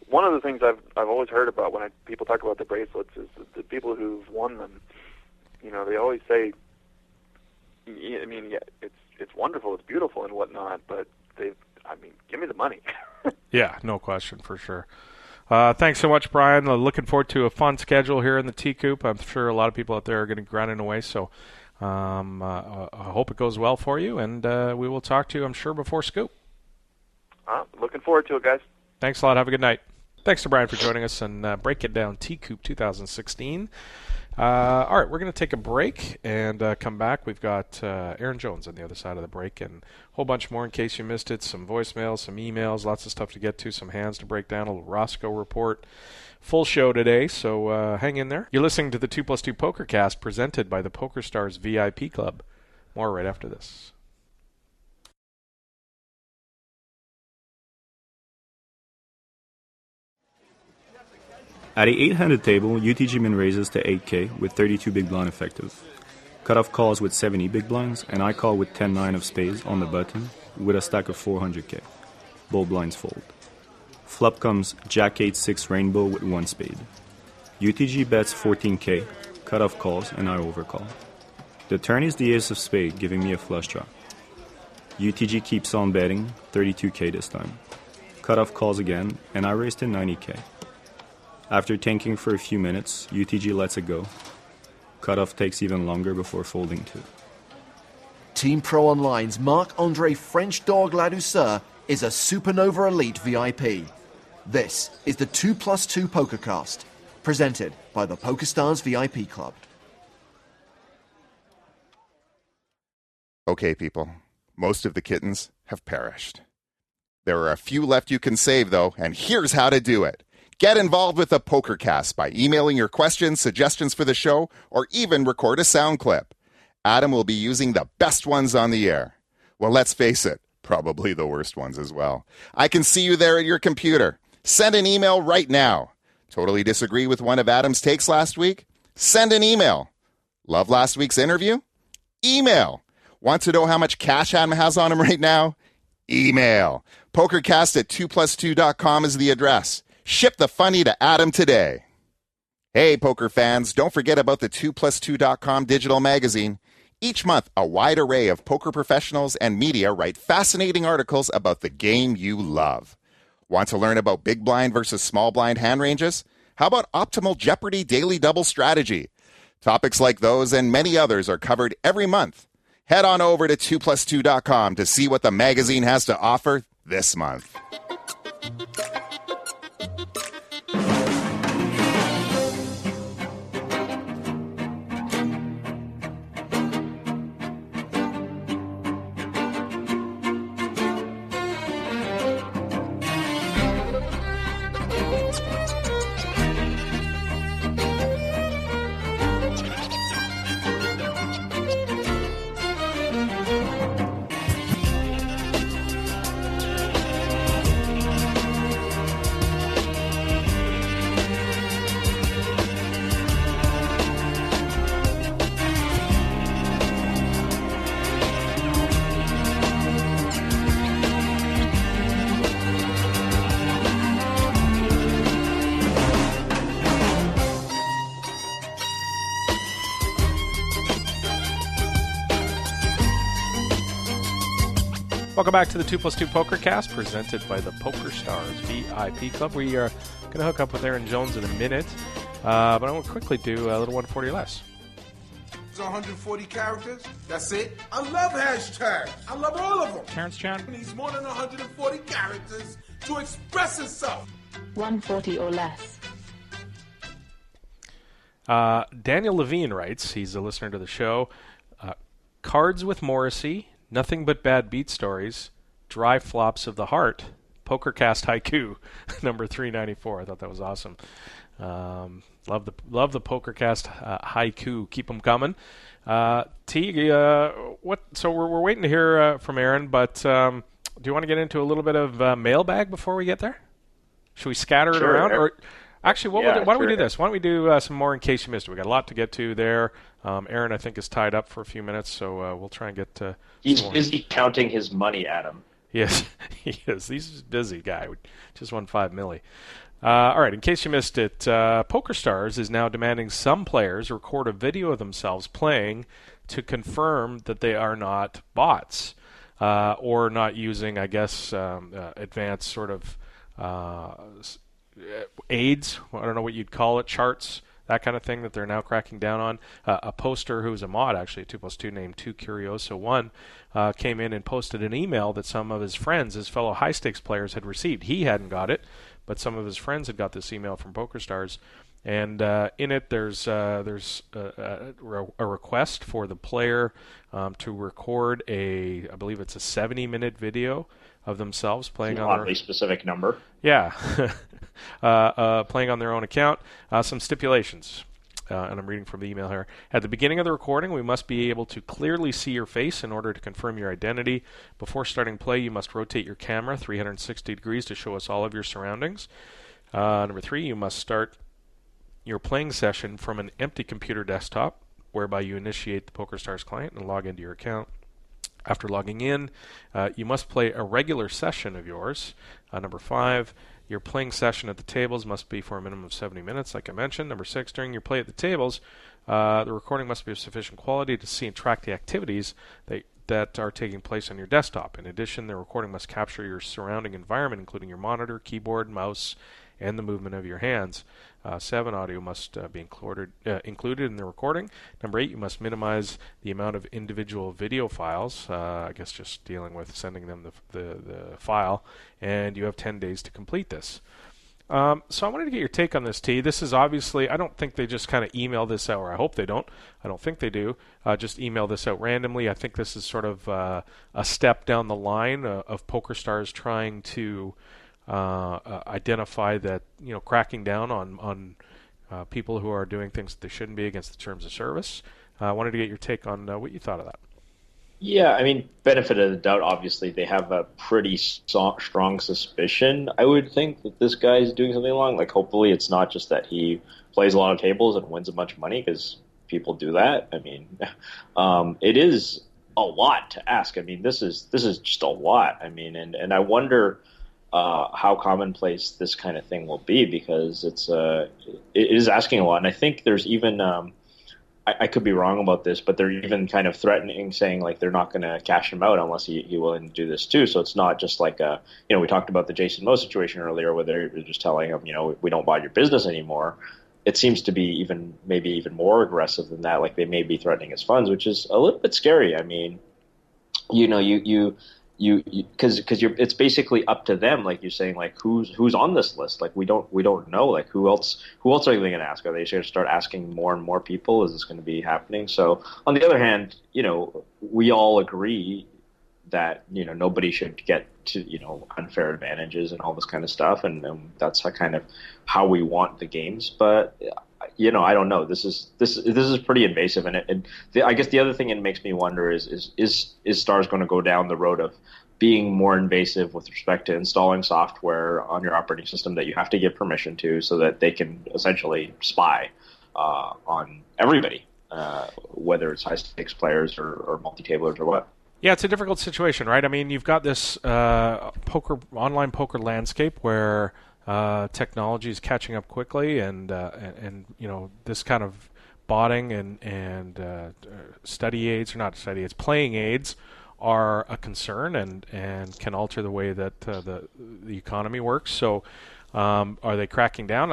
Speaker 11: one of the things I've always heard about when people talk about the bracelets is that the people who've won them, they always say, it's wonderful, it's beautiful and whatnot, but give me the money.
Speaker 3: Yeah, no question, for sure. Thanks so much, Brian. Looking forward to a fun schedule here in the T-Coop. I'm sure a lot of people out there are going to grind away, so I hope it goes well for you, and we will talk to you, I'm sure, before Scoop.
Speaker 11: Looking forward to it, guys.
Speaker 3: Thanks a lot. Have a good night. Thanks to Brian for joining us and break it down T-Coop 2016. All right, we're going to take a break and come back. We've got Aaron Jones on the other side of the break and a whole bunch more in case you missed it. Some voicemails, some emails, lots of stuff to get to, some hands to break down, a little Roscoe report. Full show today, so hang in there. You're listening to the 2+2 Pokercast presented by the PokerStars VIP Club. More right after this.
Speaker 12: At the 800 table, UTG min raises to 8K with 32 big blind effective. Cutoff calls with 70 big blinds, and I call with 10-9 of spades on the button with a stack of 400K. Both blinds fold. Flop comes Jack 8-6 rainbow with 1 spade. UTG bets 14K, cutoff calls, and I overcall. The turn is the ace of spade, giving me a flush draw. UTG keeps on betting, 32K this time. Cutoff calls again, and I raise to 90K. After tanking for a few minutes, UTG lets it go. Cutoff takes even longer before folding too.
Speaker 13: Team Pro Online's Marc-Andre French Dog Ladouceur is a Supernova Elite VIP. This is the 2+2 Pokercast, presented by the PokerStars VIP Club.
Speaker 1: Okay, people, most of the kittens have perished. There are a few left you can save, though, and here's how to do it. Get involved with the Pokercast by emailing your questions, suggestions for the show, or even record a sound clip. Adam will be using the best ones on the air. Well, let's face it, probably the worst ones as well. I can see you there at your computer. Send an email right now. Totally disagree with one of Adam's takes last week? Send an email. Love last week's interview? Email. Want to know how much cash Adam has on him right now? Email. Pokercast at 2plus2.com is the address. Ship the funny to Adam today. Hey, poker fans, don't forget about the 2plus2.com digital magazine. Each month, a wide array of poker professionals and media write fascinating articles about the game you love. Want to learn about big blind versus small blind hand ranges? How about optimal Jeopardy daily double strategy? Topics like those and many others are covered every month. Head on over to 2plus2.com to see what the magazine has to offer this month.
Speaker 3: Welcome back to the 2plus2 Pokercast, presented by the Pokerstars VIP Club. We are going to hook up with Aaron Jones in a minute, but I want to quickly do a little 140 or less.
Speaker 14: 140 characters. That's it. I love hashtags. I love all of them.
Speaker 3: Terrence Chan
Speaker 14: needs more than 140 characters to express himself.
Speaker 15: 140 or less.
Speaker 3: Daniel Levine writes, he's a listener to the show, Cards with Morrissey, Nothing But Bad Beat Stories, Dry Flops of the Heart, Pokercast Haiku, number 394. I thought that was awesome. Love the Pokercast Haiku. Keep them coming. T, what? So we're waiting to hear from Aaron, but do you want to get into a little bit of mailbag before we get there? Should we scatter it around? Or actually, why don't we do this? Why don't we do some more in case you missed it? We got a lot to get to there. Aaron, I think, is tied up for a few minutes, so we'll try and get to.
Speaker 5: He's busy counting his money, Adam.
Speaker 3: Yes, he is. He's a busy guy. We just won $5 million. All right, in case you missed it, PokerStars is now demanding some players record a video of themselves playing to confirm that they are not bots or not using, I guess, advanced sort of aids. I don't know what you'd call it, charts. That kind of thing that they're now cracking down on. A poster who's a mod, actually, 2plus2, named 2Curioso1, came in and posted an email that some of his friends, his fellow high-stakes players, had received. He hadn't got it, but some of his friends had got this email from PokerStars. And in it, there's a request for the player to record I believe it's a 70-minute video of themselves playing on
Speaker 5: their specific number.
Speaker 3: Yeah, playing on their own account. Some stipulations, and I'm reading from the email here. At the beginning of the recording, we must be able to clearly see your face in order to confirm your identity. Before starting play, you must rotate your camera 360 degrees to show us all of your surroundings. Number 3, you must start your playing session from an empty computer desktop, whereby you initiate the PokerStars client and log into your account. After logging in, you must play a regular session of yours. Number 5, your playing session at the tables must be for a minimum of 70 minutes, like I mentioned. Number 6, during your play at the tables, the recording must be of sufficient quality to see and track the activities that are taking place on your desktop. In addition, the recording must capture your surrounding environment, including your monitor, keyboard, mouse, and the movement of your hands. 7, audio must be included in the recording. Number 8, you must minimize the amount of individual video files. I guess just dealing with sending them the file. And you have 10 days to complete this. So I wanted to get your take on this, T. This is obviously, I don't think they just kind of email this out, or I hope they don't. I don't think they do. Just email this out randomly. I think this is sort of a step down the line of PokerStars trying to identify that, cracking down on people who are doing things that they shouldn't be against the terms of service. I wanted to get your take on what you thought of that.
Speaker 5: Yeah, I mean, benefit of the doubt, obviously, they have a pretty strong suspicion, I would think, that this guy is doing something wrong. Like, hopefully it's not just that he plays a lot of tables and wins a bunch of money, because people do that. I mean, it is a lot to ask. I mean, this is just a lot. I mean, and I wonder how commonplace this kind of thing will be, because it is asking a lot. And I think there's even I could be wrong about this, but they're even kind of threatening, saying like they're not going to cash him out unless he's willing to do this too. So it's not just like we talked about the Jason Moe situation earlier, where they're just telling him, we don't buy your business anymore. It seems to be maybe even more aggressive than that. Like they may be threatening his funds, which is a little bit scary. I mean, because it's basically up to them, like you're saying, like who's on this list. Like we don't know, like who else are they going to ask? Are they going to start asking more and more people? Is this going to be happening? So on the other hand, we all agree that nobody should get to unfair advantages and all this kind of stuff, and that's kind of how we want the games. But I don't know. This is pretty invasive, and I guess the other thing it makes me wonder is Stars going to go down the road of being more invasive with respect to installing software on your operating system that you have to give permission to, so that they can essentially spy on everybody, whether it's high stakes players or multi-tablers or what.
Speaker 3: Yeah, it's a difficult situation, right? I mean, you've got this online poker landscape where technology is catching up quickly, and this kind of botting and study aids, or not study aids, playing aids are a concern, and can alter the way that the economy works. So are they cracking down?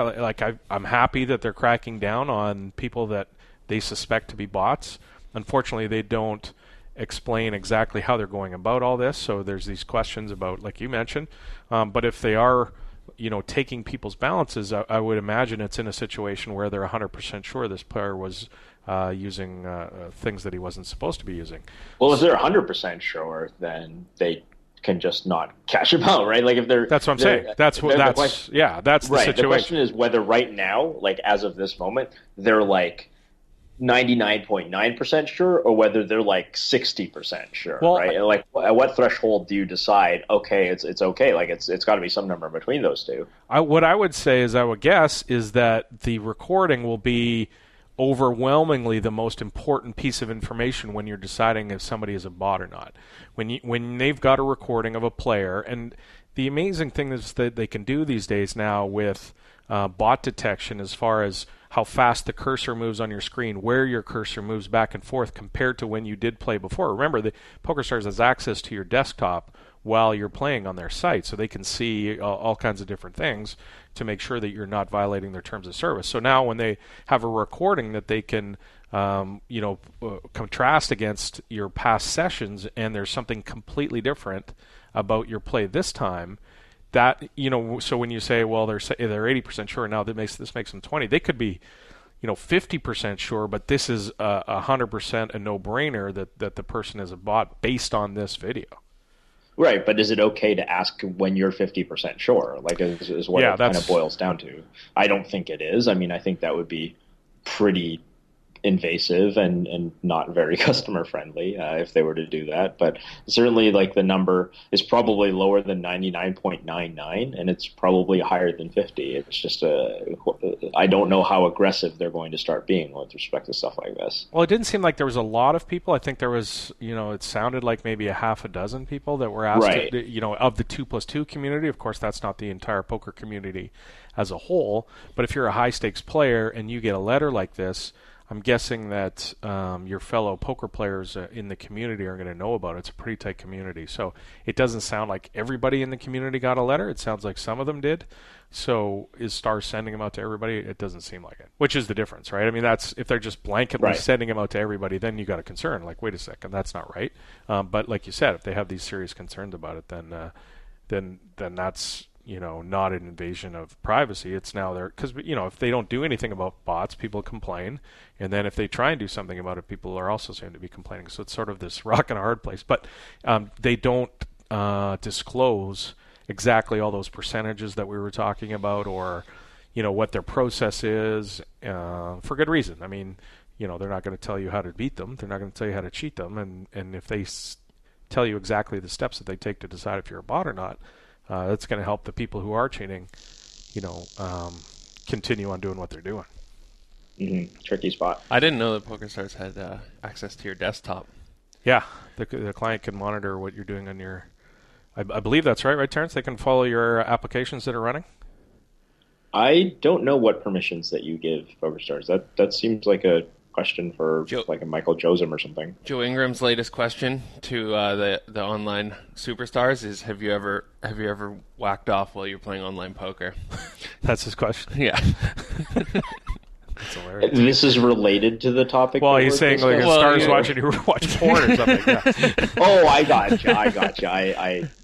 Speaker 3: I'm happy that they're cracking down on people that they suspect to be bots. Unfortunately, they don't explain exactly how they're going about all this, so there's these questions about, like you mentioned, but if they are taking people's balances, I would imagine it's in a situation where they're 100% sure this player was using things that he wasn't supposed to be using.
Speaker 5: Well, if they're 100% sure, then they can just not cash him out, right? Like if they're
Speaker 3: that's what I'm saying. That's the situation.
Speaker 5: The question is whether right now, like as of this moment, they're like 99.9% sure, or whether they're like 60% sure, right? Like, at what threshold do you decide? Okay, it's okay. Like it's got to be some number between those two.
Speaker 3: What I would say is, I would guess, is that the recording will be overwhelmingly the most important piece of information when you're deciding if somebody is a bot or not. When they've got a recording of a player, and the amazing thing is that they can do these days now with bot detection, as far as how fast the cursor moves on your screen, where your cursor moves back and forth compared to when you did play before. Remember, the PokerStars has access to your desktop while you're playing on their site, so they can see all kinds of different things to make sure that you're not violating their terms of service. So now when they have a recording that they can contrast against your past sessions, and there's something completely different about your play this time, that so when you say, well, they're 80% sure now, this makes them 20, they could be 50% sure, but this is 100% a no-brainer that the person is a bot based on this video.
Speaker 5: Right, but is it okay to ask when you're 50% sure? Like, is what it kind of boils down to. I don't think it is. I mean, I think that would be pretty invasive and not very customer friendly if they were to do that. But certainly, like, the number is probably lower than 99.99, and it's probably higher than 50. It's just I don't know how aggressive they're going to start being with respect to stuff like this.
Speaker 3: Well, it didn't seem like there was a lot of people. I think there was, it sounded like maybe a half a dozen people that were asked,
Speaker 5: right,
Speaker 3: of the 2+2 community. Of course, that's not the entire poker community as a whole. But if you're a high stakes player and you get a letter like this, I'm guessing that your fellow poker players in the community are going to know about it. It's a pretty tight community. So it doesn't sound like everybody in the community got a letter. It sounds like some of them did. So is Stars sending them out to everybody? It doesn't seem like it, which is the difference, right? I mean, that's if they're just blanketly sending them out to everybody, then you got a concern. Like, wait a second, that's not right. But like you said, if they have these serious concerns about it, then that's not an invasion of privacy. It's now there because if they don't do anything about bots, people complain, and then if they try and do something about it, people are also saying to be complaining. So it's sort of this rock and a hard place. But they don't disclose exactly all those percentages that we were talking about, or what their process is, for good reason. I mean, they're not going to tell you how to beat them. They're not going to tell you how to cheat them. And if they tell you exactly the steps that they take to decide if you're a bot or not, that's going to help the people who are cheating, continue on doing what they're doing.
Speaker 5: Mm-hmm. Tricky spot.
Speaker 2: I didn't know that PokerStars had access to your desktop.
Speaker 3: Yeah, the client can monitor what you're doing on your. I believe that's right, Terrence? They can follow your applications that are running.
Speaker 5: I don't know what permissions that you give PokerStars. That seems like a question for like a Michael Josem or something.
Speaker 2: Joe Ingram's latest question to the online superstars is: Have you ever whacked off while you're playing online poker?
Speaker 3: That's his question.
Speaker 2: Yeah.
Speaker 3: That's hilarious.
Speaker 5: This is related to the topic.
Speaker 3: Well, he's saying like stars watching you watch porn or something. Yeah.
Speaker 5: Oh, I gotcha.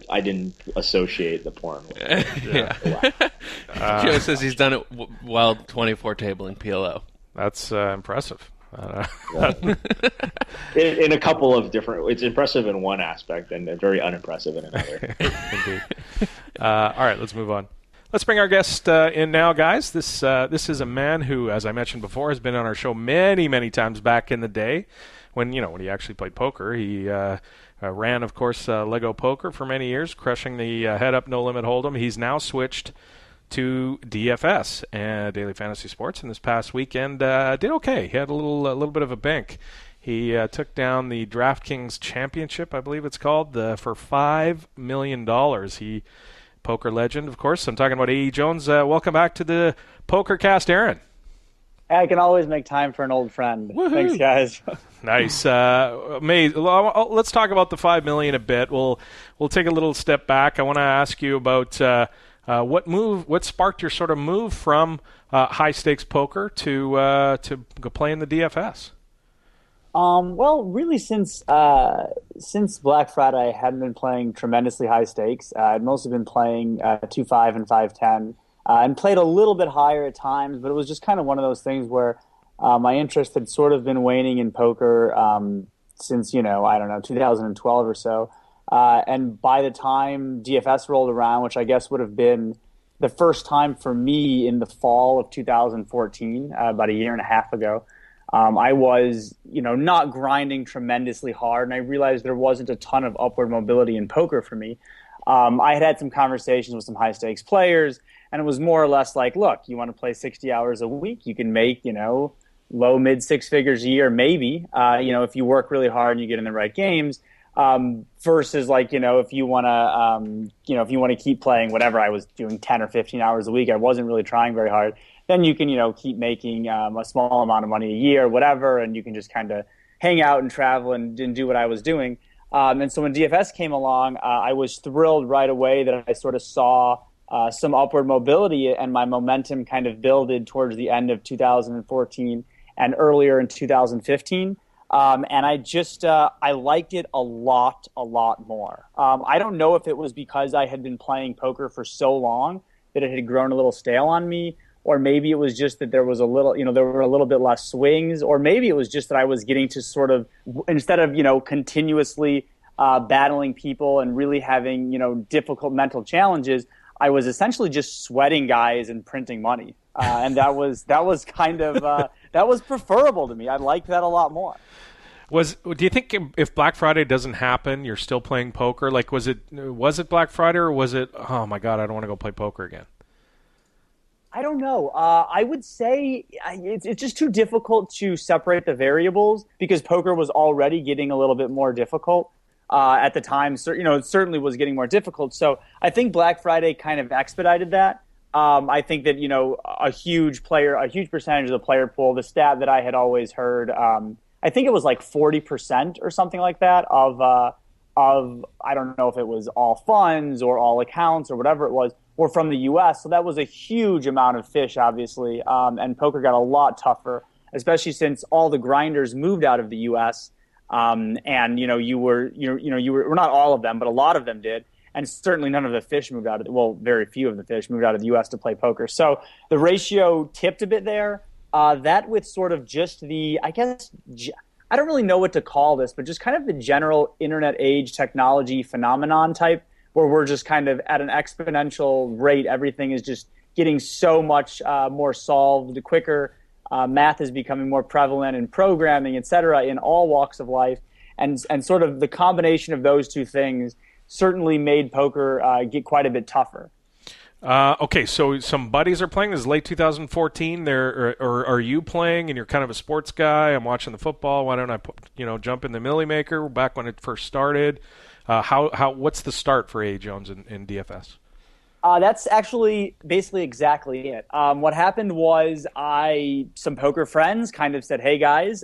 Speaker 5: I didn't associate the porn with it.
Speaker 2: Yeah. Joe says he's done it while 24 tabling PLO.
Speaker 3: That's impressive.
Speaker 5: In a couple of different, it's impressive in one aspect and very unimpressive in another.
Speaker 3: Indeed. All right, let's move on. Let's bring our guest in now, guys. This is a man who, as I mentioned before, has been on our show many, many times back in the day when he actually played poker. He ran, of course, Lego Poker for many years, crushing the head-up no-limit hold'em. He's now switched to DFS and Daily Fantasy Sports, and this past weekend did okay. He had a little bit of a bank. He took down the DraftKings Championship, I believe it's called, for $5 million. He poker legend, of course. I'm talking about aejones. Welcome back to the Pokercast, Aaron.
Speaker 16: I can always make time for an old friend.
Speaker 3: Woohoo.
Speaker 16: Thanks, guys.
Speaker 3: Nice. Let's talk about the $5 million a bit. We'll take a little step back. I want to ask you about what sparked your sort of move from high stakes poker to go play in the DFS.
Speaker 16: Well, really, since Black Friday, I hadn't been playing tremendously high stakes. I'd mostly been playing 2-5 and 5-10, and played a little bit higher at times. But it was just kind of one of those things where my interest had sort of been waning in poker since 2012 or so. And by the time DFS rolled around, which I guess would have been the first time for me in the fall of 2014, about a year and a half ago. I was, not grinding tremendously hard, and I realized there wasn't a ton of upward mobility in poker for me. I had some conversations with some high-stakes players, and it was more or less like, look, you want to play 60 hours a week, you can make, low, mid six figures a year, maybe, if you work really hard and you get in the right games, versus like, if you want to keep playing whatever I was doing 10 or 15 hours a week, I wasn't really trying very hard. Then you can, keep making a small amount of money a year, whatever, and you can just kind of hang out and travel and do what I was doing. And so when DFS came along, I was thrilled right away that I sort of saw some upward mobility and my momentum kind of builded towards the end of 2014 and earlier in 2015. And I liked it a lot more. I don't know if it was because I had been playing poker for so long that it had grown a little stale on me, or maybe it was just that there was a little, there were a little bit less swings, or maybe it was just that I was getting to sort of, instead of, continuously battling people and really having, difficult mental challenges, I was essentially just sweating guys and printing money. And that was kind of, that was preferable to me. I liked that a lot more.
Speaker 3: Do you think if Black Friday doesn't happen, you're still playing poker? Like, was it Black Friday, or was it, oh my God, I don't want to go play poker again?
Speaker 16: I don't know. I would say it's just too difficult to separate the variables because poker was already getting a little bit more difficult at the time. It certainly was getting more difficult. So I think Black Friday kind of expedited that. I think that, a huge percentage of the player pool, the stat that I had always heard, I think it was like 40% or something like that of I don't know if it was all funds or all accounts or whatever it was, were from the U.S. So that was a huge amount of fish, obviously, and poker got a lot tougher, especially since all the grinders moved out of the U.S. And you were not all of them, but a lot of them did, and certainly none of the fish moved out of very few of the fish moved out of the U.S. to play poker. So the ratio tipped a bit there. That with sort of just the, I guess, I don't really know what to call this, but just kind of the general internet age technology phenomenon type, where we're just kind of at an exponential rate. Everything is just getting so much more solved quicker. Math is becoming more prevalent in programming, et cetera, in all walks of life. And sort of the combination of those two things certainly made poker get quite a bit tougher.
Speaker 3: Okay, so some buddies are playing. This is late 2014. Or are you playing? And you're kind of a sports guy. I'm watching the football. Why don't I, jump in the Millie Maker back when it first started? What's the start for aejones in DFS?
Speaker 16: That's actually basically exactly it. What happened was some poker friends kind of said, "Hey guys,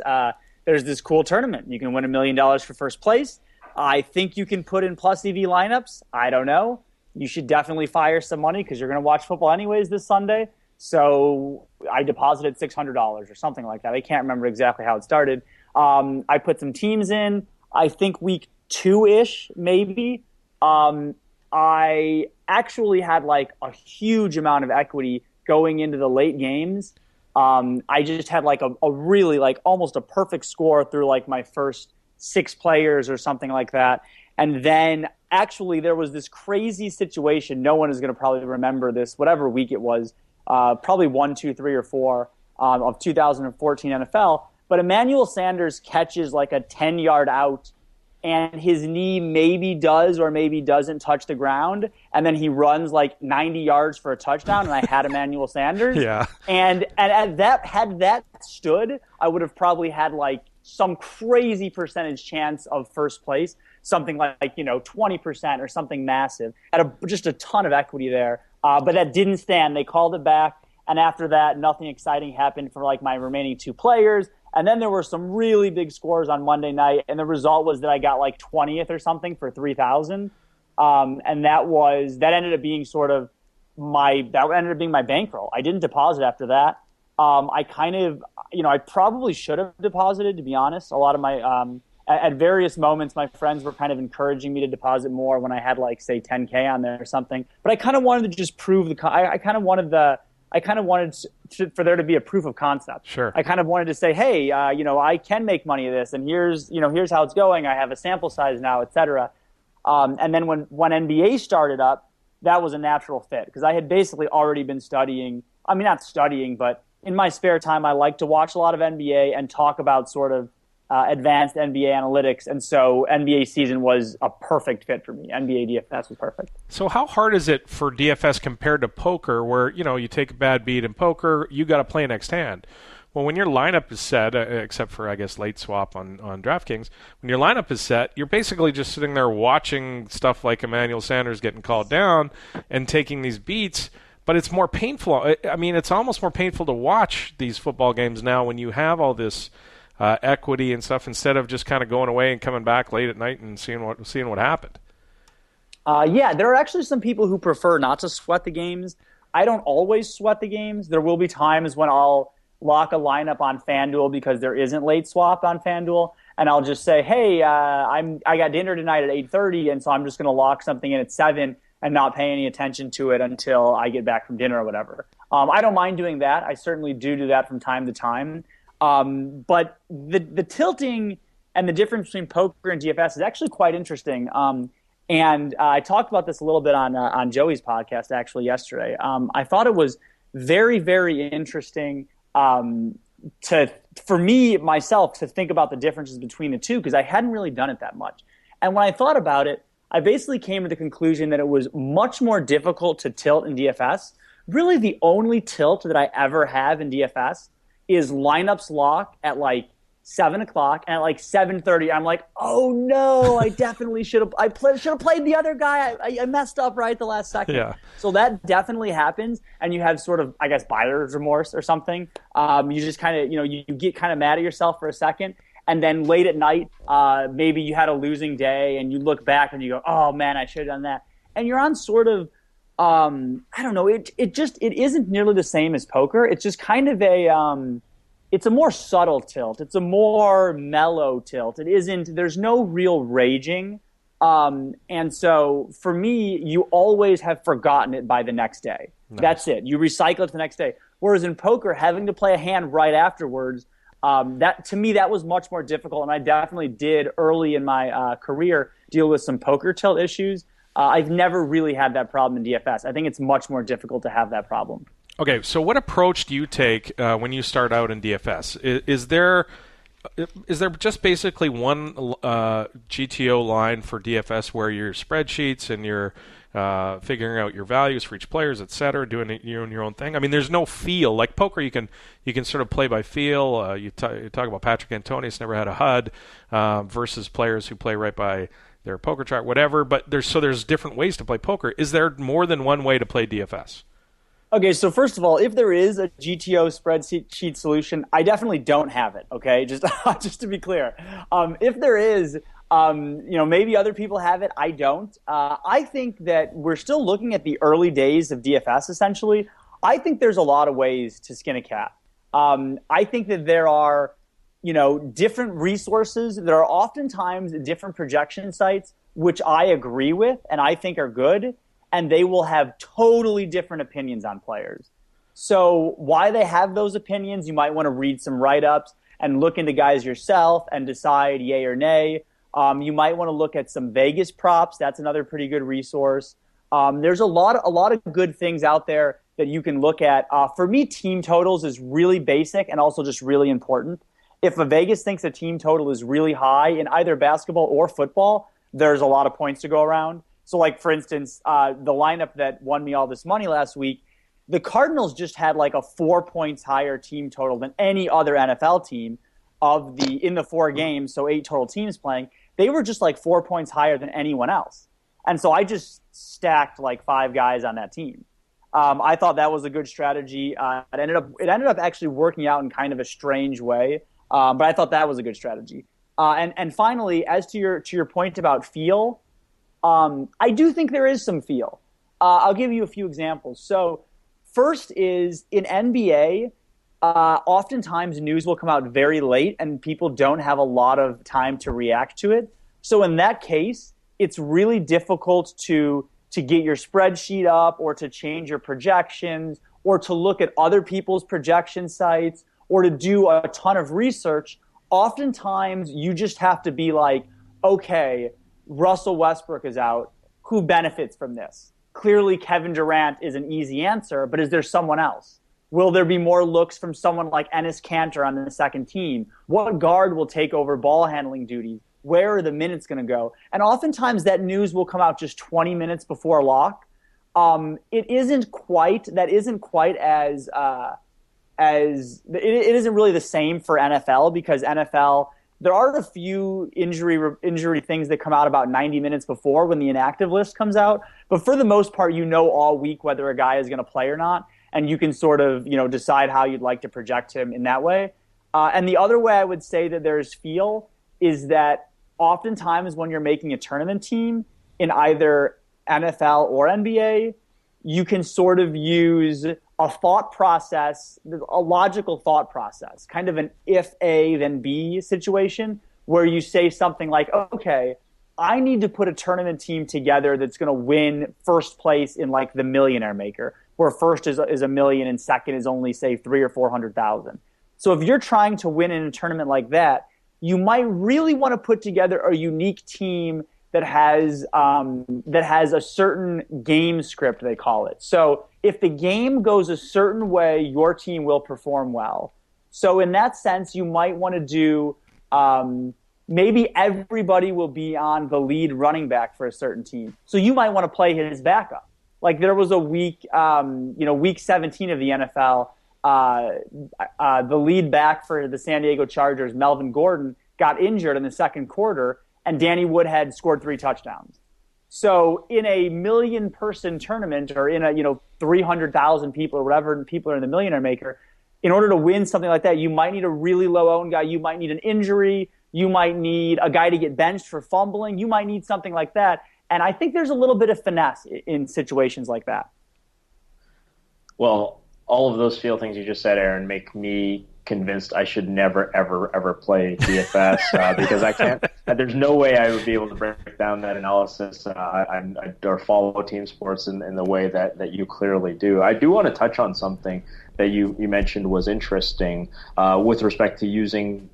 Speaker 16: there's this cool tournament. You can win $1 million for first place. I think you can put in plus EV lineups. I don't know. You should definitely fire some money because you're going to watch football anyways this Sunday." So I deposited $600 or something like that. I can't remember exactly how it started. I put some teams in. I think week 2-ish, maybe. I actually had like a huge amount of equity going into the late games. I just had like a really like almost a perfect score through like my first 6 players or something like that. And then actually there was this crazy situation. No one is going to probably remember this, whatever week it was, probably 1, 2, 3, or 4 of 2014 NFL. But Emmanuel Sanders catches like a 10-yard out, and his knee maybe does or maybe doesn't touch the ground, and then he runs like 90 yards for a touchdown, and I had Emmanuel Sanders.
Speaker 3: Yeah.
Speaker 16: And had that stood, I would have probably had like some crazy percentage chance of first place, something like 20% or something massive. Had just a ton of equity there, but that didn't stand. They called it back, and after that, nothing exciting happened for like my remaining 2 players. And then there were some really big scores on Monday night, and the result was that I got like 20th or something for 3,000, and that ended up being sort of my bankroll. I didn't deposit after that. I kind of, I probably should have deposited, to be honest. A lot of my at various moments, my friends were kind of encouraging me to deposit more when I had like say 10K on there or something. But I kind of wanted to just prove I kind of wanted for there to be a proof of concept.
Speaker 3: Sure.
Speaker 16: I kind of wanted to say, hey, I can make money of this, and here's how it's going. I have a sample size now, et cetera. And then when NBA started up, that was a natural fit because I had basically already been studying. I mean, not studying, but in my spare time, I like to watch a lot of NBA and talk about sort of advanced NBA analytics, and so NBA season was a perfect fit for me. NBA DFS was perfect.
Speaker 3: So how hard is it for DFS compared to poker, where you take a bad beat in poker, you got to play next hand? Well, when your lineup is set, except for I guess late swap on DraftKings, when your lineup is set, you're basically just sitting there watching stuff like Emmanuel Sanders getting called down and taking these beats. But it's more painful. I mean, it's almost more painful to watch these football games now when you have all this equity and stuff, instead of just kind of going away and coming back late at night and seeing what happened.
Speaker 16: Yeah, there are actually some people who prefer not to sweat the games. I don't always sweat the games. There will be times when I'll lock a lineup on FanDuel because there isn't late swap on FanDuel, and I'll just say, hey, I got dinner tonight at 8:30, and so I'm just going to lock something in at 7 and not pay any attention to it until I get back from dinner or whatever. I don't mind doing that. I certainly do that from time to time. But the tilting and the difference between poker and DFS is actually quite interesting. And I talked about this a little bit on Joey's podcast actually yesterday. I thought it was very, very interesting for me myself to think about the differences between the two because I hadn't really done it that much. And when I thought about it, I basically came to the conclusion that it was much more difficult to tilt in DFS. Really, the only tilt that I ever have in DFS is lineups lock at like 7 o'clock, and at like 7:30, I'm like, oh no, I definitely should have. I should have played the other guy. I messed up right at the last second.
Speaker 3: Yeah.
Speaker 16: So that definitely happens, and you have sort of, I guess, buyer's remorse or something. You just kind of, you get kind of mad at yourself for a second, and then late at night, maybe you had a losing day, and you look back and you go, oh man, I should have done that, and you're on sort of. I don't know. It isn't nearly the same as poker. It's just kind of it's a more subtle tilt. It's a more mellow tilt. There's no real raging. And so for me, you always have forgotten it by the next day. Nice. That's it. You recycle it the next day. Whereas in poker, having to play a hand right afterwards, that to me, that was much more difficult. And I definitely did early in my career deal with some poker tilt issues. I've never really had that problem in DFS. I think it's much more difficult to have that problem.
Speaker 3: Okay, so what approach do you take when you start out in DFS? Is there is there just basically one GTO line for DFS where your spreadsheets and your figuring out your values for each players, et cetera, doing your own thing? I mean, there's no feel. Like poker, you can sort of play by feel. You talk about Patrick Antonius never had a HUD versus players who play right by their poker chart, whatever. But there's different ways to play poker. Is there more than one way to play DFS?
Speaker 16: Okay, so first of all, if there is a GTO spreadsheet solution, I definitely don't have it. Okay, just to be clear, if there is, maybe other people have it. I don't. I think that we're still looking at the early days of DFS. Essentially, I think there's a lot of ways to skin a cat. I think that there are, different resources. There are oftentimes different projection sites, which I agree with and I think are good. And they will have totally different opinions on players. So why they have those opinions, you might want to read some write-ups and look into guys yourself and decide yay or nay. You might want to look at some Vegas props. That's another pretty good resource. There's a lot of good things out there that you can look at. For me, team totals is really basic and also just really important. If a Vegas thinks a team total is really high in either basketball or football, there's a lot of points to go around. So, like, for instance, the lineup that won me all this money last week, the Cardinals just had like a 4 points higher team total than any other NFL team in the 4 games, so 8 total teams playing. They were just like 4 points higher than anyone else. And so I just stacked like 5 guys on that team. I thought that was a good strategy. It ended up actually working out in kind of a strange way, but I thought that was a good strategy. And finally, as to your point about feel, I do think there is some feel. I'll give you a few examples. So first is in NBA, oftentimes news will come out very late and people don't have a lot of time to react to it. So in that case, it's really difficult to get your spreadsheet up or to change your projections or to look at other people's projection sites or to do a ton of research. Oftentimes you just have to be like, okay, Russell Westbrook is out. Who benefits from this? Clearly, Kevin Durant is an easy answer, but is there someone else? Will there be more looks from someone like Enes Kanter on the second team? What guard will take over ball handling duties? Where are the minutes going to go? And oftentimes that news will come out just 20 minutes before lock. It isn't quite as it isn't really the same for NFL because NFL. There are a few injury things that come out about 90 minutes before when the inactive list comes out. But for the most part, all week whether a guy is going to play or not. And you can sort of, decide how you'd like to project him in that way. And the other way I would say that there's feel is that oftentimes when you're making a tournament team in either NFL or NBA, you can sort of use a thought process, a logical thought process, kind of an if A, then B situation where you say something like, okay, I need to put a tournament team together that's going to win first place in like the Millionaire Maker, where first is $1 million and second is only, say, 300,000 or 400,000. So if you're trying to win in a tournament like that, you might really want to put together a unique team that has a certain game script, they call it. So if the game goes a certain way, your team will perform well. So in that sense, you might want to do maybe everybody will be on the lead running back for a certain team. So you might want to play his backup. Like there was a week 17 of the NFL, the lead back for the San Diego Chargers, Melvin Gordon, got injured in the second quarter, and Danny Woodhead scored 3 touchdowns. So in a 1 million-person tournament or in a 300,000 people or whatever people are in the Millionaire Maker, in order to win something like that, you might need a really low-owned guy. You might need an injury. You might need a guy to get benched for fumbling. You might need something like that. And I think there's a little bit of finesse in situations like that.
Speaker 5: Well, all of those feel things you just said, Aaron, make me convinced I should never, ever, ever play DFS because I can't. There's no way I would be able to break down that analysis or follow team sports in the way that you clearly do. I do want to touch on something that you mentioned was interesting with respect to using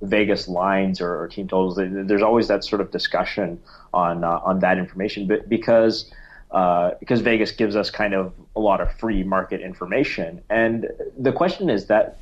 Speaker 5: Vegas lines or team totals. There's always that sort of discussion on that information, but because Vegas gives us kind of a lot of free market information, and the question is that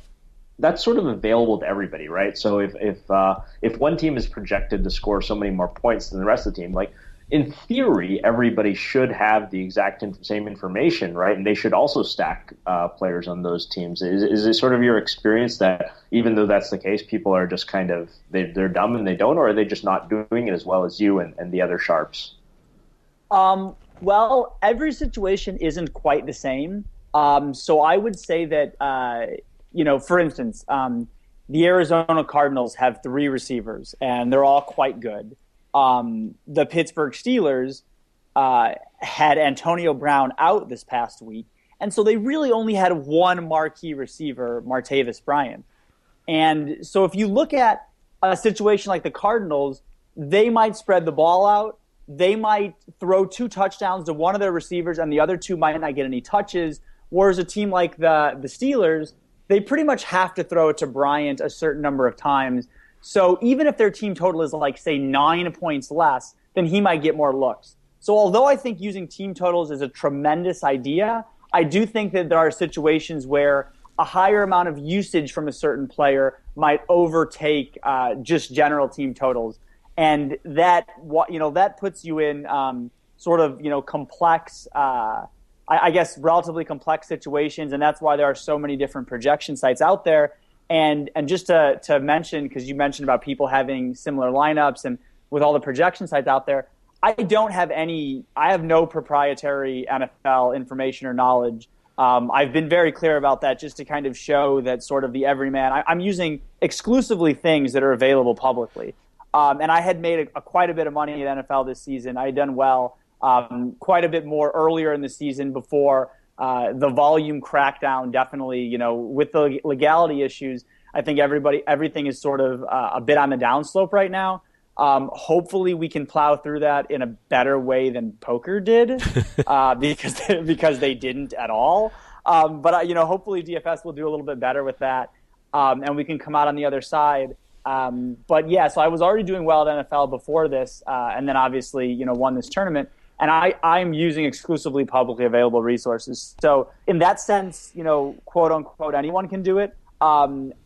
Speaker 5: that's sort of available to everybody, right? So if one team is projected to score so many more points than the rest of the team, like in theory, everybody should have the exact same information, right? And they should also stack players on those teams. Is it sort of your experience that even though that's the case, people are just kind of they're dumb and they don't, or are they just not doing it as well as you and the other sharps?
Speaker 16: Well, every situation isn't quite the same. So I would say that, for instance, the Arizona Cardinals have 3 receivers, and they're all quite good. The Pittsburgh Steelers had Antonio Brown out this past week, and so they really only had one marquee receiver, Martavis Bryant. And so if you look at a situation like the Cardinals, they might spread the ball out. They might throw 2 touchdowns to one of their receivers, and the other 2 might not get any touches. Whereas a team like the Steelers, they pretty much have to throw it to Bryant a certain number of times. So even if their team total is like, say, 9 points less, then he might get more looks. So although I think using team totals is a tremendous idea, I do think that there are situations where a higher amount of usage from a certain player might overtake just general team totals. And that puts you in complex, I guess, relatively complex situations. And that's why there are so many different projection sites out there. And just to mention, because you mentioned about people having similar lineups and with all the projection sites out there, I have no proprietary NFL information or knowledge. I've been very clear about that just to kind of show that sort of the everyman. I'm using exclusively things that are available publicly. And I had made quite a bit of money at NFL this season. I had done well, quite a bit more earlier in the season before the volume crackdown. Definitely, with the legality issues, I think everything is sort of a bit on the downslope right now. Hopefully, we can plow through that in a better way than poker did, because they didn't at all. But hopefully DFS will do a little bit better with that, and we can come out on the other side. But yeah, so I was already doing well at NFL before this, and then obviously, won this tournament. And I'm using exclusively publicly available resources. So in that sense, quote unquote, anyone can do it.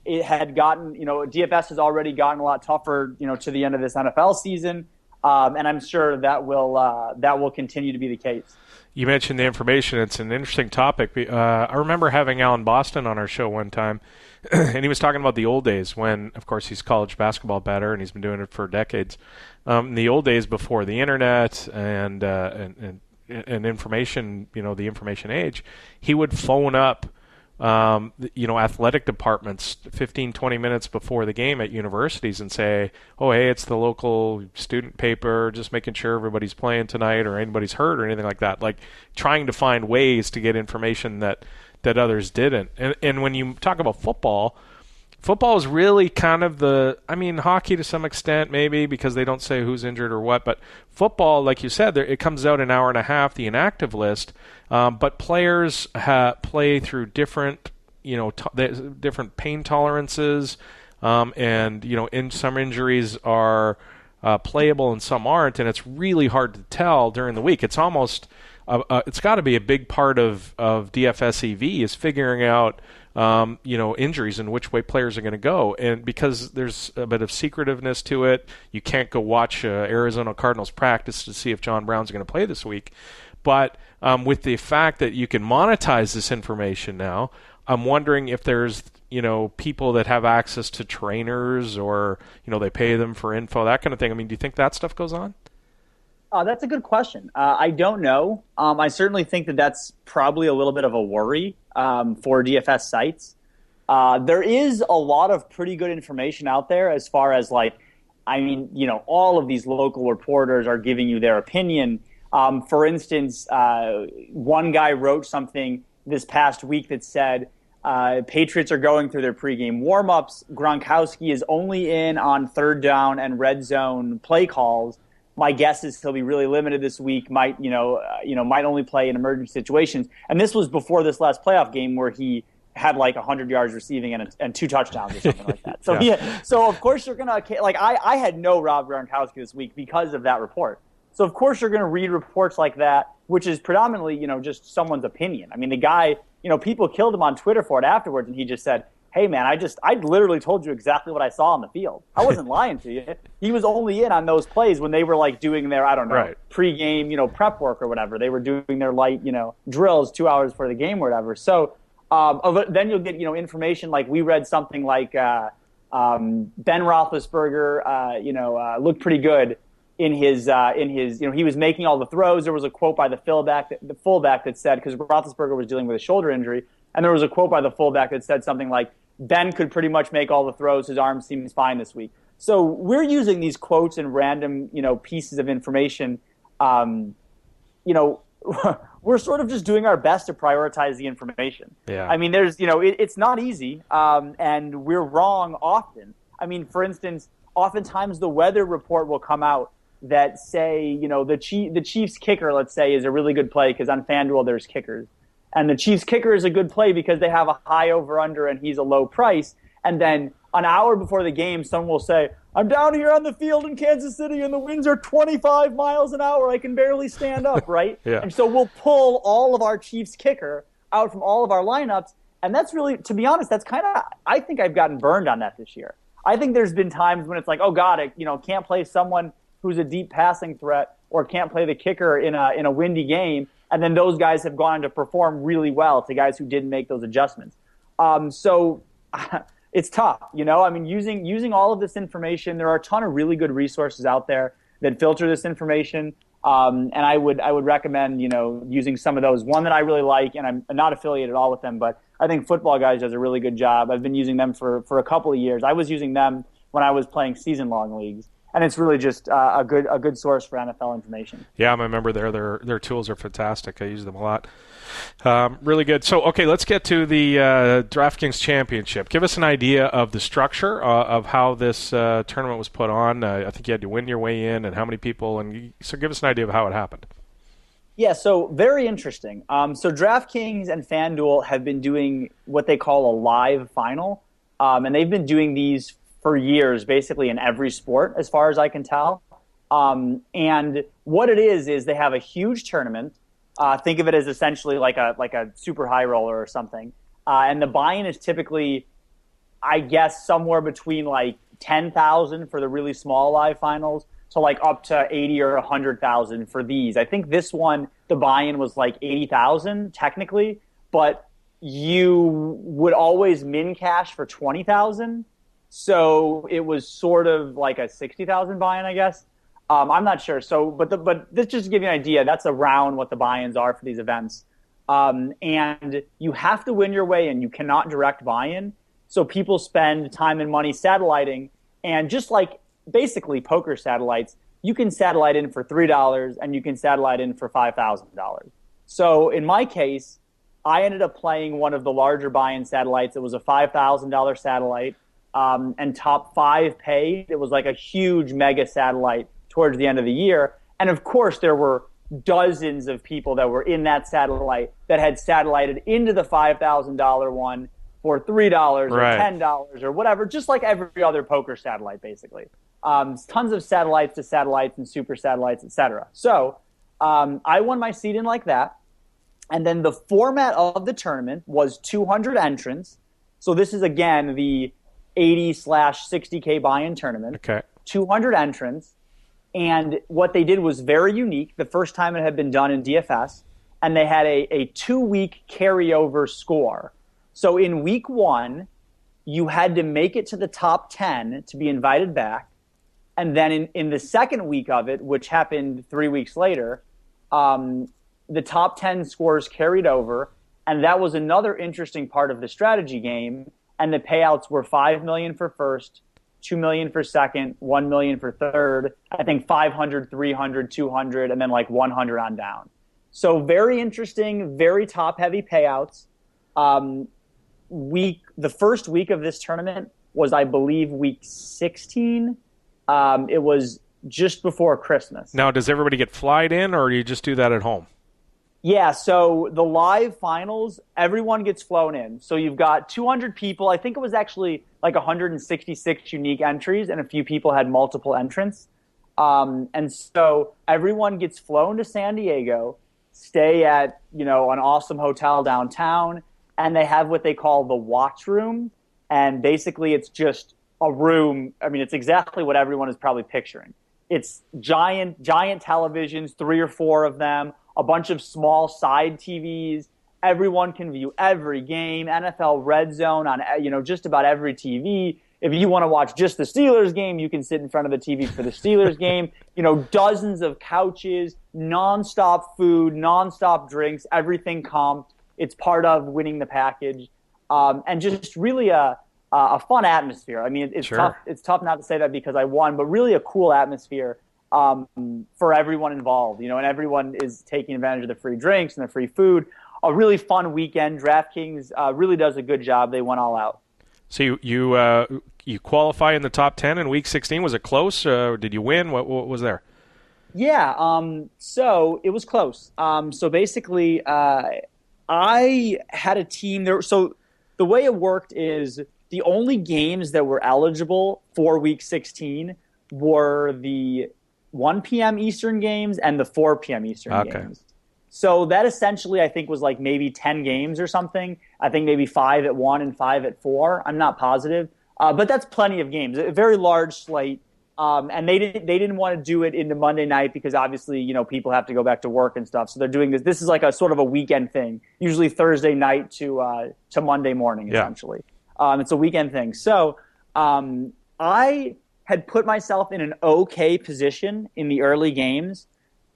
Speaker 16: It had gotten, DFS has already gotten a lot tougher, to the end of this NFL season. And I'm sure that will continue to be the case.
Speaker 3: You mentioned the information. It's an interesting topic. I remember having Alan Boston on our show one time, and he was talking about the old days when, of course, he's college basketball better, and he's been doing it for decades. The old days before the internet and information, the information age, he would phone up, athletic departments 15, 20 minutes before the game at universities and say, oh, hey, it's the local student paper, just making sure everybody's playing tonight or anybody's hurt or anything like that. Like trying to find ways to get information that others didn't. And when you talk about football is really kind of hockey to some extent maybe because they don't say who's injured or what, but football, like you said, it comes out an hour and a half, the inactive list, but players play through different, different pain tolerances, and, in some injuries are playable and some aren't, and it's really hard to tell during the week. It's almost, it's got to be a big part of DFS EV is figuring out injuries and which way players are going to go. And because there's a bit of secretiveness to it, you can't go watch Arizona Cardinals practice to see if John Brown's going to play this week. But with the fact that you can monetize this information now, I'm wondering if there's, people that have access to trainers or, they pay them for info, that kind of thing. I mean, do you think that stuff goes on?
Speaker 16: That's a good question. I don't know. I certainly think that that's probably a little bit of a worry for DFS sites. There is a lot of pretty good information out there as far as all of these local reporters are giving you their opinion. For instance, one guy wrote something this past week that said Patriots are going through their pregame warmups. Gronkowski is only in on third down and red zone play calls. My guess is he'll be really limited this week. Might only play in emergency situations. And this was before this last playoff game where he had 100 yards receiving and 2 touchdowns or something like that. So so of course you're gonna I had no Rob Gronkowski this week because of that report. So of course you're gonna read reports like that, which is predominantly just someone's opinion. I mean the guy, people killed him on Twitter for it afterwards, and he just said, hey, man, I literally told you exactly what I saw on the field. I wasn't lying to you. He was only in on those plays when they were like doing their, I don't know, pregame, prep work or whatever. They were doing their light, drills 2 hours before the game or whatever. So then you'll get, information like we read something like Ben Roethlisberger, looked pretty good in his, he was making all the throws. There was a quote by the fullback that said, because Roethlisberger was dealing with a shoulder injury, and there was a quote by the fullback that said something like, Ben could pretty much make all the throws. His arm seems fine this week. So we're using these quotes and random, pieces of information. We're sort of just doing our best to prioritize the information.
Speaker 3: Yeah.
Speaker 16: I mean, there's, it's not easy, and we're wrong often. I mean, for instance, oftentimes the weather report will come out that say, the Chiefs kicker, let's say, is a really good play because on FanDuel there's kickers. And the Chiefs kicker is a good play because they have a high over-under and he's a low price. And then an hour before the game, someone will say, I'm down here on the field in Kansas City and the winds are 25 miles an hour. I can barely stand up, right?
Speaker 3: Yeah.
Speaker 16: And so we'll pull all of our Chiefs kicker out from all of our lineups. And that's really, to be honest, that's kind of, I think I've gotten burned on that this year. I think there's been times when it's like, oh, God, I can't play someone who's a deep passing threat or can't play the kicker in a windy game. And then those guys have gone on to perform really well to guys who didn't make those adjustments. So it's tough, I mean, using all of this information, there are a ton of really good resources out there that filter this information. And I would recommend, using some of those. One that I really like, and I'm not affiliated at all with them, but I think Football Guys does a really good job. I've been using them for a couple of years. I was using them when I was playing season-long leagues. And it's really just a good source for NFL information.
Speaker 3: Yeah, I'm a member there. Their tools are fantastic. I use them a lot. Really good. So, okay, let's get to the DraftKings Championship. Give us an idea of the structure of how this tournament was put on. I think you had to win your way in, and how many people. So give us an idea of how it happened.
Speaker 16: Yeah, so very interesting. So DraftKings and FanDuel have been doing what they call a live final, and they've been doing these for years, basically in every sport, as far as I can tell. And what it is they have a huge tournament. Think of it as essentially like a super high roller or something. And the buy-in is typically, I guess, somewhere between like 10,000 for the really small live finals to like up to 80 or 100,000 for these. I think this one, the buy-in was like 80,000 technically, but you would always min cash for 20,000. So it was sort of like a 60,000 buy-in, I guess. I'm not sure. So, but this just to give you an idea, that's around what the buy-ins are for these events. And you have to win your way in. You cannot direct buy-in. So people spend time and money satelliting, and just like basically poker satellites, you can satellite in for $3 and you can satellite in for $5,000. So in my case, I ended up playing one of the larger buy-in satellites. It was a $5,000 satellite. And top 5 paid. It was like a huge mega satellite towards the end of the year. And of course, there were dozens of people that were in that satellite that had satellited into the $5,000 one for $3 or $10 or whatever, just like every other poker satellite, basically. Tons of satellites to satellites and super satellites, etc. So I won my seat in like that. And then the format of the tournament was 200 entrants. So this is, again, the 80/60K buy-in tournament.
Speaker 3: Okay.
Speaker 16: 200 entrants. And what they did was very unique. The first time it had been done in DFS. And they had a 2-week carryover score. So in week 1, you had to make it to the top 10 to be invited back. And then in the second week of it, which happened 3 weeks later, the top 10 scores carried over. And that was another interesting part of the strategy game. And the payouts were $5 million for first, $2 million for second, $1 million for third, I think 500, 300, 200, and then like 100 on down. So very interesting, very top-heavy payouts. The first week of this tournament was, I believe, week 16. It was just before Christmas.
Speaker 3: Now, does everybody get flied in, or do you just do that at home?
Speaker 16: Yeah, so the live finals, everyone gets flown in. So you've got 200 people. I think it was actually like 166 unique entries, and a few people had multiple entrants. And so everyone gets flown to San Diego, stay at, an awesome hotel downtown, and they have what they call the watch room. and basically it's just a room. I mean, it's exactly what everyone is probably picturing. It's giant televisions, 3 or 4 of them, a bunch of small side TVs. Everyone can view every game, NFL Red Zone on, just about every TV. If you want to watch just the Steelers game, you can sit in front of the TV for the Steelers game. Dozens of couches, nonstop food, nonstop drinks, everything comped. It's part of winning the package, and just really a fun atmosphere. I mean, it's
Speaker 3: Sure.
Speaker 16: tough. It's tough not to say that because I won, but really a cool atmosphere for everyone involved. And everyone is taking advantage of the free drinks and the free food. A really fun weekend. DraftKings really does a good job. They went all out.
Speaker 3: So you qualify in the top 10 in Week 16. Was it close? Did you win? What was there?
Speaker 16: Yeah. So it was close. So basically, I had a team there. So the way it worked is the only games that were eligible for Week 16 were the 1 p.m. Eastern games and the 4 p.m. Eastern games. So that essentially, I think, was like maybe 10 games or something. I think maybe 5 at 1 and 5 at 4. I'm not positive. But that's plenty of games. A very large slate. And they didn't want to do it into Monday night because obviously, people have to go back to work and stuff. So they're doing this. This is like a sort of a weekend thing, usually Thursday night to Monday morning, essentially. It's a weekend thing. So I had put myself in an okay position in the early games.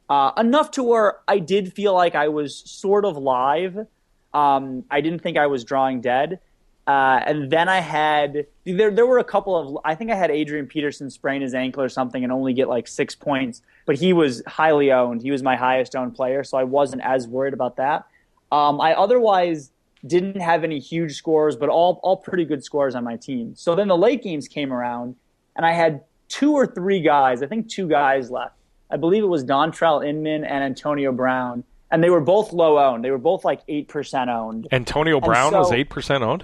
Speaker 16: Enough to where I did feel like I was sort of live. I didn't think I was drawing dead. And then I had there were a couple of I think I had Adrian Peterson sprain his ankle or something and only get like 6 points, but he was highly owned. He was my highest owned player, so I wasn't as worried about that. I otherwise didn't have any huge scores, but all pretty good scores on my team. So then the late games came around, and I had 2 or 3 guys. I think 2 guys left. I believe it was Dontrell Inman and Antonio Brown, and they were both low owned. They were both like 8% owned.
Speaker 3: Antonio Brown was 8% owned?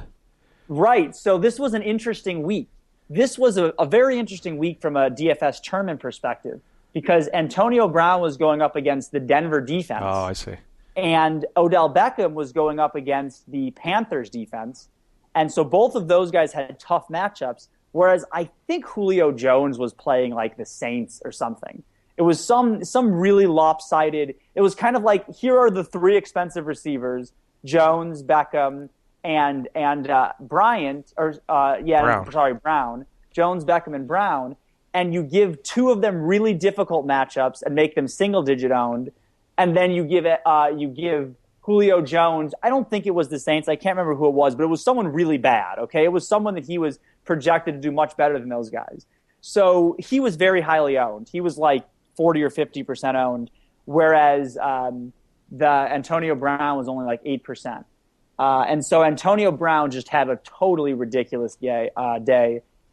Speaker 16: Right. So this was an interesting week. This was a very interesting week from a DFS tournament perspective because Antonio Brown was going up against the Denver defense.
Speaker 3: Oh, I see.
Speaker 16: And Odell Beckham was going up against the Panthers defense. And so both of those guys had tough matchups, whereas I think Julio Jones was playing like the Saints or something. It was some really lopsided. It was kind of like, here are the 3 expensive receivers, Jones, Beckham, and Bryant, Brown, Jones, Beckham, and Brown, and you give 2 of them really difficult matchups and make them single-digit owned, and then you give Julio Jones. I don't think it was the Saints. I can't remember who it was, but it was someone really bad. Okay, it was someone that he was projected to do much better than those guys. So he was very highly owned. He was like 40 or 50% owned, whereas the Antonio Brown was only like 8%. And so Antonio Brown just had a totally ridiculous day.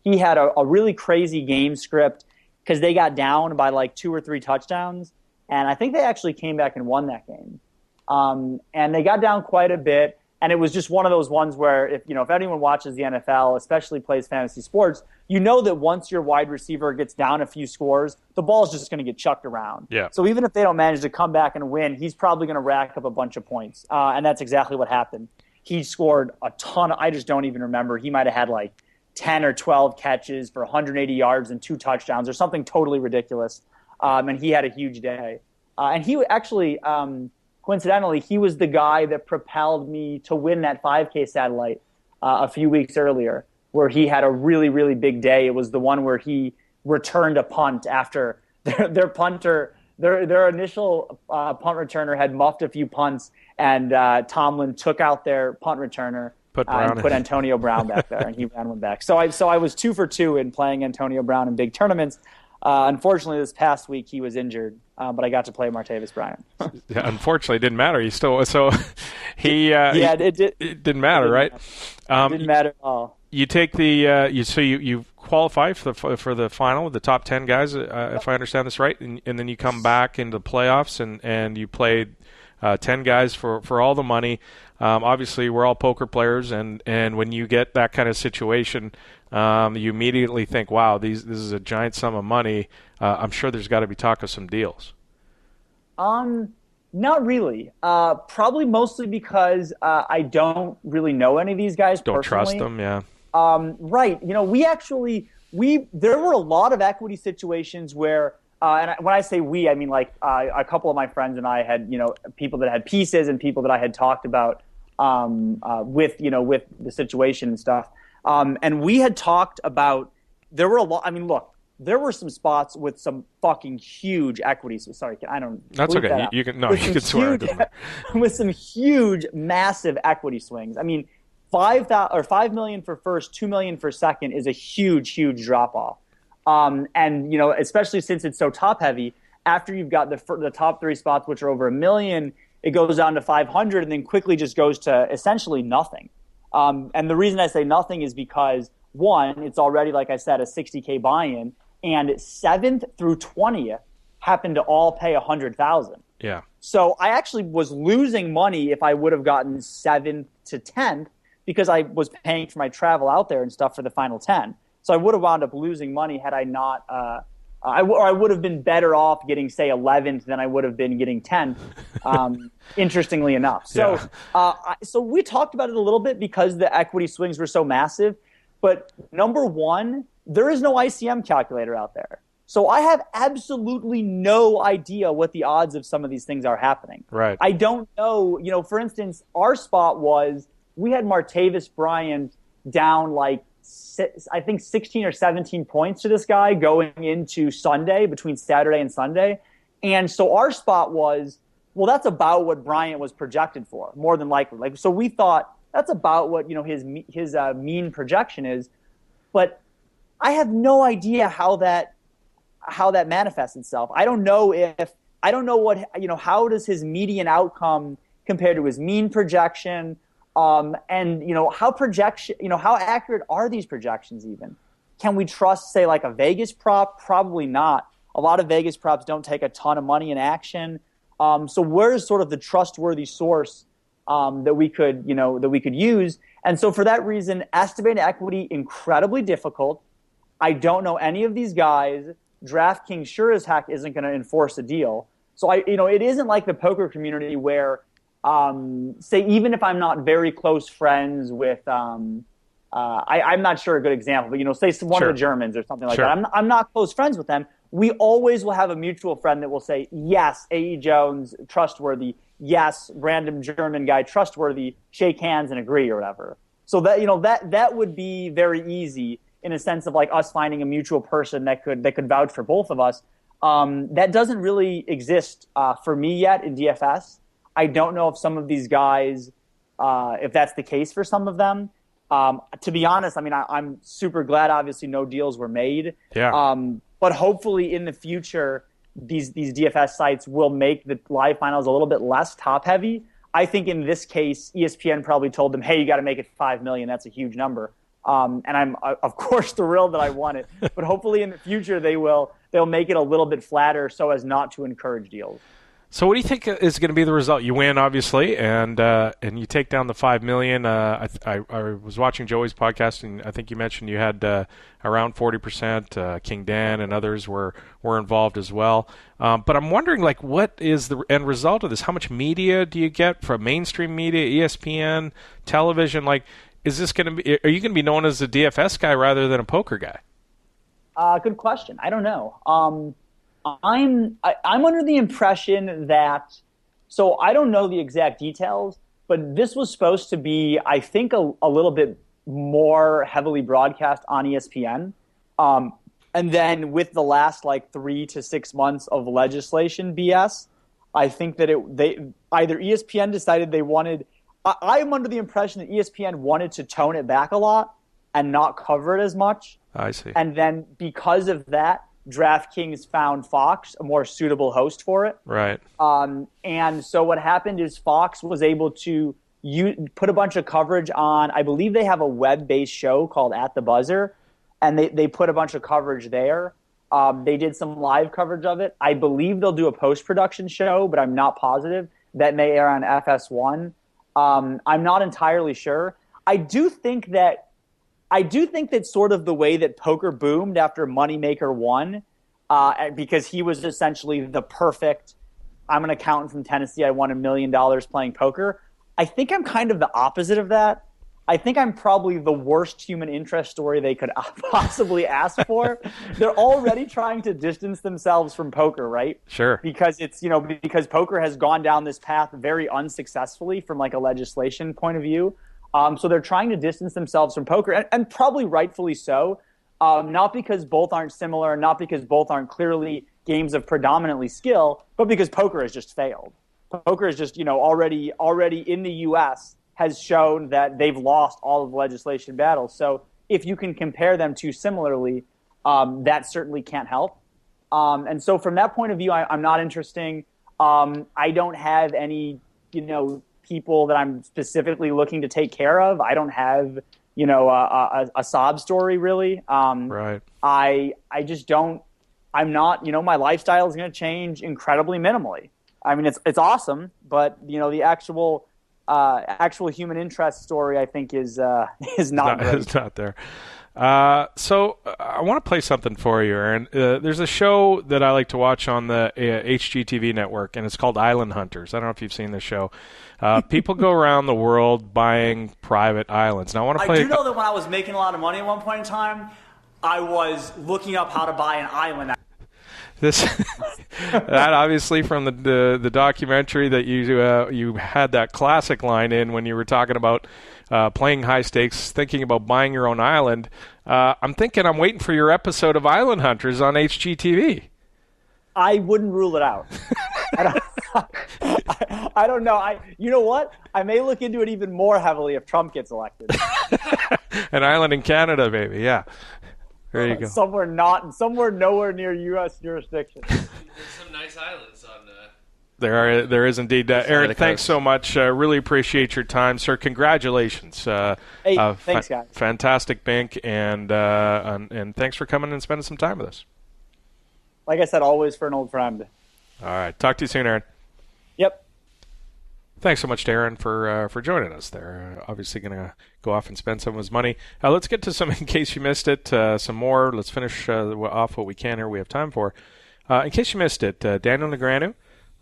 Speaker 16: He had a really crazy game script because they got down by like 2 or 3 touchdowns, and I think they actually came back and won that game. And they got down quite a bit, and it was just one of those ones where if anyone watches the NFL, especially plays fantasy sports, you know that once your wide receiver gets down a few scores, the ball's just going to get chucked around.
Speaker 3: Yeah.
Speaker 16: So even if they don't manage to come back and win, he's probably going to rack up a bunch of points. And that's exactly what happened. He scored a ton. I just don't even remember. He might have had like 10 or 12 catches for 180 yards and 2 touchdowns or something totally ridiculous. And he had a huge day. And he actually, coincidentally, he was the guy that propelled me to win that 5K satellite a few weeks earlier, where he had a really, really big day. It was the one where he returned a punt after their punter, their initial punt returner had muffed a few punts, and Tomlin took out their punt returner and put Antonio Brown back there, and he ran one back. So I was 2 for 2 in playing Antonio Brown in big tournaments. Unfortunately, this past week he was injured, but I got to play Martavis Bryant.
Speaker 3: Yeah, unfortunately, it didn't matter. It didn't matter, right?
Speaker 16: It didn't matter at all.
Speaker 3: You take you qualify for the final with the top 10 guys, if I understand this right, and then you come back into the playoffs and you play 10 guys for all the money. Obviously, we're all poker players, and when you get that kind of situation, you immediately think, wow, this is a giant sum of money. I'm sure there's got to be talk of some deals.
Speaker 16: Not really. Probably mostly because I don't really know any of these guys personally.
Speaker 3: Don't trust them, yeah.
Speaker 16: Right. There were a lot of equity situations where, when I say we, I mean like a couple of my friends and I had, people that had pieces and people that I had talked about with the situation and stuff. And we had talked about, there were a lot, look, there were some spots with some fucking huge equities. Sorry, I don't.
Speaker 3: That's okay.
Speaker 16: That
Speaker 3: you can swear.
Speaker 16: With some huge, massive equity swings. $5 million for first, $2 million for second is a huge drop off. And especially since it's so top heavy, after you've got the top three spots, which are over $1 million, it goes down to 500 and then quickly just goes to essentially nothing. And the reason I say nothing is because, one, it's already, like I said, a $60K buy-in, and 7th through 20th happened to all pay $100,000.
Speaker 3: Yeah.
Speaker 16: So I actually was losing money if I would have gotten 7th to 10th because I was paying for my travel out there and stuff for the final 10. So I would have wound up losing money had I not. I would have been better off getting, say, 11th than I would have been getting 10th. Interestingly enough. So, so we talked about it a little bit because the equity swings were so massive. But number one, there is no ICM calculator out there. So I have absolutely no idea what the odds of some of these things are happening.
Speaker 3: Right.
Speaker 16: I don't know. For instance, our spot was we had Martavis Bryant down like I think 16 or 17 points to this guy going into Sunday, between Saturday and Sunday. And so our spot was, well, that's about what Bryant was projected for, more than likely. So we thought that's about what his mean projection is. But I have no idea how that manifests itself. I don't know how does his median outcome compare to his mean projection? And how accurate are these projections even? Can we trust, say, like a Vegas prop? Probably not. A lot of Vegas props don't take a ton of money in action. So where's sort of the trustworthy source that we could use? And so for that reason, estimating equity, incredibly difficult. I don't know any of these guys. DraftKings sure as heck isn't going to enforce a deal. So it isn't like the poker community where, say, even if I'm not very close friends with, I'm not sure a good example, but say one of the Germans or something like that. I'm not close friends with them. We always will have a mutual friend that will say, yes, aejones, trustworthy. Yes, random German guy, trustworthy. Shake hands and agree or whatever. So that would be very easy in a sense of like us finding a mutual person that could vouch for both of us. That doesn't really exist for me yet in DFS. I don't know if some of these guys, if that's the case for some of them. To be honest, I'm super glad. Obviously, no deals were made.
Speaker 3: Yeah.
Speaker 16: But hopefully, in the future, these DFS sites will make the live finals a little bit less top heavy. I think in this case, ESPN probably told them, "Hey, you got to make it 5 million. That's a huge number." And I'm of course thrilled that I won it. But hopefully, in the future, they'll make it a little bit flatter so as not to encourage deals.
Speaker 3: So what do you think is going to be the result? You win, obviously, and you take down the $5 million. I was watching Joey's podcast, and I think you mentioned you had around 40%. King Dan and others were involved as well. But I'm wondering, what is the end result of this? How much media do you get from mainstream media, ESPN, television? Is this going to be? Are you going to be known as a DFS guy rather than a poker guy?
Speaker 16: Good question. I don't know. I'm under the impression that, so I don't know the exact details, but this was supposed to be, I think, a little bit more heavily broadcast on ESPN. And then with the last 3 to 6 months of legislation BS, I think that either ESPN decided they wanted, I'm under the impression that ESPN wanted to tone it back a lot and not cover it as much.
Speaker 3: I see.
Speaker 16: And then because of that, DraftKings found Fox a more suitable host for it.
Speaker 3: Right.
Speaker 16: And so what happened is Fox was able to put a bunch of coverage on, I believe they have a web-based show called At the Buzzer, and they put a bunch of coverage there. They did some live coverage of it. I believe they'll do a post-production show, but I'm not positive. That may air on FS1. I'm not entirely sure. I do think that sort of the way that poker boomed after Moneymaker won, because he was essentially the perfect, I'm an accountant from Tennessee, I won $1 million playing poker. I think I'm kind of the opposite of that. I think I'm probably the worst human interest story they could possibly ask for. They're already trying to distance themselves from poker, right?
Speaker 3: Sure.
Speaker 16: Because because poker has gone down this path very unsuccessfully from like a legislation point of view. So they're trying to distance themselves from poker, and probably rightfully so. Not because both aren't similar, not because both aren't clearly games of predominantly skill, but because poker has just failed. Poker is just, already in the U.S. has shown that they've lost all of the legislation battles. So if you can compare them too similarly, that certainly can't help. And so from that point of view, I'm not interesting. I don't have any, people that I'm specifically looking to take care of. I don't have, a sob story really.
Speaker 3: Right.
Speaker 16: I just don't. I'm not. My lifestyle is going to change incredibly minimally. I mean, it's awesome, but the actual human interest story, I think, is not great.
Speaker 3: It's not there. So I want to play something for you, Aaron. There's a show that I like to watch on the HGTV network, and it's called Island Hunters. I don't know if you've seen this show. People go around the world buying private islands. Now, I
Speaker 17: do know that when I was making a lot of money at one point in time, I was looking up how to buy an island.
Speaker 3: That obviously from the documentary that you had that classic line in when you were talking about playing high stakes, thinking about buying your own island. I'm waiting for your episode of Island Hunters on HGTV.
Speaker 16: I wouldn't rule it out. I don't know. You know what? I may look into it even more heavily if Trump gets elected.
Speaker 3: An island in Canada, baby. Yeah. There you go.
Speaker 16: Somewhere nowhere near U.S. jurisdiction.
Speaker 2: There's some nice islands on.
Speaker 3: There is indeed. Aaron, thanks so much. Really appreciate your time, sir. Congratulations.
Speaker 16: Thanks, guys.
Speaker 3: Fantastic bink, and thanks for coming and spending some time with us.
Speaker 16: Like I said, always for an old friend.
Speaker 3: All right. Talk to you soon, Aaron.
Speaker 16: Yep.
Speaker 3: Thanks so much, Darren, for joining us there. Obviously going to go off and spend some of his money. Let's get to some, in case you missed it, some more. Let's finish off what we can here. We have time for. In case you missed it, Daniel Negreanu,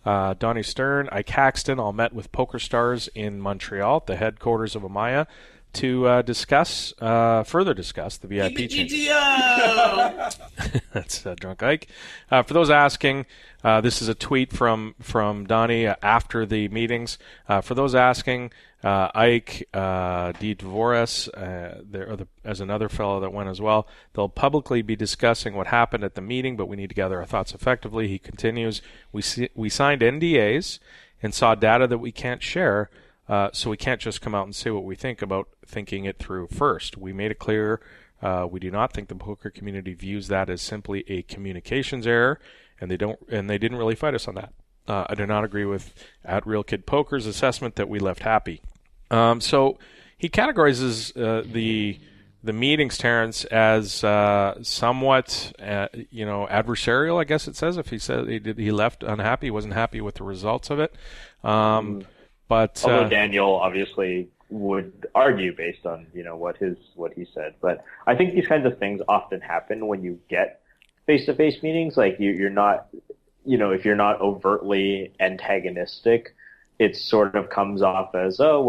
Speaker 3: Donnie Stern, Ike Haxton all met with PokerStars in Montreal, the headquarters of Amaya, to further discuss the VIP changes. That's Drunk Ike. For those asking, this is a tweet from Donnie after the meetings. For those asking, Ike, D. Dvoras, as another fellow that went as well, they'll publicly be discussing what happened at the meeting, but we need to gather our thoughts effectively. He continues, we signed NDAs and saw data that we can't share, so we can't just come out and say what we think about thinking it through first. We made it clear we do not think the poker community views that as simply a communications error, and they didn't really fight us on that. I do not agree with at Real Kid Poker's assessment that we left happy. So he categorizes the meetings, Terrence, as somewhat adversarial. I guess it says if he said he left unhappy, wasn't happy with the results of it. But
Speaker 5: although Daniel obviously would argue based on what he said, but I think these kinds of things often happen when you get face-to-face meetings. Like you're not, if you're not overtly antagonistic, it sort of comes off as, there's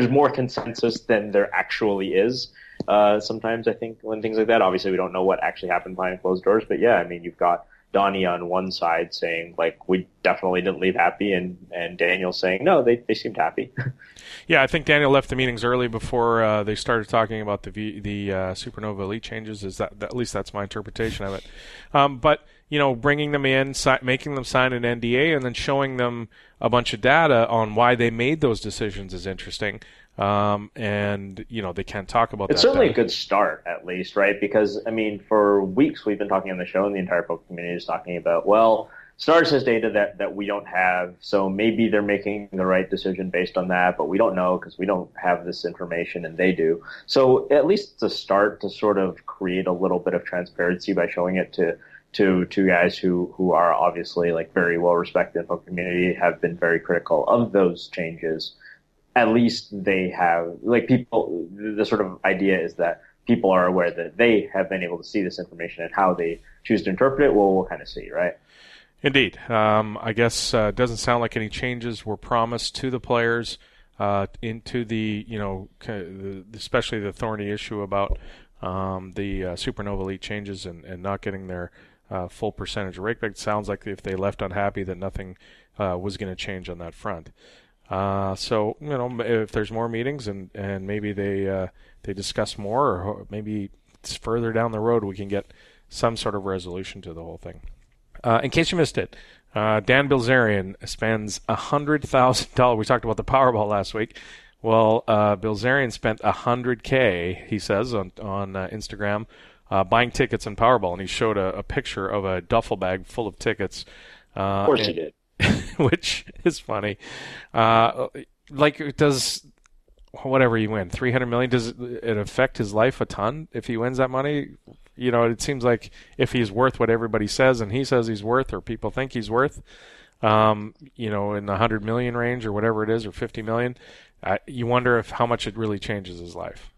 Speaker 5: more consensus than there actually is. Sometimes I think when things like that, obviously we don't know what actually happened behind closed doors, but yeah, I mean, you've got Donnie on one side saying we definitely didn't leave happy, and Daniel saying no, they seemed happy.
Speaker 3: Yeah, I think Daniel left the meetings early before they started talking about the Supernova Elite changes. At least that's my interpretation of it. But bringing them in, making them sign an NDA, and then showing them a bunch of data on why they made those decisions is interesting. And they can't talk about that.
Speaker 5: It's certainly a good start, at least, right? Because, I mean, for weeks we've been talking on the show, and the entire poker community is talking about, Stars has data that we don't have, so maybe they're making the right decision based on that, but we don't know because we don't have this information and they do. So at least it's a start to sort of create a little bit of transparency by showing it to two guys who are obviously very well respected in the poker community, have been very critical of those changes. At least they have, people, the sort of idea is that people are aware that they have been able to see this information, and how they choose to interpret it, we'll kind of see, right?
Speaker 3: Indeed. I guess it doesn't sound like any changes were promised to the players. into the, especially the thorny issue about the Supernova Elite changes and not getting their full percentage of rake back. It sounds like if they left unhappy that nothing was going to change on that front. So if there's more meetings and maybe they discuss more, or maybe it's further down the road we can get some sort of resolution to the whole thing. In case you missed it, Dan Bilzerian spends $100,000. We talked about the Powerball last week. Well, Bilzerian spent $100K, he says, on Instagram, buying tickets in Powerball, and he showed a picture of a duffel bag full of tickets.
Speaker 5: Of course he did.
Speaker 3: Which is funny. Does whatever you win, $300 million, does it affect his life a ton if he wins that money? It seems like if he's worth what everybody says and he says he's worth, or people think he's worth, in the $100 million range or whatever it is, or $50 million, you wonder how much it really changes his life.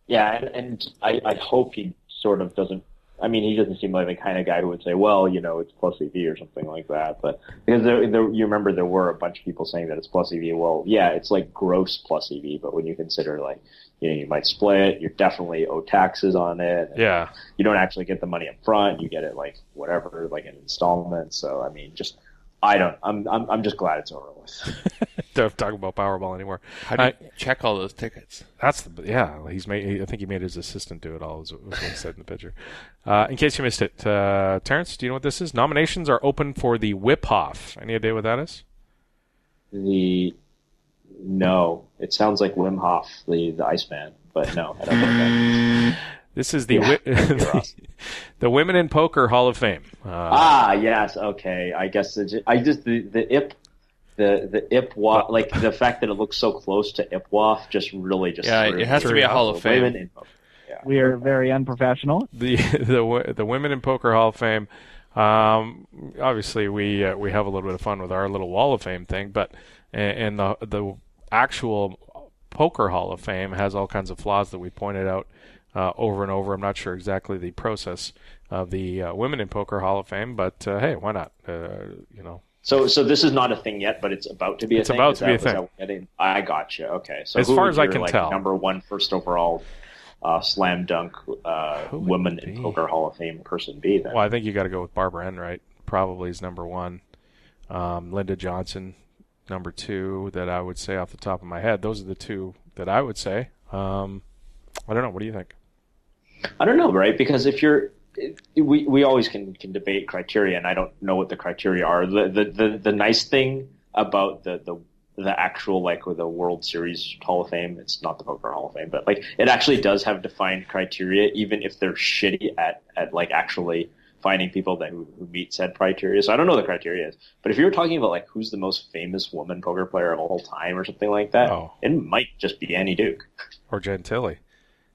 Speaker 5: Yeah, and I hope he sort of doesn't. I mean, he doesn't seem like the kind of guy who would say, well, it's plus EV or something like that. But because you remember there were a bunch of people saying that it's plus EV. Well, yeah, it's like gross plus EV. But when you consider you might split, you definitely owe taxes on it.
Speaker 3: Yeah.
Speaker 5: You don't actually get the money up front. You get it in installments. So, I mean, I'm just glad it's over with.
Speaker 3: Don't talk about Powerball anymore.
Speaker 2: How do you check all those tickets?
Speaker 3: I think he made his assistant do it all, was what he said in the picture. In case you missed it, Terrence, do you know what this is? Nominations are open for the Whip-Off. Any idea what that is?
Speaker 5: No. It sounds like Wim Hof, the Iceman, but no, I don't know what that is.
Speaker 3: This is the Women in Poker Hall of Fame.
Speaker 5: Yes, okay. I guess the IPWAF, like the fact that it looks so close to IPWAF,
Speaker 2: it has to be a Hall of Fame.
Speaker 18: Yeah. We are very unprofessional.
Speaker 3: The Women in Poker Hall of Fame. Obviously, we have a little bit of fun with our little Wall of Fame thing, but and the actual Poker Hall of Fame has all kinds of flaws that we pointed out over and over. I'm not sure exactly the process of the Women in Poker Hall of Fame, but hey, why not?
Speaker 5: So this is not a thing yet, but it's about to be a thing?
Speaker 3: It's about to be a thing.
Speaker 5: I got you. Okay. So
Speaker 3: as far as I can tell,
Speaker 5: number one first overall slam dunk Women in Poker Hall of Fame person be then?
Speaker 3: Well, I think you got to go with Barbara Enright. Probably is number one. Linda Johnson, number two, that I would say off the top of my head. Those are the two that I would say. I don't know. What do you think?
Speaker 5: I don't know, right? Because if you're we always can debate criteria, and I don't know what the criteria are. The nice thing about the actual the World Series Hall of Fame, it's not the Poker Hall of Fame, but it actually does have defined criteria, even if they're shitty at actually finding people who meet said criteria. So I don't know what the criteria is, but if you're talking about who's the most famous woman poker player of all time or something like that, it might just be Annie Duke
Speaker 3: or Gentile,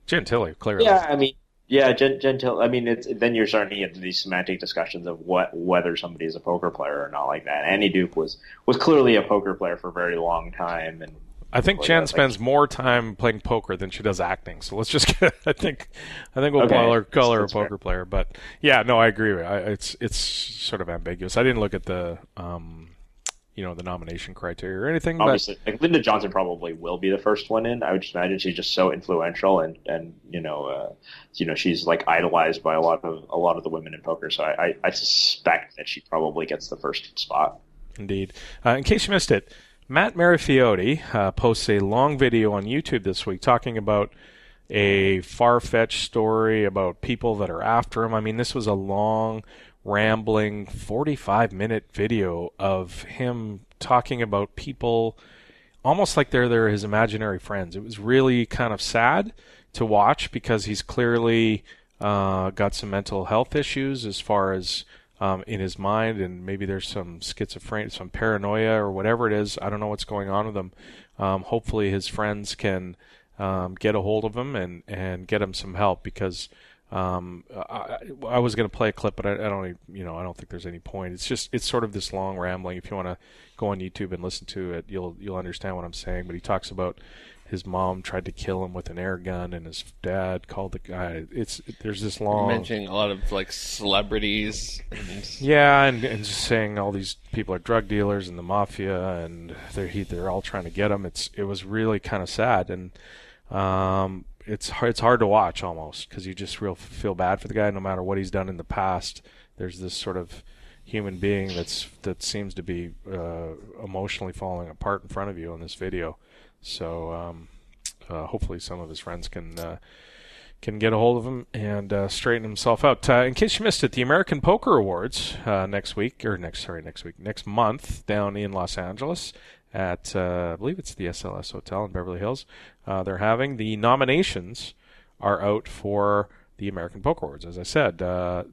Speaker 3: clearly.
Speaker 5: Yeah, I mean. Yeah, Gentile. I mean, then you're starting to get into these semantic discussions of whether somebody is a poker player or not like that. Annie Duke was clearly a poker player for a very long time, and
Speaker 3: I think Jen spends more time playing poker than she does acting. So let's just I think we'll call her a poker player. But yeah, no, I agree. It's sort of ambiguous. I didn't look at the the nomination criteria or anything.
Speaker 5: Obviously, Linda Johnson probably will be the first one in. I would just imagine she's just so influential, and she's idolized by a lot of the women in poker. So I suspect that she probably gets the first spot.
Speaker 3: Indeed. In case you missed it, Matt Marifiotti posts a long video on YouTube this week talking about a far-fetched story about people that are after him. I mean, this was a long, rambling 45-minute video of him talking about people almost like they're his imaginary friends. It was really kind of sad to watch because he's clearly got some mental health issues as far as in his mind, and maybe there's some schizophrenia, some paranoia or whatever it is. I don't know what's going on with him. Hopefully his friends can get a hold of him and get him some help, because I was going to play a clip, but I don't think there's any point. It's sort of this long rambling. If you want to go on YouTube and listen to it, you'll understand what I'm saying. But he talks about his mom tried to kill him with an air gun, and his dad called the guy. There's this long...
Speaker 2: You're mentioning a lot of like celebrities.
Speaker 3: Yeah, and just saying all these people are drug dealers and the mafia, and they're all trying to get him. It was really kind of sad, and it's hard to watch almost, because you just feel bad for the guy no matter what he's done in the past. There's this sort of human being that seems to be emotionally falling apart in front of you in this video. So hopefully some of his friends can get a hold of him and straighten himself out. In case you missed it, the American Poker Awards next month down in Los Angeles at I believe it's the SLS Hotel in Beverly Hills. They're having the nominations are out for the American Poker Awards, as I said.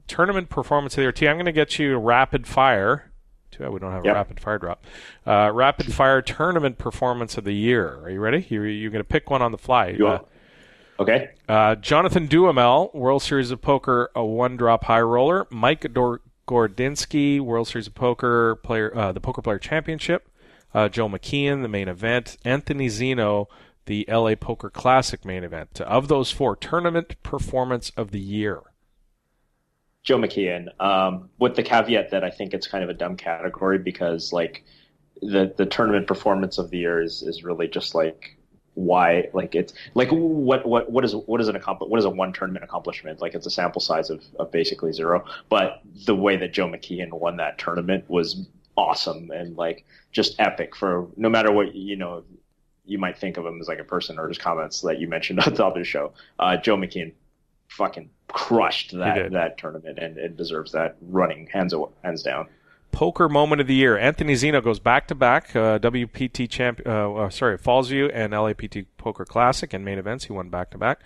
Speaker 3: Tournament Performance of the Year. T, I'm going to get you rapid fire. Too bad we don't have a rapid fire drop. Rapid fire Tournament Performance of the Year. Are you ready? You're going to pick one on the fly.
Speaker 5: Okay.
Speaker 3: Jonathan Duhamel, World Series of Poker, a one-drop high roller. Mike Gordinsky, World Series of Poker player, the Poker Player Championship. Joe McKeon, the main event. Anthony Zeno, the LA Poker Classic main event. Of those four, Tournament Performance of the Year.
Speaker 5: Joe McKeon, with the caveat that I think it's kind of a dumb category, because like the tournament performance of the year is really just like why, like it's like what is a one tournament accomplishment? Like it's a sample size of basically zero. But the way that Joe McKeon won that tournament was awesome and like just epic for no matter what you might think of him as like a person or his comments that you mentioned on the other show. Joe McKeon fucking crushed that tournament and deserves that running hands down.
Speaker 3: Poker Moment of the Year. Anthony Zeno goes back-to-back WPT Fallsview and LAPT Poker Classic and main events. He won back-to-back.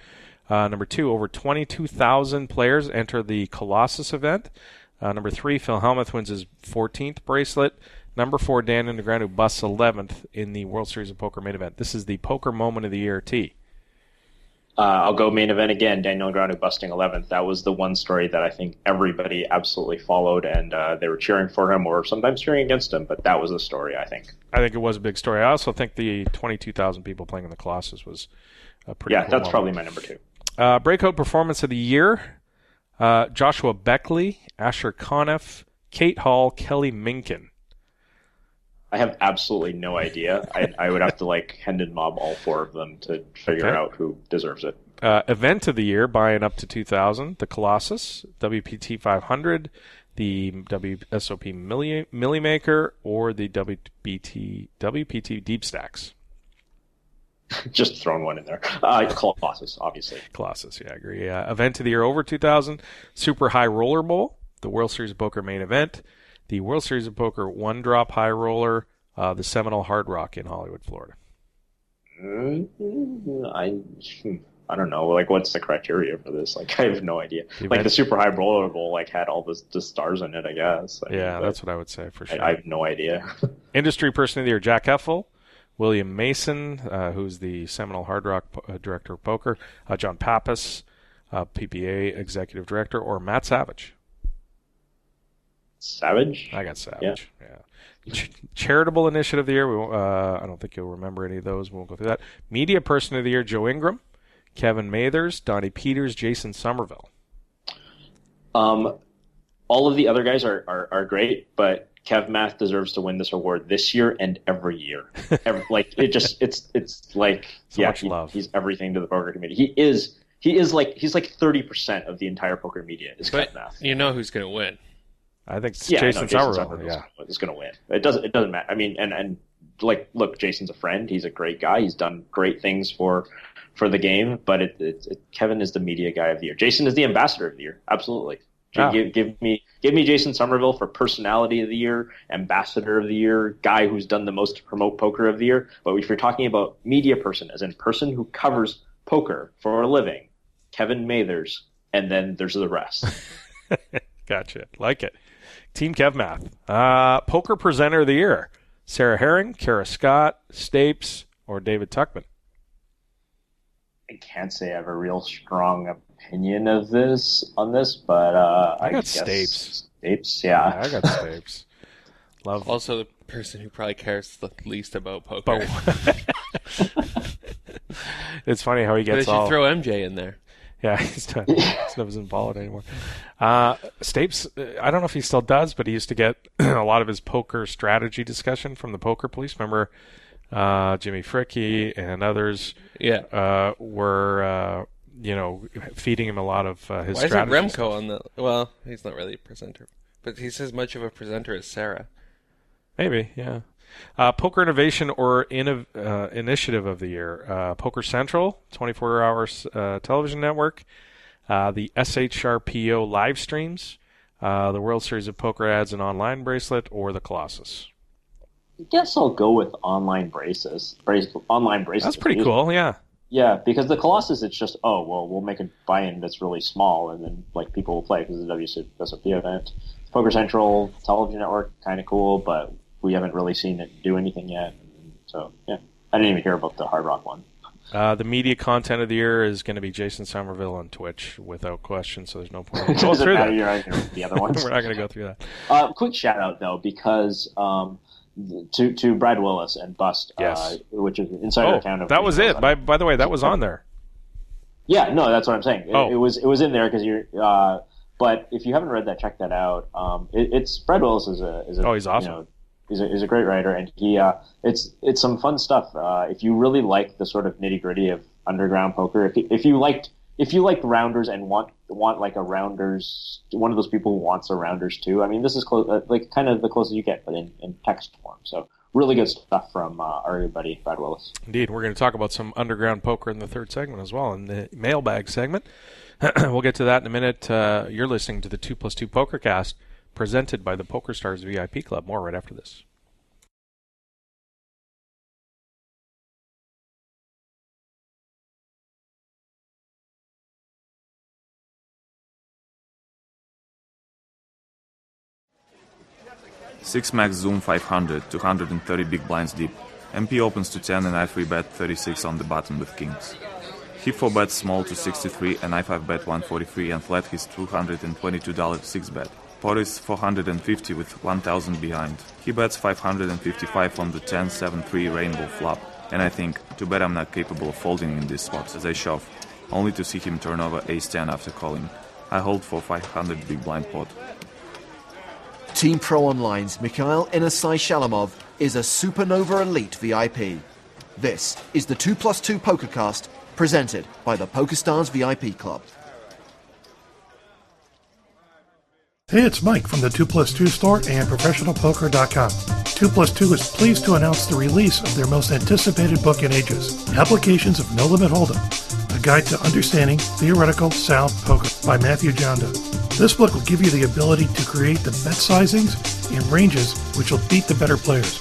Speaker 3: Number 2, over 22,000 players enter the Colossus event. Number 3, Phil Hellmuth wins his 14th bracelet. Number 4, Daniel Negreanu busts 11th in the World Series of Poker main event. This is the Poker Moment of the Year, T.
Speaker 5: I'll go main event again. Daniel Negreanu busting 11th. That was the one story that I think everybody absolutely followed, and they were cheering for him or sometimes cheering against him. But that was the story, I think.
Speaker 3: I think it was a big story. I also think the 22,000 people playing in the Colossus was a pretty.
Speaker 5: Yeah, cool that's moment. Probably my number 2.
Speaker 3: Breakout Performance of the Year: Joshua Beckley, Asher Conniff, Kate Hall, Kelly Minkin.
Speaker 5: I have absolutely no idea. I would have to like hand and mob all 4 of them to figure out who deserves it.
Speaker 3: Event of the Year, buying up to 2,000, the Colossus, WPT 500, the WSOP Millie Maker, or the WPT Deep Stacks.
Speaker 5: Just throwing one in there. Colossus, obviously.
Speaker 3: Colossus, yeah, I agree. Event of the Year over 2,000, Super High Roller Bowl, the World Series of Poker main event, the World Series of Poker one-drop high roller, the Seminole Hard Rock in Hollywood, Florida.
Speaker 5: I don't know. Like, what's the criteria for this? Like, I have no idea. The Super High Roller Bowl like had all the stars in it, I guess.
Speaker 3: That's what I would say for sure.
Speaker 5: I have no idea.
Speaker 3: Industry Person of the Year: Jack Heffel, William Mason, who's the Seminole Hard Rock Director of Poker, John Pappas, PPA Executive Director, or Matt Savage.
Speaker 5: Savage?
Speaker 3: I got Savage. Yeah. Charitable Initiative of the Year. I don't think you'll remember any of those. We won't go through that. Media Person of the Year: Joe Ingram, Kevin Mathers, Donnie Peters, Jason Somerville.
Speaker 5: All of the other guys are great, but Kev Math deserves to win this award this year and every year. It's like
Speaker 3: much love.
Speaker 5: He's everything to the poker community. He's like 30% of the entire poker media is Kev Math.
Speaker 2: You know who's going to win?
Speaker 3: I think Jason Somerville
Speaker 5: is going to win. It doesn't matter. I mean, and like, look, Jason's a friend. He's a great guy. He's done great things for the game. But Kevin is the media guy of the year. Jason is the ambassador of the year. Absolutely. Give me Jason Somerville for personality of the year, ambassador of the year, guy who's done the most to promote poker of the year. But if you're talking about media person, as in person who covers poker for a living, Kevin Mathers, and then there's the rest.
Speaker 3: Gotcha. Like it. Team Kev Math. Poker Presenter of the Year: Sarah Herring, Kara Scott, Stapes, or David Tuckman.
Speaker 5: I can't say I have a real strong opinion on this, but I
Speaker 3: got
Speaker 5: guess
Speaker 3: Stapes.
Speaker 5: Stapes, yeah.
Speaker 3: I got Stapes. Love.
Speaker 2: Also, the person who probably cares the least about poker.
Speaker 3: It's funny how he gets
Speaker 2: all... They should throw MJ in there.
Speaker 3: Yeah, he doesn't follow it anymore. Stapes, I don't know if he still does, but he used to get a lot of his poker strategy discussion from the Poker Police. Remember Jimmy Fricke and others were feeding him a lot of his strategy.
Speaker 2: Why isn't Remco on the... Well, he's not really a presenter, but he's as much of a presenter as Sarah.
Speaker 3: Maybe, yeah. Poker Innovation or Initiative of the Year. Poker Central, 24-hour television network. The SHRPO live streams. The World Series of Poker Ads and Online Bracelet, or the Colossus.
Speaker 5: I guess I'll go with online braces. Online braces.
Speaker 3: That's pretty cool, yeah.
Speaker 5: Yeah, because the Colossus, it's just, we'll make a buy-in that's really small, and then people will play because the WSOP event. Poker Central television network, kind of cool, but we haven't really seen it do anything yet. So, yeah. I didn't even hear about the Hard Rock one.
Speaker 3: The media content of the year is going to be Jason Somerville on Twitch, without question, so there's no point in going through that.
Speaker 5: You're not going to the other ones.
Speaker 3: We're not going to go through that.
Speaker 5: Quick shout-out, though, because... to Brad Willis and Bust, which is an insider account of...
Speaker 3: That was it. By the way, that was on there.
Speaker 5: Yeah, no, that's what I'm saying. It was in there because you're... but if you haven't read that, check that out. It's Brad Willis is
Speaker 3: he's awesome.
Speaker 5: He's a great writer, and it's some fun stuff. If you really like the sort of nitty-gritty of underground poker, if you like rounders and want like a rounders, one of those people who wants a rounders too. I mean, this is kind of the closest you get, but in text form. So really good stuff from our buddy Brad Willis.
Speaker 3: Indeed, we're going to talk about some underground poker in the third segment as well, in the mailbag segment. We'll get to that in a minute. You're listening to the 2+2 Pokercast, presented by the PokerStars VIP Club. More right after this.
Speaker 19: Six max zoom 500, 230 big blinds deep. MP opens to 10 and I3 bet 36 on the button with kings. He 4 bets small to 63 and I5 bet 143 and flat his $222 6 bet. Pot is 450 with 1000 behind. He bets 555 on the 10-7-3 rainbow flop, and I think, too bad I'm not capable of folding in these spots as I shove, only to see him turn over ace-10 after calling. I hold for 500 big blind pot.
Speaker 13: Team Pro Online's Mikhail Inasai Shalamov is a Supernova Elite VIP. This is the 2+2 Pokercast, presented by the PokerStars VIP Club.
Speaker 20: Hey, it's Mike from the 2+2 store and ProfessionalPoker.com. 2+2 is pleased to announce the release of their most anticipated book in ages, Applications of No Limit Hold'em, a guide to understanding theoretical sound poker by Matthew Jonda. This book will give you the ability to create the bet sizings and ranges which will beat the better players.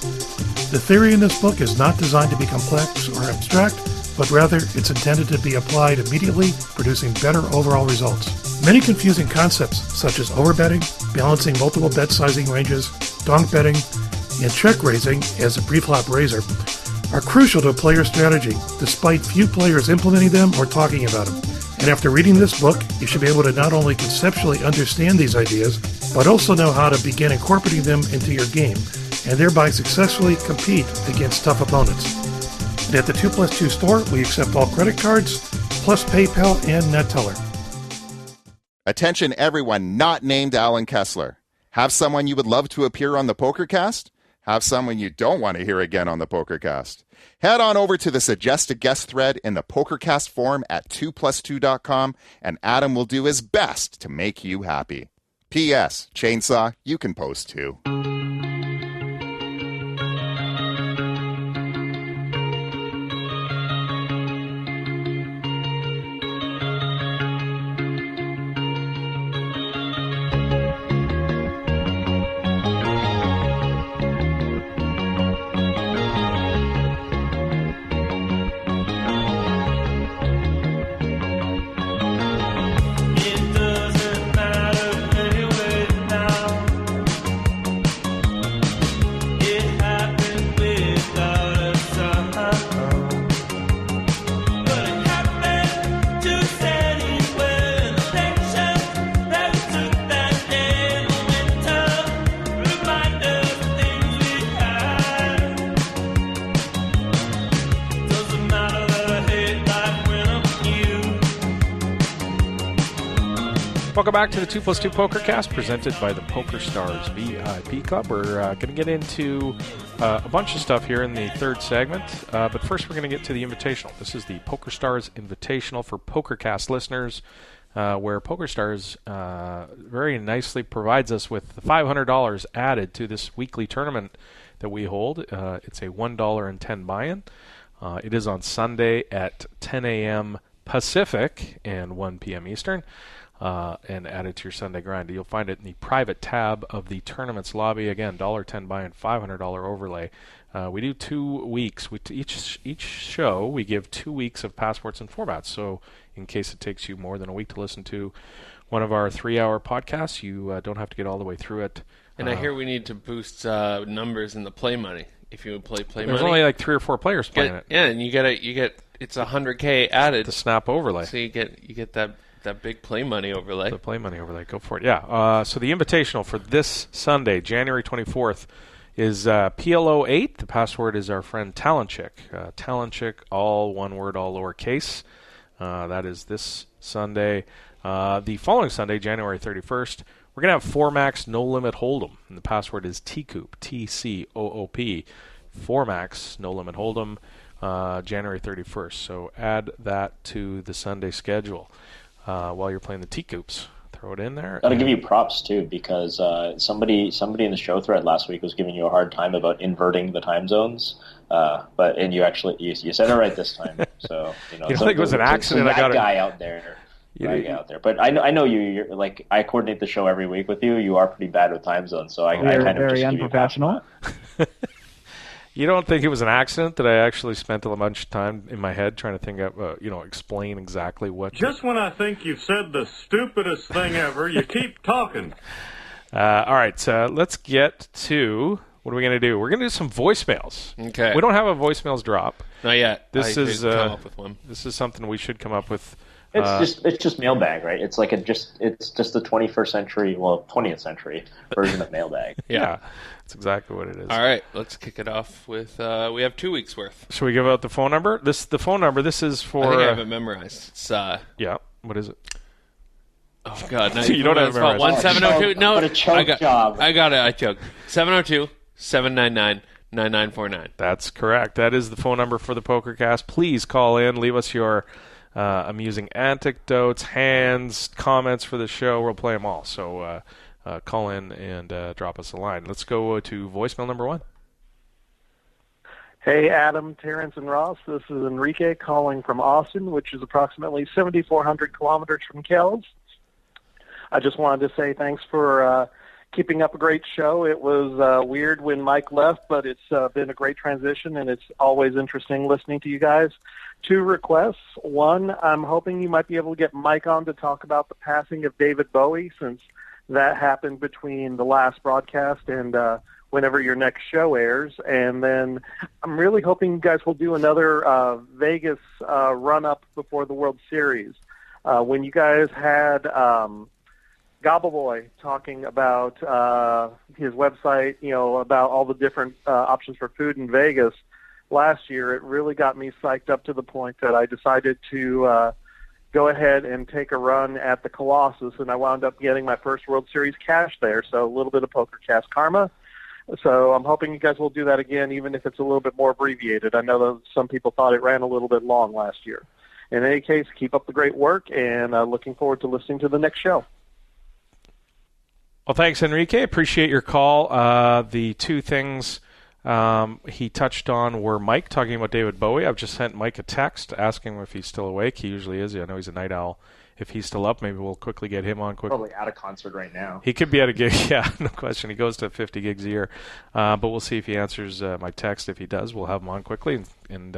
Speaker 20: The theory in this book is not designed to be complex or abstract, but rather it's intended to be applied immediately, producing better overall results. Many confusing concepts, such as overbetting, balancing multiple bet sizing ranges, donk betting, and check raising as a pre-flop raiser, are crucial to a player's strategy, despite few players implementing them or talking about them. And after reading this book, you should be able to not only conceptually understand these ideas, but also know how to begin incorporating them into your game, and thereby successfully compete against tough opponents. And at the 2+2 store, we accept all credit cards, plus PayPal and NetTeller.
Speaker 1: Attention everyone not named Alan Kessler. Have someone you would love to appear on the PokerCast? Have someone you don't want to hear again on the PokerCast? Head on over to the Suggest a Guest thread in the PokerCast forum at 2plus2.com, and Adam will do his best to make you happy. P.S. Chainsaw, you can post too.
Speaker 3: Welcome back to the 2+2 Pokercast, presented by the PokerStars VIP Club. We're going to get into a bunch of stuff here in the third segment, but first we're going to get to the Invitational. This is the PokerStars Invitational for PokerCast listeners, where PokerStars very nicely provides us with $500 added to this weekly tournament that we hold. It's a $1.10 buy-in. It is on Sunday at 10 a.m. Pacific and 1 p.m. Eastern. And add it to your Sunday grind. You'll find it in the private tab of the tournament's lobby. Again, $1.10 buy-in, $500 overlay. We do 2 weeks. Each show, we give 2 weeks of passports and formats. So in case it takes you more than a week to listen to one of our 3-hour podcasts, you don't have to get all the way through it.
Speaker 2: And I hear we need to boost numbers in the play money. If you would play money,
Speaker 3: there's only like 3 or 4 players playing it.
Speaker 2: Yeah, and you get it's $100K added.
Speaker 3: The snap overlay.
Speaker 2: So you get that big play money overlay.
Speaker 3: The play money overlay. Go for it. Yeah. So the Invitational for this Sunday, January 24th, is PLO 8. The password is our friend Talentchick. Talentchick, all one word, all lowercase. That is this Sunday. The following Sunday, January 31st, we're going to have 4-max no limit hold'em. And the password is TCOOP, TCOOP. 4-max no limit hold'em, January 31st. So add that to the Sunday schedule. While you're playing the T-Coops. Throw it in there.
Speaker 5: Gotta give you props, too, because somebody in the show thread last week was giving you a hard time about inverting the time zones. And you actually you said it right this time. So
Speaker 3: you don't think it was an accident?
Speaker 5: I got a guy out there. But I know you're like, I coordinate the show every week with you. You are pretty bad with time zones, so I kind of
Speaker 18: very
Speaker 5: just
Speaker 18: unprofessional.
Speaker 3: You don't think it was an accident that I actually spent a bunch of time in my head trying to think of, explain exactly what...
Speaker 8: Just when I think you've said the stupidest thing ever, you keep talking.
Speaker 3: All right, so let's get to... What are we going to do? We're going to do some voicemails.
Speaker 2: Okay.
Speaker 3: We don't have a voicemails drop.
Speaker 2: Not yet.
Speaker 3: This is
Speaker 2: come up with one.
Speaker 3: This is something we should come up with.
Speaker 5: It's just mailbag, right? It's like it's just the 21st century, 20th century version of mailbag.
Speaker 3: Yeah, that's exactly what it is.
Speaker 2: All right, let's kick it off with we have 2 weeks worth.
Speaker 3: Should we give out the phone number? The phone number. This is for.
Speaker 2: I think I have it memorized. It's
Speaker 3: yeah. What is it?
Speaker 2: Oh God! No,
Speaker 3: you don't have it memorized.
Speaker 2: 1702. No,
Speaker 5: what a choke job.
Speaker 2: I got it. I choked. 702-799-9949.
Speaker 3: That's correct. That is the phone number for the PokerCast. Please call in. Leave us your amusing anecdotes, hands, comments for the show. We'll play them all. So call in and drop us a line. Let's go to voicemail number 1.
Speaker 21: Hey, Adam, Terrence, and Ross. This is Enrique calling from Austin, which is approximately 7,400 kilometers from Kells. I just wanted to say thanks for keeping up a great show. It was weird when Mike left, but it's been a great transition, and it's always interesting listening to you guys. 2 requests. 1, I'm hoping you might be able to get Mike on to talk about the passing of David Bowie, since that happened between the last broadcast and whenever your next show airs. And then I'm really hoping you guys will do another Vegas run-up before the World Series. When you guys had Gobbleboy talking about his website, about all the different options for food in Vegas last year, it really got me psyched up to the point that I decided to go ahead and take a run at the Colossus, and I wound up getting my first World Series cash there, so a little bit of PokerCast karma. So I'm hoping you guys will do that again, even if it's a little bit more abbreviated. I know that some people thought it ran a little bit long last year. In any case, keep up the great work, and looking forward to listening to the next show.
Speaker 3: Well, thanks, Enrique. Appreciate your call. The 2 things he touched on were Mike talking about David Bowie. I've just sent Mike a text asking him if he's still awake. He usually is. I know he's a night owl. If he's still up, maybe we'll quickly get him on quickly.
Speaker 5: Probably at a concert right now.
Speaker 3: He could be at a gig, yeah, no question. He goes to 50 gigs a year. But we'll see if he answers my text. If he does, we'll have him on quickly, and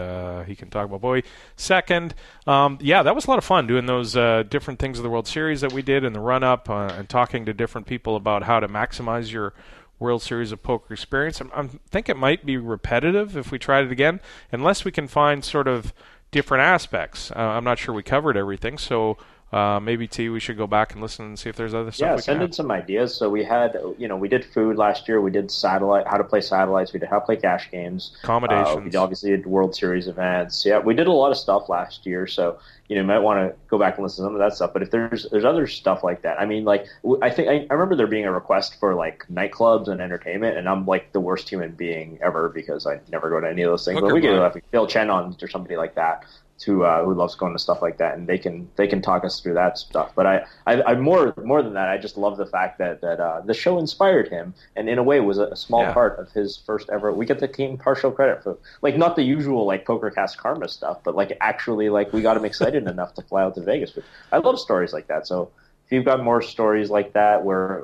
Speaker 3: he can talk about Bowie. Second, that was a lot of fun doing those different things of the World Series that we did in the run-up and talking to different people about how to maximize your World Series of Poker experience. I think it might be repetitive if we tried it again, unless we can find sort of different aspects. I'm not sure we covered everything, so maybe we should go back and listen and see if there's other stuff.
Speaker 5: Yeah,
Speaker 3: we
Speaker 5: send
Speaker 3: can
Speaker 5: in some ideas. So we had, we did food last year. We did satellite, how to play satellites. We did how to play cash games.
Speaker 3: Accommodations.
Speaker 5: We obviously did World Series events. Yeah, we did a lot of stuff last year. So you might want to go back and listen to some of that stuff. But if there's other stuff like that, I mean, like I remember there being a request for like nightclubs and entertainment, and I'm like the worst human being ever because I never go to any of those things. But we could have Bill Chen on or somebody like that who loves going to stuff like that, and they can talk us through that stuff. But I more than that, I just love the fact that the show inspired him, and in a way was a small part of his first ever. We get the team partial credit for like not the usual like Pokercast karma stuff, but like actually like we got him excited enough to fly out to Vegas. I love stories like that. So if you've got more stories like that where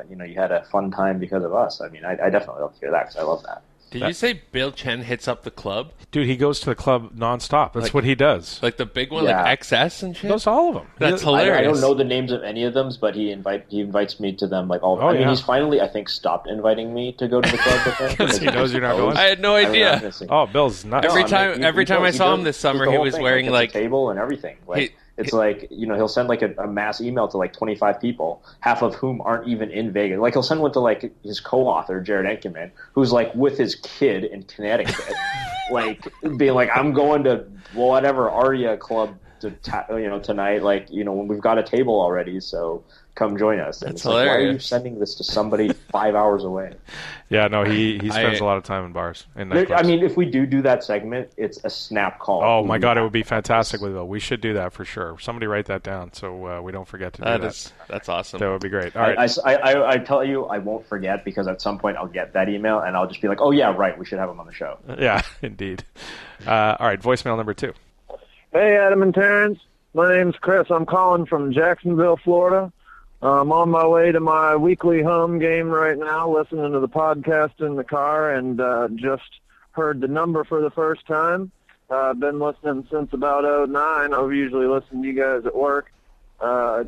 Speaker 5: you had a fun time because of us, I mean, I definitely love to hear that because I love that.
Speaker 2: Did you say Bill Chen hits up the club?
Speaker 3: Dude, he goes to the club nonstop. That's what he does.
Speaker 2: Like the big one, like XS and shit?
Speaker 3: He goes to all of them.
Speaker 2: That's hilarious.
Speaker 5: I don't know the names of any of them, but he invites me to them like all of them. I mean, he's finally, I think, stopped inviting me to go to the club with him.
Speaker 3: Because he knows you're not going?
Speaker 2: I had no idea.
Speaker 3: Bill's nuts.
Speaker 2: Every time I saw him this summer, he was wearing like
Speaker 5: a table and everything. Like it's like, he'll send like a mass email to like 25 people, half of whom aren't even in Vegas. Like he'll send one to like his co-author, Jared Enkelman, who's like with his kid in Connecticut, like being like, I'm going to whatever Aria club tonight. Like, when we've got a table already, so come join us. And
Speaker 2: That's
Speaker 5: hilarious.
Speaker 2: hilarious.
Speaker 5: Why are you sending this to somebody 5 hours away?
Speaker 3: Yeah, no, he spends a lot of time in bars. I
Speaker 5: mean, if we do that segment, it's a snap call.
Speaker 3: Oh my God, it would be fantastic with Bill. We should do that for sure. Somebody write that down so we don't forget to do that.
Speaker 2: That's awesome.
Speaker 3: That would be great. All right.
Speaker 5: I tell you, I won't forget because at some point I'll get that email and I'll just be like, oh yeah, right, we should have him on the show.
Speaker 3: Yeah, indeed. All right, voicemail number 2.
Speaker 4: Hey, Adam and Terrence. My name's Chris. I'm calling from Jacksonville, Florida. I'm on my way to my weekly home game right now, listening to the podcast in the car, and just heard the number for the first time. I've been listening since about 2009. I usually listen to you guys at work.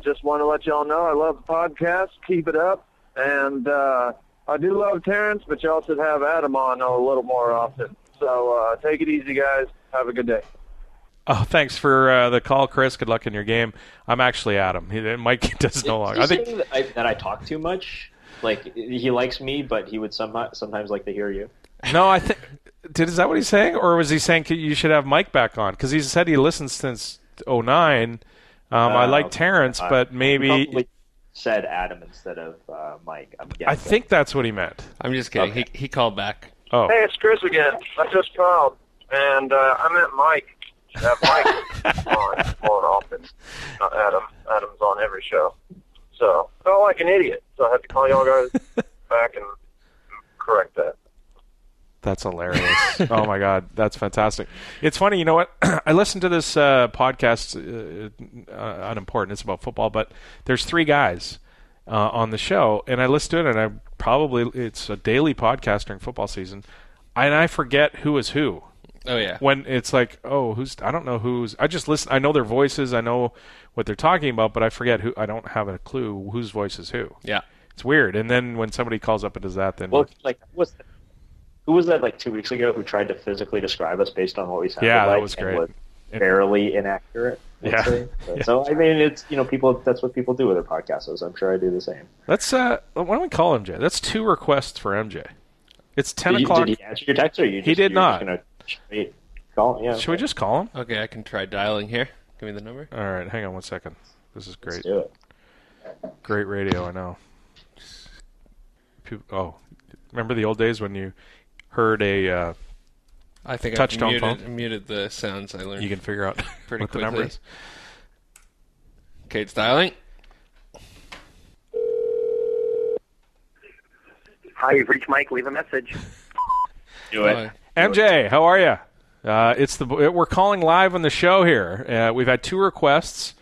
Speaker 4: Just want to let y'all know I love the podcast. Keep it up. And I do love Terrence, but y'all should have Adam on a little more often. So take it easy, guys. Have a good day.
Speaker 3: Oh, thanks for the call, Chris. Good luck in your game. I'm actually Adam. Mike does no longer.
Speaker 5: I think that I talk too much. Like he likes me, but he would sometimes like to hear you.
Speaker 3: No, I think is that what he's saying, or was he saying you should have Mike back on? Because he said he listens since 2009. I like Terrence, but maybe
Speaker 5: he probably said Adam instead of Mike.
Speaker 3: I think that's what he meant.
Speaker 2: I'm just kidding.
Speaker 5: Okay.
Speaker 2: He called back.
Speaker 3: Oh,
Speaker 4: hey, it's Chris again. I just called, and I meant Mike. Have Mike on more often. Not Adam. Adam's on every show. So I felt like an idiot. So I had to call y'all guys back and correct that.
Speaker 3: That's hilarious. Oh my God, that's fantastic. It's funny, you know what? I listened to this podcast, unimportant, it's about football, but there's 3 guys on the show, and I listened to it, and it's a daily podcast during football season, and I forget who is who.
Speaker 2: Oh yeah.
Speaker 3: When it's like, I don't know who's. I just listen. I know their voices. I know what they're talking about, but I forget who. I don't have a clue whose voice is who.
Speaker 2: Yeah.
Speaker 3: It's weird. And then when somebody calls up and does that, then
Speaker 5: who was that like 2 weeks ago who tried to physically describe us based on what we sounded like?
Speaker 3: Yeah, that was great.
Speaker 5: Was barely inaccurate.
Speaker 3: Yeah.
Speaker 5: So I mean, it's people. That's what people do with their podcasts. So I'm sure I do the same.
Speaker 3: Let's. Why don't we call MJ? That's 2 requests for MJ. It's 10 o'clock.
Speaker 5: Did he answer your text, or
Speaker 3: he did not?
Speaker 5: Call? Yeah,
Speaker 3: Should we just call him?
Speaker 2: Okay, I can try dialing here. Give me the number.
Speaker 3: All right, hang on 1 second. This is great.
Speaker 5: Let's do it.
Speaker 3: Great radio, I know. Remember the old days when you heard a
Speaker 2: I think
Speaker 3: touch-tone
Speaker 2: I
Speaker 3: phone?
Speaker 2: muted the sounds I learned.
Speaker 3: You can figure out
Speaker 2: pretty
Speaker 3: what
Speaker 2: quickly.
Speaker 3: the number is.
Speaker 2: Okay, it's dialing.
Speaker 22: Hi, you've reached Mike. Leave a message.
Speaker 5: Do it.
Speaker 3: MJ, how are you? We're calling live on the show here. We've had 2 requests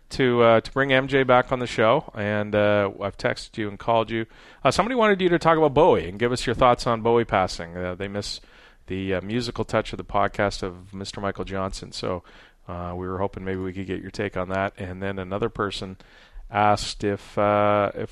Speaker 3: to bring MJ back on the show, and I've texted you and called you. Somebody wanted you to talk about Bowie and give us your thoughts on Bowie passing. They miss the musical touch of the podcast of Mr. Michael Johnson, so we were hoping maybe we could get your take on that. And then another person asked if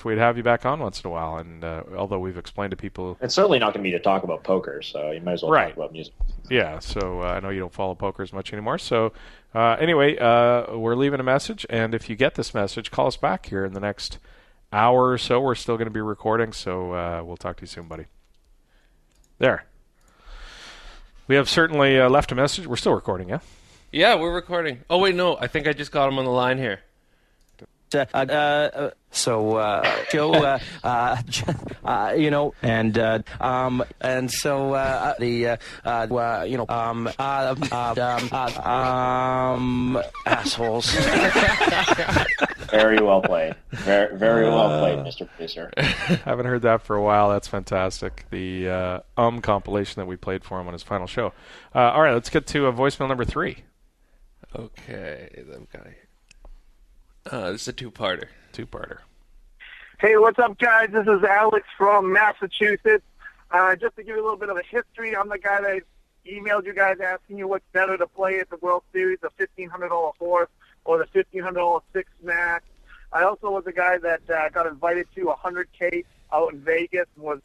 Speaker 3: we'd have you back on once in a while, and although we've explained to people,
Speaker 5: it's certainly not going to be to talk about poker, so you might as well talk about music.
Speaker 3: Yeah, so I know you don't follow poker as much anymore. So anyway, we're leaving a message, and if you get this message, call us back here in the next hour or so. We're still going to be recording, so we'll talk to you soon, buddy. There. We have certainly left a message. We're still recording, yeah?
Speaker 2: Yeah, we're recording. Oh, wait, no. I think I just got him on the line here.
Speaker 6: Joe, you know, and so assholes.
Speaker 5: Very well played. Very, very well played, Mr. Producer.
Speaker 3: Haven't heard that for a while. That's fantastic. The compilation that we played for him on his final show. All right, let's get to voicemail number 3.
Speaker 2: Okay, that guy. This is a two-parter.
Speaker 4: Hey, what's up, guys? This is Alex from Massachusetts. Just to give you a little bit of a history, I'm the guy that emailed you guys asking you what's better to play at the World Series, the $1,500 horse or the $1,500 six max. I also was the guy that got invited to a $100K out in Vegas and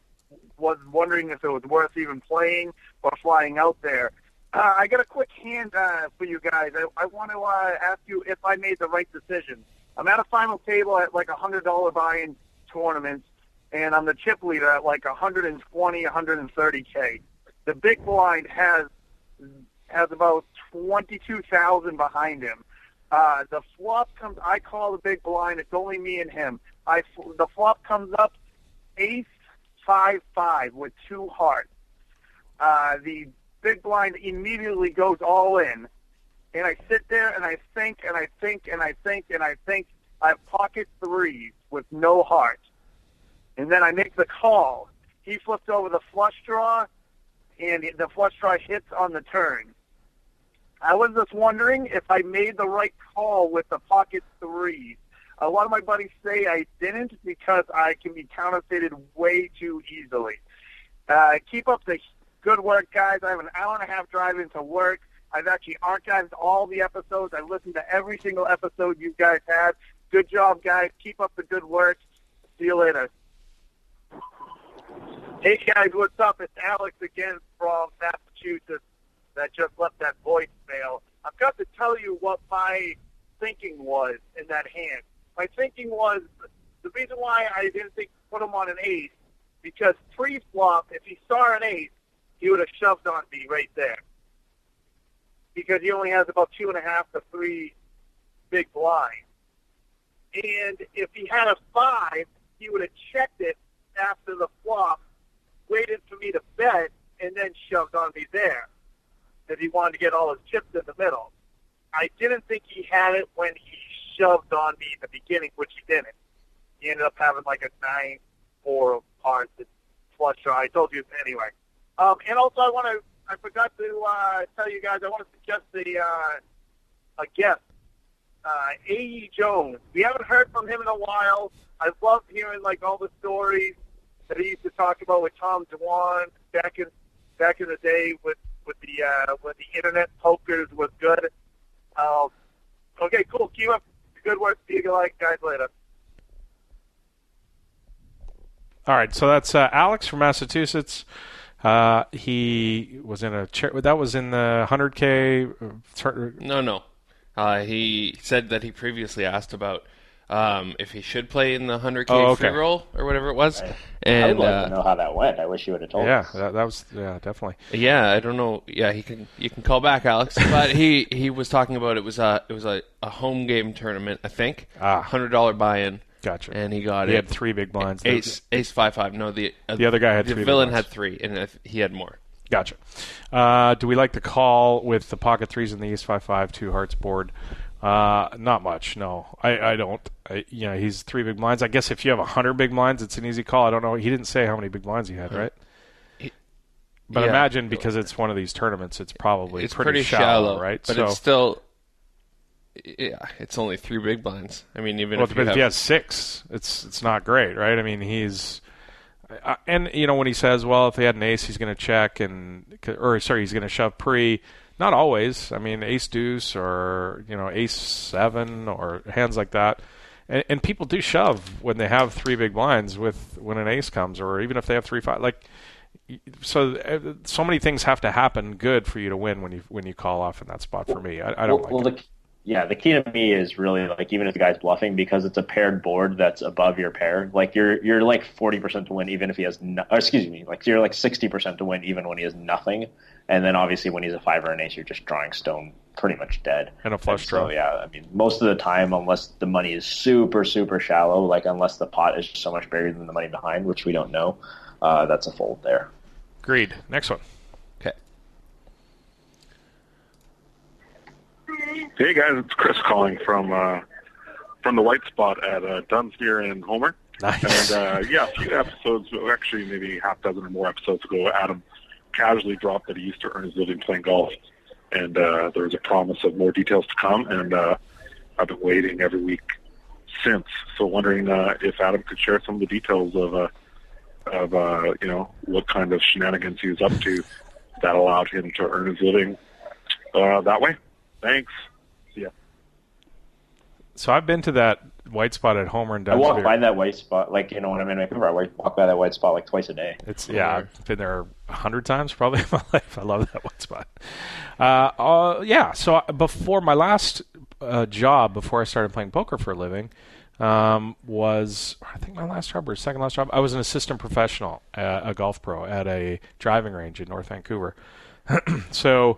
Speaker 4: was wondering if it was worth even playing or flying out there. I got a quick hand for you guys. I want to ask you if I made the right decision. I'm at a final table at like $100 buy-in tournaments, and I'm the chip leader at like 120, 130K. The big blind has about 22,000 behind him. The flop comes. I call the big blind. It's only me and him. The flop comes up ace 5-5 with 2 hearts. The big blind immediately goes all in, and I sit there and I think and I think and I think and I think. I have pocket 3s with no heart, and then I make the call. He flips over the flush draw, and the flush draw hits on the turn. I was just wondering if I made the right call with the pocket 3s. A lot of my buddies say I didn't because I can be counterfeited way too easily. Keep up the good work, guys. I have an hour and a half drive into work. I've actually archived all the episodes. I listened to every single episode you guys had. Good job, guys. Keep up the good work. See you later. Hey, guys, what's up? It's Alex again from Massachusetts that just left that voicemail. I've got to tell you what my thinking was in that hand. My thinking was the reason why I didn't think put him on an ace, because pre-flop, if he saw an ace, he would have shoved on me right there. Because he only has about 2.5 to 3 big blinds. And if he had a 5, he would have checked it after the flop, waited for me to bet, and then shoved on me there. Because he wanted to get all his chips in the middle. I didn't think he had it when he shoved on me in the beginning, which he didn't. He ended up having like a 9-4 hearts and flush draw. I told you anyway. And also I forgot to tell you guys, I want to suggest a guest. aejones. We haven't heard from him in a while. I love hearing like all the stories that he used to talk about with Tom Dwan back in the day with the when the internet pokers was good. Okay, cool. Keep up the good work. See you guys later.
Speaker 3: All right, so that's Alex from Massachusetts. He was in that was in the 100K.
Speaker 2: No. He said that he previously asked about if he should play in the 100K free roll or whatever it was.
Speaker 5: Right.
Speaker 2: And
Speaker 5: I would like to know how that went. I wish he would have told us.
Speaker 3: Yeah, that was definitely.
Speaker 2: Yeah, I don't know. Yeah, you can call back, Alex. But he was talking about it was a home game tournament, I think. $100 buy-in.
Speaker 3: Gotcha.
Speaker 2: And he got
Speaker 3: it. He had 3 big blinds.
Speaker 2: Ace 5-5. No, the
Speaker 3: other guy had 3.
Speaker 2: The villain had 3, and he had more.
Speaker 3: Gotcha. Do we like the call with the pocket 3s and the ace 5-5 2 hearts board? Not much. No, I don't. He's 3 big blinds. I guess if you have 100 big blinds, it's an easy call. I don't know. He didn't say how many big blinds he had, right? But imagine because it's one of these tournaments, it's probably pretty shallow, right?
Speaker 2: But it's still. Yeah, it's only 3 big blinds. I mean, even if
Speaker 3: he has 6, it's not great, right? I mean, he's and when he says, well, if he had an ace, he's going to check he's going to shove pre. Not always. I mean, ace deuce or ace 7 or hands like that, and people do shove when they have 3 big blinds when an ace comes, or even if they have 3-5. Like so many things have to happen good for you to win when you call off in that spot. For me, I don't like it.
Speaker 5: The key to me is really like even if the guy's bluffing, because it's a paired board that's above your pair. Like you're like 40% to win even if he has like you're like 60% to win even when he has nothing. And then obviously when he's a 5 or an ace, you're just drawing stone pretty much dead.
Speaker 3: And a flush draw.
Speaker 5: So yeah, I mean most of the time, unless the money is super super shallow, like unless the pot is so much bigger than the money behind, which we don't know, that's a fold there.
Speaker 3: Agreed. Next one.
Speaker 2: Okay.
Speaker 7: Hey guys, it's Chris calling from the white spot at Dunsmuir and Homer.
Speaker 3: Nice.
Speaker 7: And a few episodes, actually maybe half dozen or more episodes ago, Adam casually dropped that he used to earn his living playing golf, and there was a promise of more details to come, and I've been waiting every week since. So wondering if Adam could share some of the details of what kind of shenanigans he was up to that allowed him to earn his living that way. Thanks. See ya.
Speaker 3: So I've been to that white spot at Homer and Dunsmuir.
Speaker 5: I walk by that white spot, like, when I'm in Vancouver, I walk by that white spot like twice a day.
Speaker 3: I've been there 100 times probably in my life. I love that white spot. So before my last job, before I started playing poker for a living, was, I think my last job or second last job, I was an assistant professional, a golf pro at a driving range in North Vancouver. So,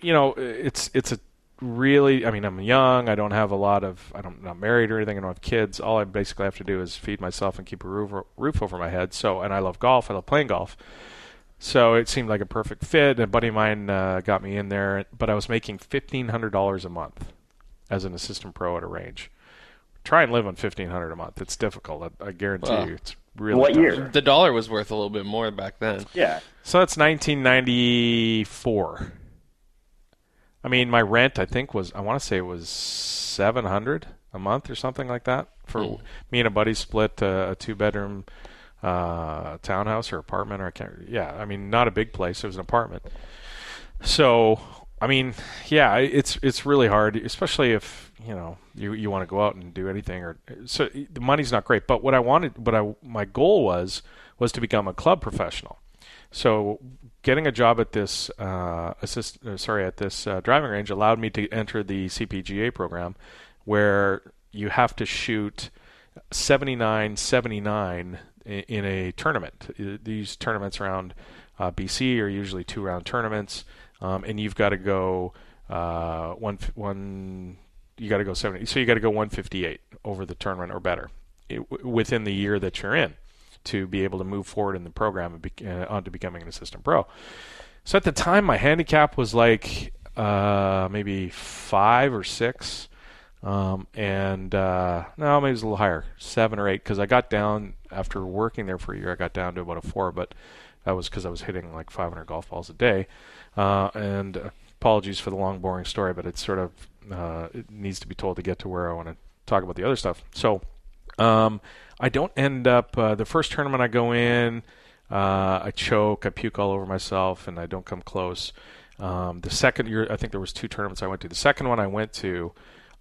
Speaker 3: it's a really, I'm young. I don't have I'm not married or anything. I don't have kids. All I basically have to do is feed myself and keep a roof over my head. So, and I love golf. I love playing golf. So it seemed like a perfect fit. A buddy of mine got me in there, but I was making $1,500 a month as an assistant pro at a range. Try and live on $1,500 a month. It's difficult. I guarantee you. It's really
Speaker 5: what
Speaker 3: tough.
Speaker 5: year?
Speaker 2: The dollar was worth a little bit more back then.
Speaker 5: Yeah.
Speaker 3: So that's 1994. My rent, I think, I want to say it was $700 a month or something like that. For me and a buddy split a 2-bedroom townhouse or apartment, not a big place. It was an apartment. So, it's really hard, especially if, you want to go out and do anything. So the money's not great. But my goal was to become a club professional. So getting a job at this driving range allowed me to enter the CPGA program, where you have to shoot 79-79 in a tournament. These tournaments around BC are usually 2-round tournaments, and you've got to go You got to go 70. So you got to go 158 over the tournament or better within the year that you're in, to be able to move forward in the program and on to becoming an assistant pro. So at the time, my handicap was like maybe 5 or 6. No, maybe it was a little higher, 7 or 8, because I got down, after working there for a year, I got down to about a 4, but that was because I was hitting like 500 golf balls a day. And apologies for the long, boring story, but it's sort of, it needs to be told to get to where I want to talk about the other stuff. So I don't end up, the first tournament I go in, I choke, I puke all over myself, and I don't come close. The second year, I think there was 2 tournaments I went to. The second one I went to,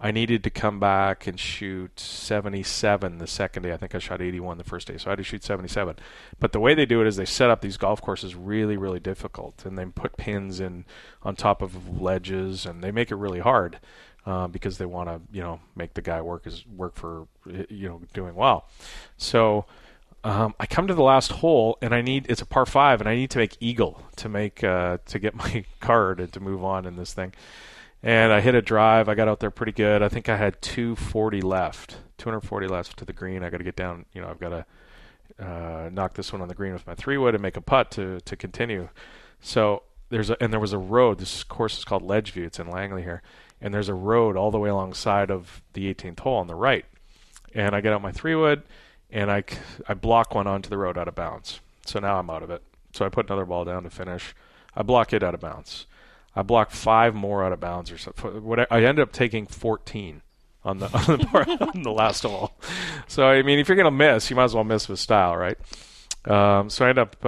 Speaker 3: I needed to come back and shoot 77 the second day. I think I shot 81 the first day, so I had to shoot 77. But the way they do it is they set up these golf courses really, really difficult, and they put pins in on top of ledges, and they make it really hard because they want to, make the guy work for, doing well. So I come to the last hole, and it's a par 5, and I need to make eagle to get my card and to move on in this thing. And I hit a drive. I got out there pretty good. I think I had 240 left to the green. I got to get down. I've got to knock this one on the green with my 3-wood and make a putt to continue. So there was a road. This course is called Ledgeview. It's in Langley here, and there's a road all the way alongside of the 18th hole on the right. And I get out my 3-wood, and I block one onto the road out of bounds. So now I'm out of it. So I put another ball down to finish. I block it out of bounds. I blocked 5 more out of bounds or something. I ended up taking 14 on the last hole. So if you're gonna miss, you might as well miss with style, right? So I ended up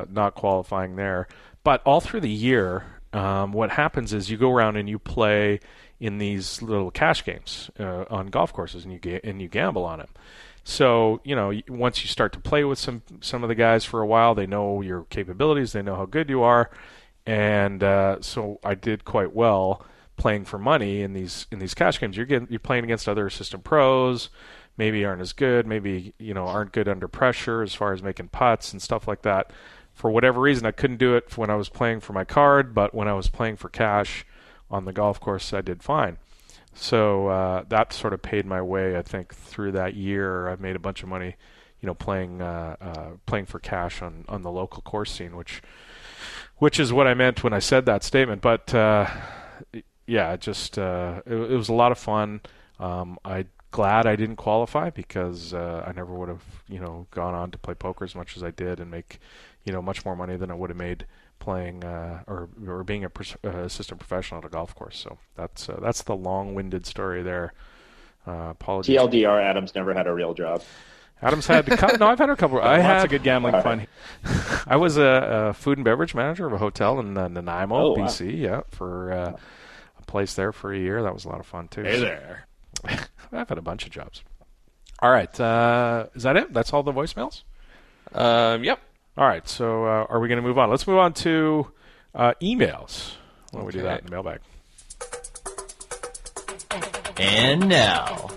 Speaker 3: not qualifying there. But all through the year, what happens is you go around and you play in these little cash games on golf courses, and you gamble on them. So, once you start to play with some of the guys for a while, they know your capabilities, they know how good you are, and so I did quite well playing for money in these cash games. You're playing against other assistant pros, maybe aren't as good, maybe aren't good under pressure as far as making putts and stuff like that. For whatever reason, I couldn't do it when I was playing for my card, but when I was playing for cash on the golf course, I did fine. So that sort of paid my way, I think, through that year. I made a bunch of money, playing for cash on the local course scene, which is what I meant when I said that statement. But yeah, it was a lot of fun. I'm glad I didn't qualify because I never would have gone on to play poker as much as I did and make much more money than I would have made playing or being a assistant professional at a golf course. So that's the long-winded story there. Apologies.
Speaker 5: TLDR, Adam's never had a real job.
Speaker 3: Adam's had no, I've had a couple. I had
Speaker 2: lots of good gambling fun.
Speaker 3: I was a food and beverage manager of a hotel in Nanaimo, BC. Yeah, for a place there for a year. That was a lot of fun too.
Speaker 2: Hey there.
Speaker 3: I've had a bunch of jobs. All right, is that it? That's all the voicemails?
Speaker 2: Yep.
Speaker 3: All right, so are we going to move on? Let's move on to emails. Why don't we do that in the mailbag?
Speaker 9: And now.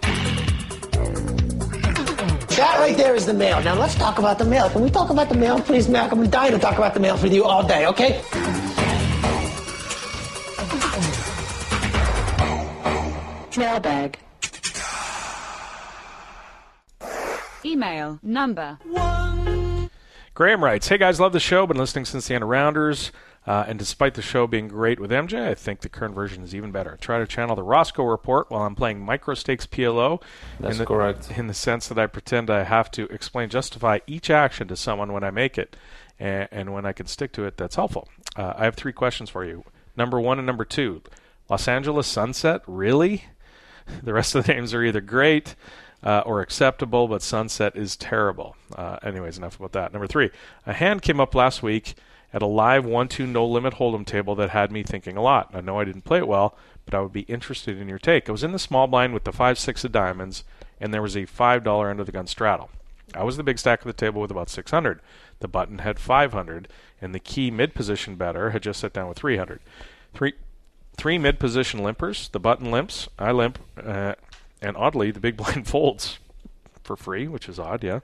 Speaker 10: That right there is the mail. Now let's talk about the mail. Can we talk about the mail, please, Mac? I'm dying to talk about the mail with you all day, okay?
Speaker 15: Mailbag. Email number 1.
Speaker 3: Graham writes, "Hey guys, love the show. Been listening since the end of Rounders. And despite the show being great with MJ, I think the current version is even better. Try to channel the Roscoe Report while I'm playing Micro Stakes PLO.
Speaker 2: That's correct.
Speaker 3: In the sense that I pretend I have to justify each action to someone when I make it. And when I can stick to it, that's helpful. I have 3 questions for you. Number 1 and number 2. Los Angeles Sunset? Really? The rest of the names are either great or acceptable, but Sunset is terrible. Anyways, enough about that. Number 3. A hand came up last week at a live 1-2 no-limit hold'em table that had me thinking a lot. I know I didn't play it well, but I would be interested in your take. I was in the small blind with the 5-6 of diamonds, and there was a $5 under-the-gun straddle. I was the big stack of the table with about 600. The button had 500, and the key mid-position better had just sat down with 300. Three mid-position limpers. The button limps, I limp, and oddly, the big blind folds for free, which is odd, yeah.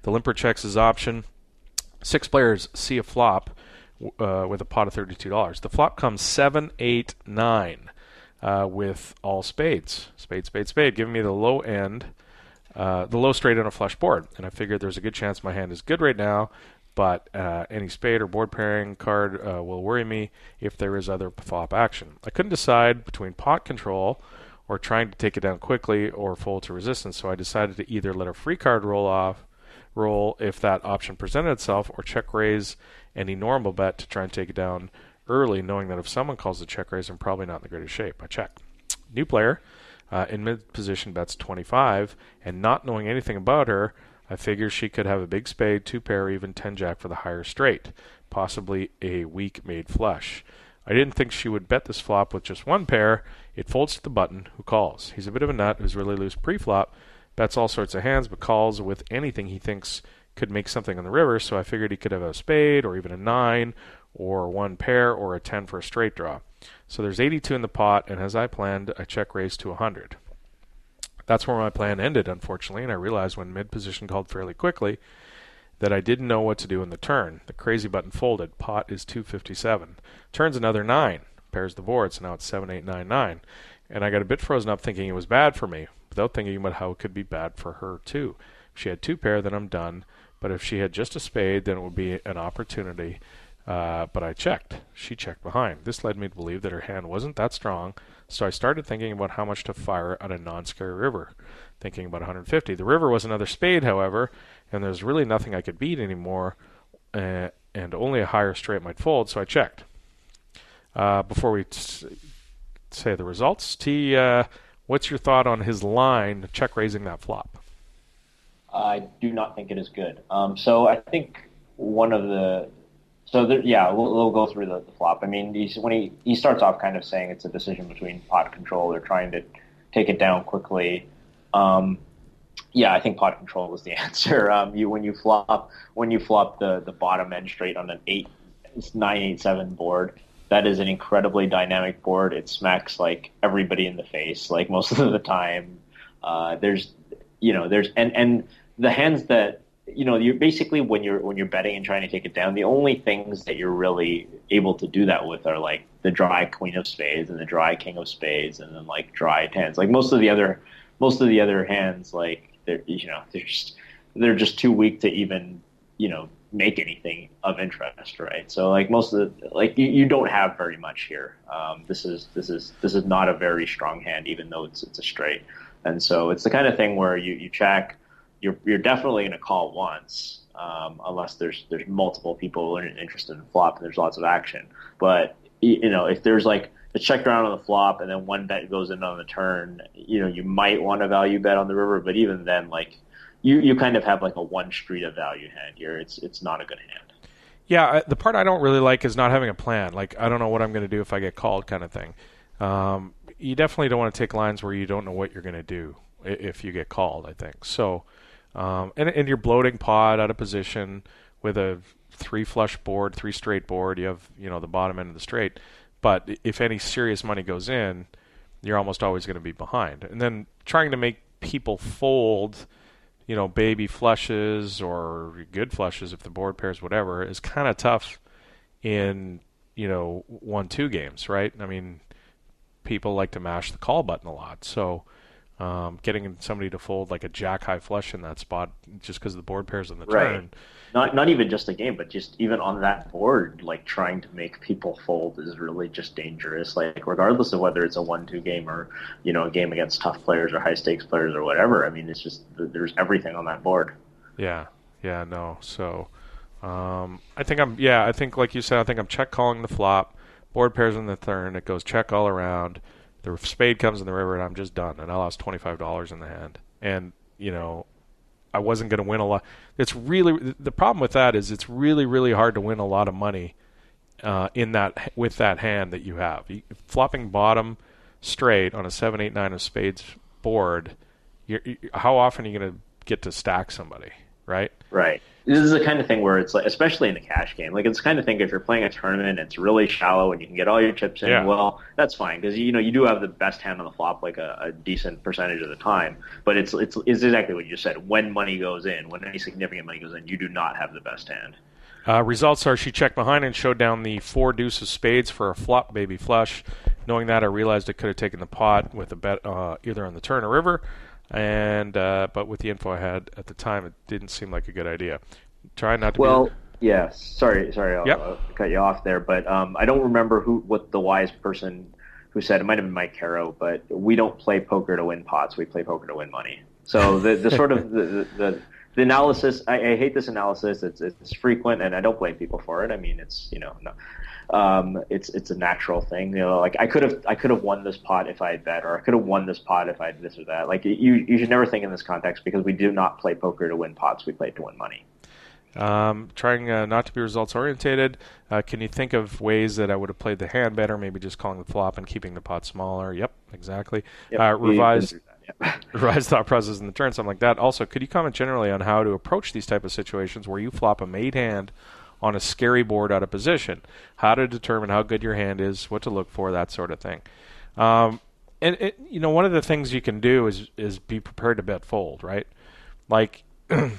Speaker 3: The limper checks his option. 6 players see a flop with a pot of $32. The flop comes 7, 8, 9 with all spades. Spade, spade, spade, giving me the low end, the low straight on a flush board. And I figured there's a good chance my hand is good right now, but any spade or board pairing card will worry me if there is other flop action. I couldn't decide between pot control or trying to take it down quickly or fold to resistance, so I decided to either let a free card roll if that option presented itself, or check raise any normal bet to try and take it down early, knowing that if someone calls the check raise, I'm probably not in the greatest shape. I check. New player in mid position bets 25, and not knowing anything about her, I figure she could have a big spade, 2 pair, or even 10 jack for the higher straight, possibly a weak made flush. I didn't think she would bet this flop with just 1 pair. It folds to the button, who calls. He's a bit of a nut who's really loose pre-flop, bets all sorts of hands, but calls with anything he thinks could make something on the river, so I figured he could have a spade, or even a 9, or 1 pair, or a 10 for a straight draw. So there's 82 in the pot, and as I planned, I check raised to 100. That's where my plan ended, unfortunately, and I realized when mid-position called fairly quickly that I didn't know what to do in the turn. The crazy button folded. Pot is 257. Turns another 9. Pairs the board, so now it's 7, 8, 9, 9. And I got a bit frozen up thinking it was bad for me, without thinking about how it could be bad for her too. If she had 2 pair, then I'm done. But if she had just a spade, then it would be an opportunity. But I checked. She checked behind. This led me to believe that her hand wasn't that strong, so I started thinking about how much to fire on a non-scary river, thinking about 150. The river was another spade, however, and there's really nothing I could beat anymore, and only a higher straight might fold, so I checked. Before we say the results, T, what's your thought on his line check raising that flop?
Speaker 5: I do not think it is good. So I think one of the we'll go through the flop. I mean, when he starts off kind of saying it's a decision between pot control or trying to take it down quickly. Yeah, I think pot control was the answer. When you flop the bottom end straight on an 9-8-7 board, that is an incredibly dynamic board. It smacks like everybody in the face, like most of the time. There's and the hands that you're basically when you're betting and trying to take it down, the only things that you're really able to do that with are like the dry queen of spades and the dry king of spades, and then like dry tens. Like most of the other hands, like they're just too weak to even make anything of interest, right? So like most of you don't have very much here. This is not a very strong hand, even though it's a straight, and so it's the kind of thing where you check. You're definitely going to call once, unless there's multiple people interested in flop and there's lots of action. But if there's like a check around on the flop and then one bet goes in on the turn, you might want to value bet on the river. But even then, like you kind of have like a one street of value hand here. It's not a good hand.
Speaker 3: Yeah, the part I don't really like is not having a plan. Like I don't know what I'm going to do if I get called, kind of thing. You definitely don't want to take lines where you don't know what you're going to do if you get called, I think. So. And you're bloating pot out of position with a 3 flush board, 3 straight board. You have the bottom end of the straight, but if any serious money goes in, you're almost always going to be behind. And then trying to make people fold, baby flushes or good flushes if the board pairs whatever is kind of tough in 1-2 games, right? I mean, people like to mash the call button a lot, so. Getting somebody to fold like a jack high flush in that spot just because the board pairs on the turn.
Speaker 5: Not even just a game, but just even on that board, like trying to make people fold is really just dangerous. Like regardless of whether it's a 1-2 game or a game against tough players or high stakes players or whatever. I mean, it's just there's everything on that board.
Speaker 3: Yeah, no. So I think like you said, I think I'm check calling the flop. Board pairs on the turn. It goes check all around. The spade comes in the river, and I'm just done. And I lost $25 in the hand. And, I wasn't going to win a lot. The problem with that is it's really, really hard to win a lot of money with that hand that you have. Flopping bottom straight on a 7, 8, 9 of spades board, how often are you going to get to stack somebody, right?
Speaker 5: Right. This is the kind of thing where it's like, especially in a cash game, like it's the kind of thing if you're playing a tournament, it's really shallow and you can get all your chips in. Yeah. Well, that's fine because you do have the best hand on the flop like a decent percentage of the time. But it's exactly what you just said. When money goes in, when any significant money goes in, you do not have the best hand.
Speaker 3: Results are she checked behind and showed down the 4 deuce of spades for a flop baby flush. Knowing that, I realized I could have taken the pot with a bet either on the turn or river. And but with the info I had at the time, it didn't seem like a good idea. Try not to.
Speaker 5: Well, yeah. Sorry, I'll cut you off there. But I don't remember what the wise person who said it might have been Mike Caro, but we don't play poker to win pots. We play poker to win money. So the sort of the analysis. I hate this analysis. It's frequent, and I don't blame people for it. I mean, it's it's a natural thing. Like I could have won this pot if I had bet, or I could have won this pot if I had this or that. Like you should never think in this context because we do not play poker to win pots. We play to win money.
Speaker 3: Trying not to be results orientated. Can you think of ways that I would have played the hand better? Maybe just calling the flop and keeping the pot smaller. Yep, exactly.
Speaker 5: Yep,
Speaker 3: revised thought process in the turn, something like that. Also, could you comment generally on how to approach these type of situations where you flop a made hand on a scary board out of position? How to determine how good your hand is, what to look for, that sort of thing. And one of the things you can do is be prepared to bet fold, right? Like, I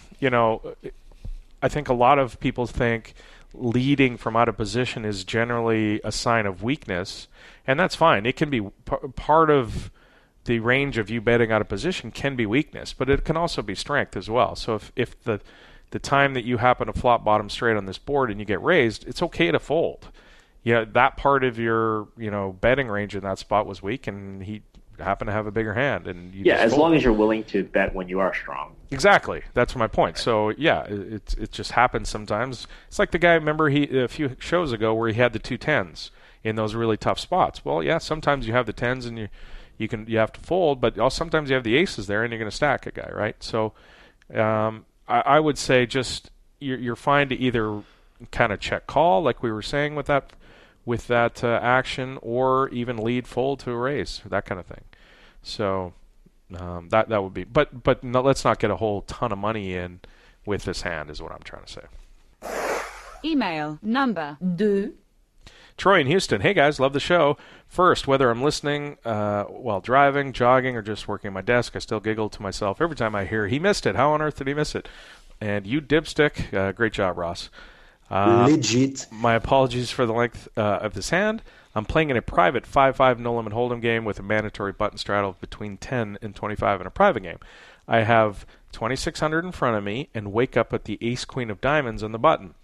Speaker 3: think a lot of people think leading from out of position is generally a sign of weakness, and that's fine. It can be part of the range of you betting out of position can be weakness, but it can also be strength as well. So if the time that you happen to flop bottom straight on this board and you get raised, it's okay to fold. That part of your betting range in that spot was weak, and he happened to have a bigger hand, and
Speaker 5: as long as you're willing to bet when you are strong.
Speaker 3: Exactly, that's my point. Right. So it just happens sometimes. It's like the guy, remember a few shows ago where he had the 2 10s in those really tough spots. Well, yeah, sometimes you have the 10s and you have to fold, but also sometimes you have the aces there and you're going to stack a guy, right? So I would say just you're fine to either kind of check call like we were saying with that action, or even lead fold to a raise, that kind of thing. So That would be. But no, let's not get a whole ton of money in with this hand, is what I'm trying to say.
Speaker 15: Email number 2.
Speaker 3: Troy in Houston. Hey guys, love the show. First, whether I'm listening while driving, jogging, or just working at my desk, I still giggle to myself every time I hear he missed it. How on earth did he miss it? And you dipstick, great job, Ross.
Speaker 11: Legit.
Speaker 3: My apologies for the length of this hand. I'm playing in a private 5-5 no-limit hold'em game with a mandatory button straddle between 10 and 25 in a private game. I have 2,600 in front of me and wake up at the ace-queen of diamonds on the button.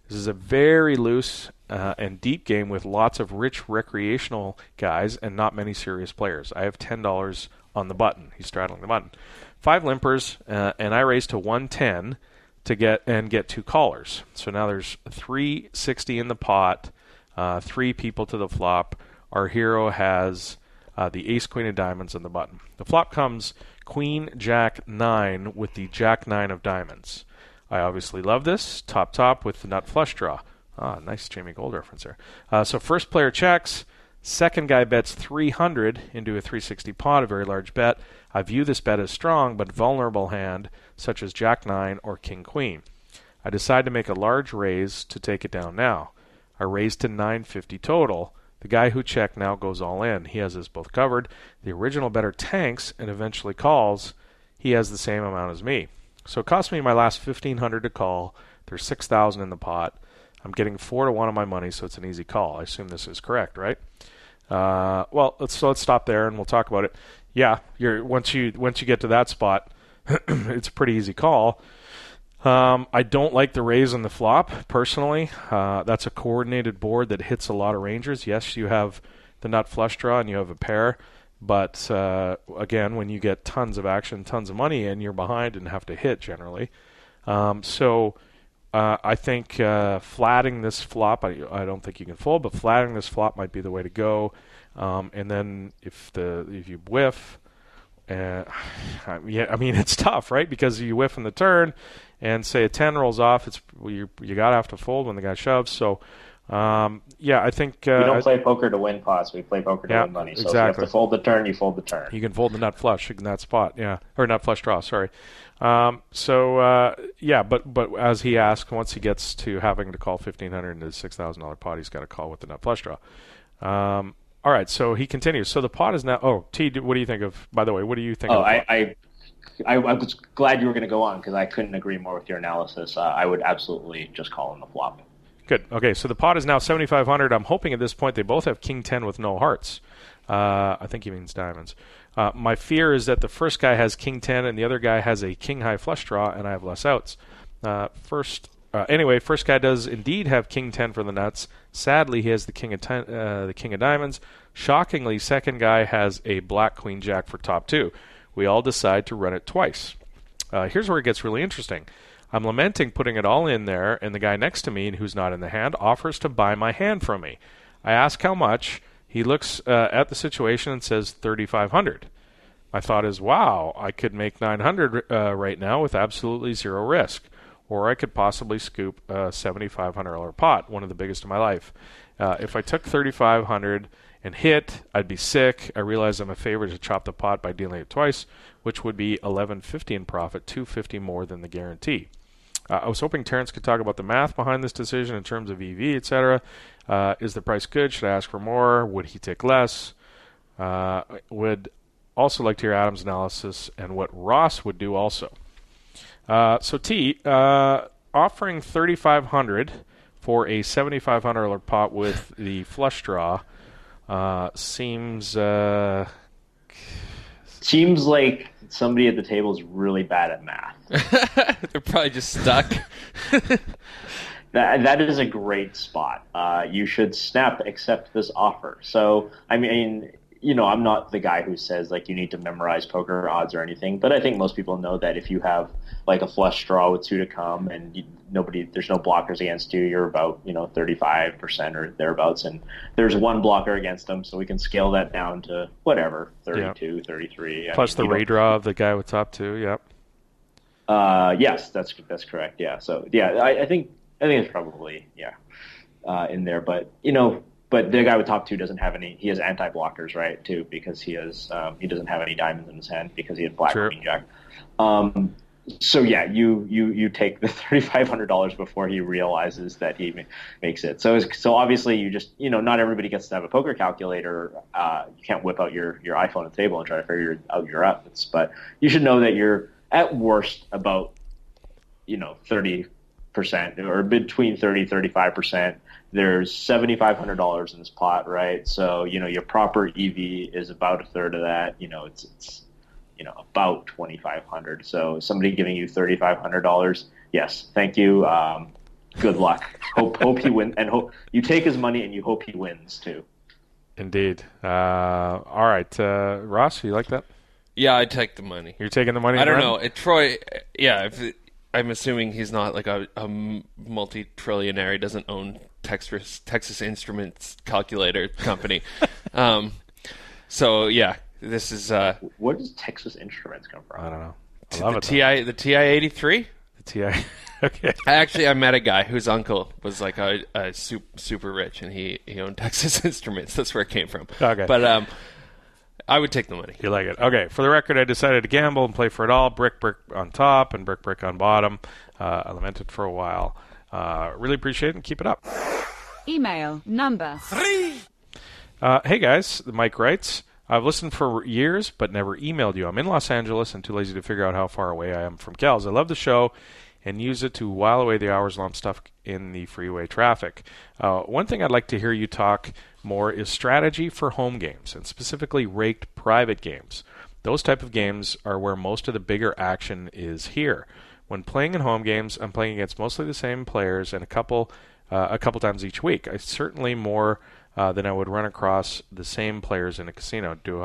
Speaker 3: This is a very loose and deep game with lots of rich recreational guys and not many serious players. I have $10 on the button. He's straddling the button. 5 limpers, and I raise to 110 to get 2 callers. So now there's 360 in the pot, 3 people to the flop. Our hero has the ace-queen of diamonds on the button. The flop comes queen, jack, 9 with the jack 9 of diamonds. I obviously love this. Top with the nut flush draw. Nice Jamie Gold reference there. So first player checks. Second guy bets 300 into a 360 pot, a very large bet. I view this bet as strong but vulnerable hand, such as jack 9 or king queen. I decide to make a large raise to take it down now. I raise to 950 total. The guy who checked now goes all in. He has us both covered. The original bettor tanks and eventually calls. He has the same amount as me. So it cost me my last 1,500 to call. There's 6,000 in the pot. I'm getting 4-1 on my money, so it's an easy call. I assume this is correct, right? Well, let's stop there and we'll talk about it. Yeah, once you get to that spot, it's a pretty easy call. I don't like the raise on the flop personally. That's a coordinated board that hits a lot of rangers. Yes, you have the nut flush draw and you have a pair. But again, when you get tons of action, tons of money in, you're behind and have to hit generally. So I think flatting this flop, I don't think you can fold, but flatting this flop might be the way to go. And then if you whiff, I mean it's tough, right? Because you whiff in the turn, and say a 10 rolls off, you gotta have to fold when the guy shoves. So. I think
Speaker 5: we don't play poker to win pots. We play poker to win money. So
Speaker 3: exactly.
Speaker 5: If you have to fold the turn, you fold the turn.
Speaker 3: You can fold the nut flush in that spot, or nut flush draw. Sorry. But as he asked, once he gets to having to call $1,500 into a $6,000 pot, he's got to call with the nut flush draw. All right. So he continues. So the pot is now. Oh, T. What do you think of? By the way, what do you think?
Speaker 5: I was glad you were going to go on because I couldn't agree more with your analysis. I would absolutely just call in the flop.
Speaker 3: Good. Okay, so the pot is now 7,500. I'm hoping at this point they both have king 10 with no hearts. I think he means diamonds. My fear is that the first guy has king 10 and the other guy has a king high flush draw, and I have less outs. First guy does indeed have king 10 for the nuts. Sadly, he has the king of diamonds. Shockingly, second guy has a black queen jack for top 2. We all decide to run it twice. Here's where it gets really interesting. I'm lamenting putting it all in there, and the guy next to me, who's not in the hand, offers to buy my hand from me. I ask how much. He looks at the situation and says 3,500. My thought is, wow, I could make 900 right now with absolutely zero risk. Or I could possibly scoop a $7,500 pot, one of the biggest in my life. If I took 3,500 and hit, I'd be sick. I realize I'm a favorite to chop the pot by dealing it twice, which would be $1,150 in profit, $250 more than the guarantee. I was hoping Terrence could talk about the math behind this decision in terms of EV, etc. Is the price good? Should I ask for more? Would he take less? Would also like to hear Adam's analysis and what Ross would do also. So T, offering $3,500 for a $7,500 pot with the flush draw seems
Speaker 5: like somebody at the table is really bad at math.
Speaker 2: They're probably just stuck.
Speaker 5: That is a great spot. You should snap accept this offer. So, I mean, I'm not the guy who says like you need to memorize poker odds or anything, but I think most people know that if you have like a flush draw with 2 to come and there's no blockers against you, you're about 35% or thereabouts, and there's one blocker against them, so we can scale that down to whatever 32, 33.
Speaker 3: Plus the redraw of the guy with top 2. Yep.
Speaker 5: Yes, that's correct. Yeah. So yeah, I think it's probably in there, but but the guy with top 2 doesn't have any. He has anti-blockers, right, too, because he doesn't have any diamonds in his hand because he had black queen jack. So yeah, you take the $3,500 before he realizes that he makes it. So obviously you just not everybody gets to have a poker calculator. You can't whip out your iPhone at the table and try to figure out your odds. But you should know that you're at worst about 30% or between 30-35%. There's $7,500 in this pot, right? So your proper EV is about a third of that. It's about $2,500. So somebody giving you $3,500, yes, thank you. Good luck. Hope he wins, and hope you take his money and you hope he wins too.
Speaker 3: Indeed. All right, Ross, you like that?
Speaker 2: Yeah, I'd take the money.
Speaker 3: You're taking the money?
Speaker 2: I don't know. Troy, yeah, I'm assuming he's not like a multi-trillionaire. He doesn't own Texas Instruments calculator company. So yeah. This is
Speaker 5: where does Texas Instruments come from?
Speaker 3: I don't know.
Speaker 2: The TI-83.
Speaker 3: The TI. Okay.
Speaker 2: I met a guy whose uncle was like a super rich, and he owned Texas Instruments. That's where it came from.
Speaker 3: Okay.
Speaker 2: But I would take the money.
Speaker 3: You like it? Okay. For the record, I decided to gamble and play for it all. Brick on top and brick on bottom. I lamented for a while. Really appreciate it and keep it up.
Speaker 15: Email number 3.
Speaker 3: Hey guys, Mike writes. I've listened for years, but never emailed you. I'm in Los Angeles and too lazy to figure out how far away I am from Kells. I love the show and use it to while away the hours while I'm stuck in the freeway traffic. One thing I'd like to hear you talk more is strategy for home games, and specifically raked private games. Those type of games are where most of the bigger action is here. When playing in home games, I'm playing against mostly the same players and a couple times each week. I certainly more than I would run across the same players in a casino. Do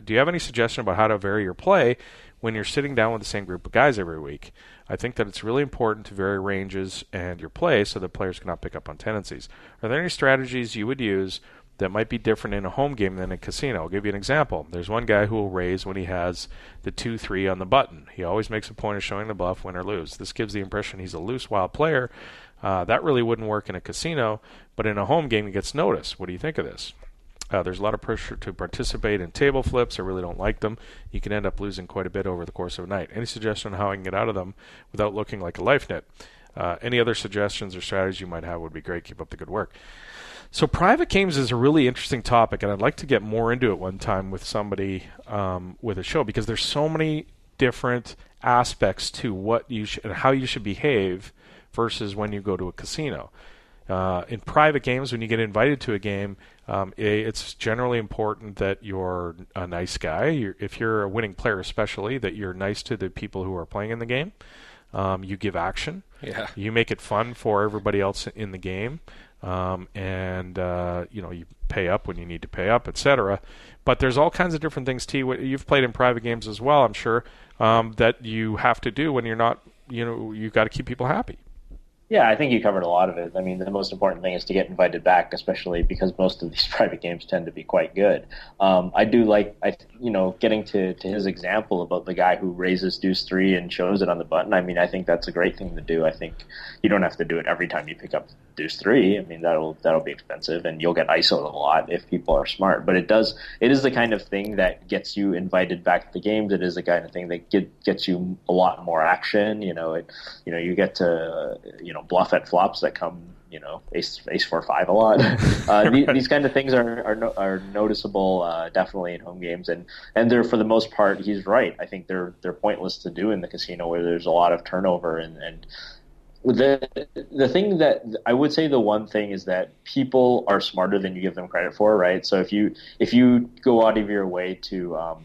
Speaker 3: you have any suggestion about how to vary your play when you're sitting down with the same group of guys every week? I think that it's really important to vary ranges and your play so that players cannot pick up on tendencies. Are there any strategies you would use that might be different in a home game than a casino? I'll give you an example. There's one guy who will raise when he has the 2-3 on the button. He always makes a point of showing the bluff, win or lose. This gives the impression he's a loose, wild player. That really wouldn't work in a casino, but in a home game he gets noticed. What do you think of this? There's a lot of pressure to participate in table flips. I really don't like them. You can end up losing quite a bit over the course of a night. Any suggestion on how I can get out of them without looking like a life net? Any other suggestions or strategies you might have would be great. Keep up the good work. So private games is a really interesting topic, and I'd like to get more into it one time with somebody with a show, because there's so many different aspects to what you should and how you should behave versus when you go to a casino. In private games, when you get invited to a game, it's generally important that you're a nice guy. If you're a winning player especially, that you're nice to the people who are playing in the game. You give action.
Speaker 2: Yeah.
Speaker 3: You make it fun for everybody else in the game. You pay up when you need to pay up, etc. But there's all kinds of different things, T. You've played in private games as well, I'm sure, that you have to do when you're not, you've got to keep people happy.
Speaker 5: Yeah, I think you covered a lot of it. I mean, the most important thing is to get invited back, especially because most of these private games tend to be quite good. I do like, getting to his example about the guy who raises deuce 3 and shows it on the button. I mean, I think that's a great thing to do. I think you don't have to do it every time you pick up deuce 3. I mean, that'll be expensive, and you'll get ISO'd a lot if people are smart. But it is the kind of thing that gets you invited back to the games. It is the kind of thing that gets you a lot more action. You get to bluff at flops that come, ace 4-5 a lot. These kind of things are noticeable, definitely in home games, and they're, for the most part, he's right. I think they're pointless to do in the casino where there's a lot of turnover, and the thing that I would say, the one thing is that people are smarter than you give them credit for, right? So if you go out of your way to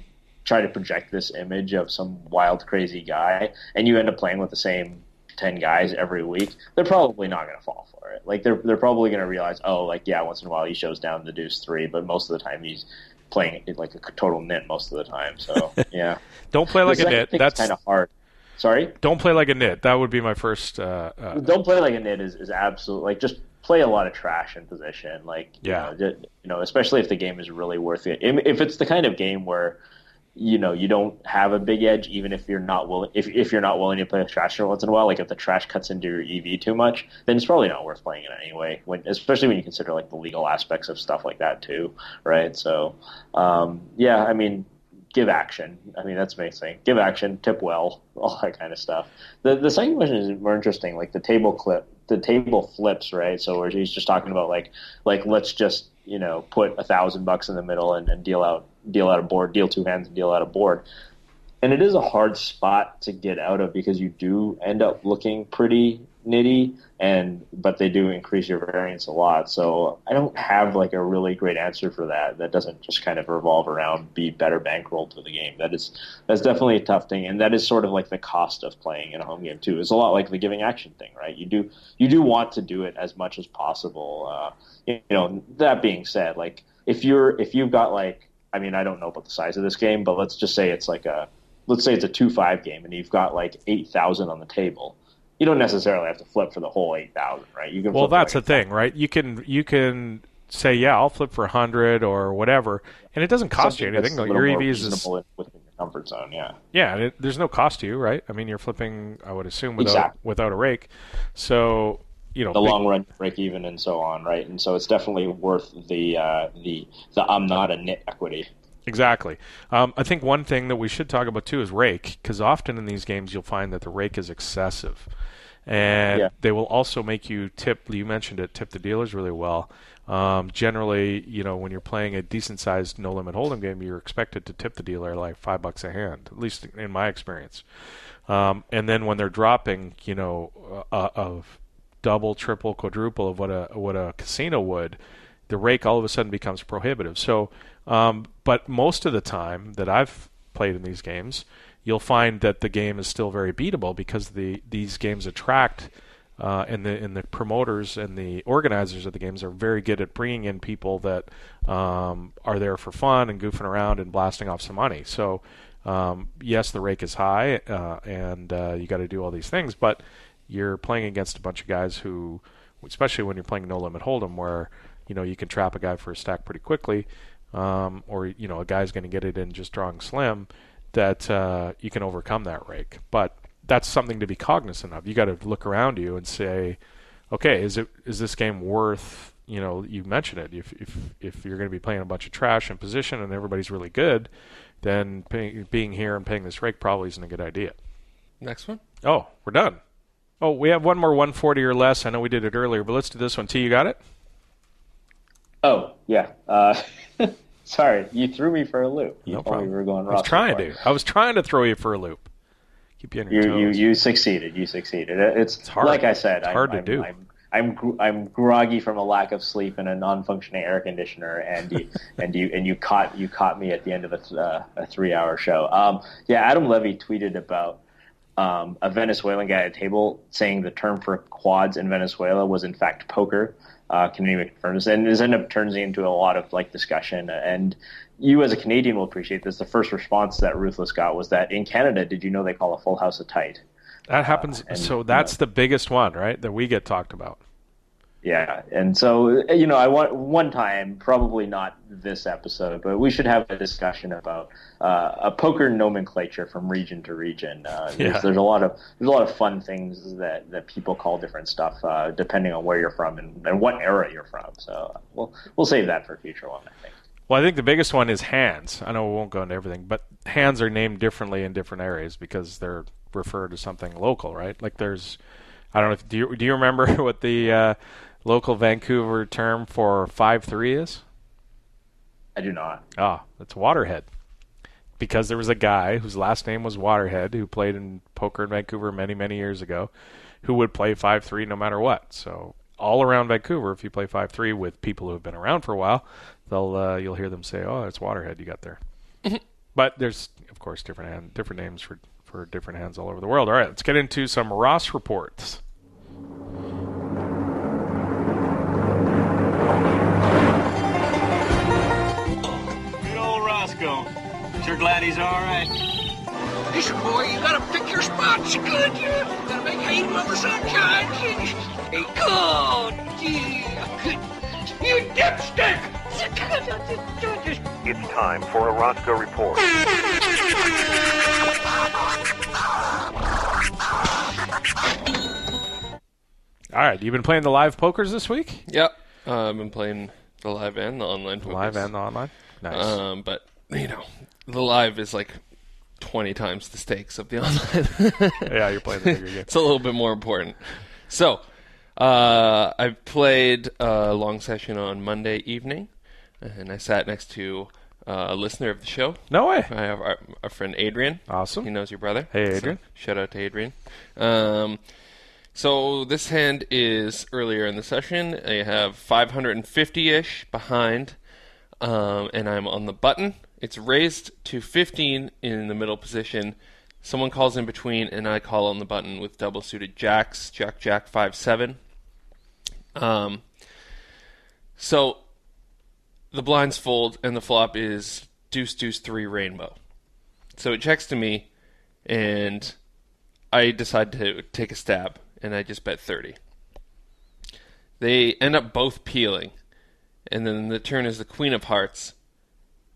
Speaker 5: try to project this image of some wild, crazy guy, and you end up playing with the same 10 guys every week, they're probably not going to fall for it. Like they're probably going to realize, once in a while he shows down the deuce 3, but most of the time he's playing like a total nit most of the time. So yeah,
Speaker 3: don't play like a nit. That's
Speaker 5: kind of hard. Sorry,
Speaker 3: don't play like a nit. That would be my first.
Speaker 5: Don't play like a nit is absolutely, like, just play a lot of trash in position. Like, especially if the game is really worth it. If it's the kind of game where you don't have a big edge, even if you're not willing. If you're not willing to play with trash once in a while, like if the trash cuts into your EV too much, then it's probably not worth playing it anyway. Especially when you consider like the legal aspects of stuff like that too, right? So, yeah, I mean, give action. I mean, that's the main thing. Give action, tip well, all that kind of stuff. The second question is more interesting, like the table flips, right? So where he's just talking about like let's just put $1,000 in the middle and deal out a board, deal two hands and deal out a board. And it is a hard spot to get out of because you do end up looking pretty nitty, but they do increase your variance a lot. So I don't have like a really great answer for that. That doesn't just kind of revolve around be better bankroll to the game. That's definitely a tough thing, and that is sort of like the cost of playing in a home game too. It's a lot like the giving action thing, right? You do want to do it as much as possible. That being said, like if you've got like, I mean, I don't know about the size of this game, but let's just say it's a 2-5 game and you've got like 8,000 on the table. You don't necessarily have to flip for the whole 8,000, right? You can.
Speaker 3: Well, that's the thing, right? You can say, yeah, I'll flip for 100 or whatever, and it doesn't cost you anything. Your EVs is
Speaker 5: within your comfort zone, yeah.
Speaker 3: Yeah, there's no cost to you, right? I mean, you're flipping, I would assume, without a rake. So the
Speaker 5: long run break even and so on, right? And so it's definitely worth the I'm not a nit equity.
Speaker 3: Exactly. I think one thing that we should talk about too is rake, because often in these games you'll find that the rake is excessive, and they will also make you tip. You mentioned it, tip the dealers really well. Generally, when you're playing a decent-sized no-limit hold'em game, you're expected to tip the dealer like $5 a hand, at least in my experience. And then when they're dropping, a double, triple, quadruple of what a casino would, the rake all of a sudden becomes prohibitive. So, but most of the time that I've played in these games, you'll find that the game is still very beatable because these games attract, and the promoters and the organizers of the games are very good at bringing in people that are there for fun and goofing around and blasting off some money. So, yes, the rake is high, and you got to do all these things, but you're playing against a bunch of guys who, especially when you're playing no limit hold'em, where you can trap a guy for a stack pretty quickly, or a guy's going to get it in just drawing slim, that you can overcome that rake. But that's something to be cognizant of. You got to look around you and say, okay, is this game worth? You mentioned it. If you're going to be playing a bunch of trash in position and everybody's really good, then being here and paying this rake probably isn't a good idea.
Speaker 2: Next one.
Speaker 3: Oh, we're done. Oh, we have one more 140 or less. I know we did it earlier, but let's do this one. T, you got it?
Speaker 5: Oh, yeah. Sorry, you threw me for a loop. You told me we were going
Speaker 3: I was trying to throw you for a loop. Keep you on your toes.
Speaker 5: You succeeded. It's hard. Like I said,
Speaker 3: it's hard to do.
Speaker 5: I'm groggy from a lack of sleep and a non-functioning air conditioner, and you caught me at the end of a 3-hour show. Adam Levy tweeted about a Venezuelan guy at a table saying the term for quads in Venezuela was in fact poker. Canadian confirms, and this ended up turning into a lot of discussion. And you, as a Canadian, will appreciate this. The first response that Ruthless got was that in Canada, did you know they call a full house a tight?
Speaker 3: That happens. So that's the biggest one, right? That we get talked about.
Speaker 5: Yeah, and so I want one time, probably not this episode, but we should have a discussion about a poker nomenclature from region to region. There's a lot of fun things that people call different stuff depending on where you're from and what era you're from. So we'll save that for a future one, I think. Well,
Speaker 3: I think the biggest one is hands. I know we won't go into everything, but hands are named differently in different areas because they're referred to something local, right? Like there's, I don't know, do you remember what the local Vancouver term for 5-3 is?
Speaker 5: I do not.
Speaker 3: It's Waterhead. Because there was a guy whose last name was Waterhead who played in poker in Vancouver many, many years ago who would play 5-3 no matter what. So all around Vancouver, if you play 5-3 with people who have been around for a while, you'll hear them say, "Oh, it's Waterhead you got there." But there's, of course, different names for different hands all over the world. All right, let's get into some Ross reports.
Speaker 12: Sure glad he's all right.
Speaker 14: Listen, boy, you gotta pick your spots good. You gotta make hay while the sun shines. Hey, good. You dipstick!
Speaker 22: It's time for a Roscoe Report.
Speaker 3: All right, you've been playing the live pokers this week?
Speaker 2: Yep. I've been playing the live and the online pokers.
Speaker 3: Live and the online? Nice.
Speaker 2: But, the live is like 20 times the stakes of the online.
Speaker 3: Yeah, you're playing the bigger game.
Speaker 2: It's a little bit more important. So, I played a long session on Monday evening, and I sat next to a listener of the show.
Speaker 3: No way.
Speaker 2: I have our friend Adrian.
Speaker 3: Awesome.
Speaker 2: He knows your brother.
Speaker 3: Hey, Adrian.
Speaker 2: So, shout out to Adrian. So this hand is earlier in the session. I have 550-ish behind, and I'm on the button. It's raised to 15 in the middle position. Someone calls in between, and I call on the button with double-suited jacks, Jack, 5-7. So the blinds fold, and the flop is deuce, 3 rainbow. So it checks to me, and I decide to take a stab, and I just bet 30. They end up both peeling, and then the turn is the queen of hearts,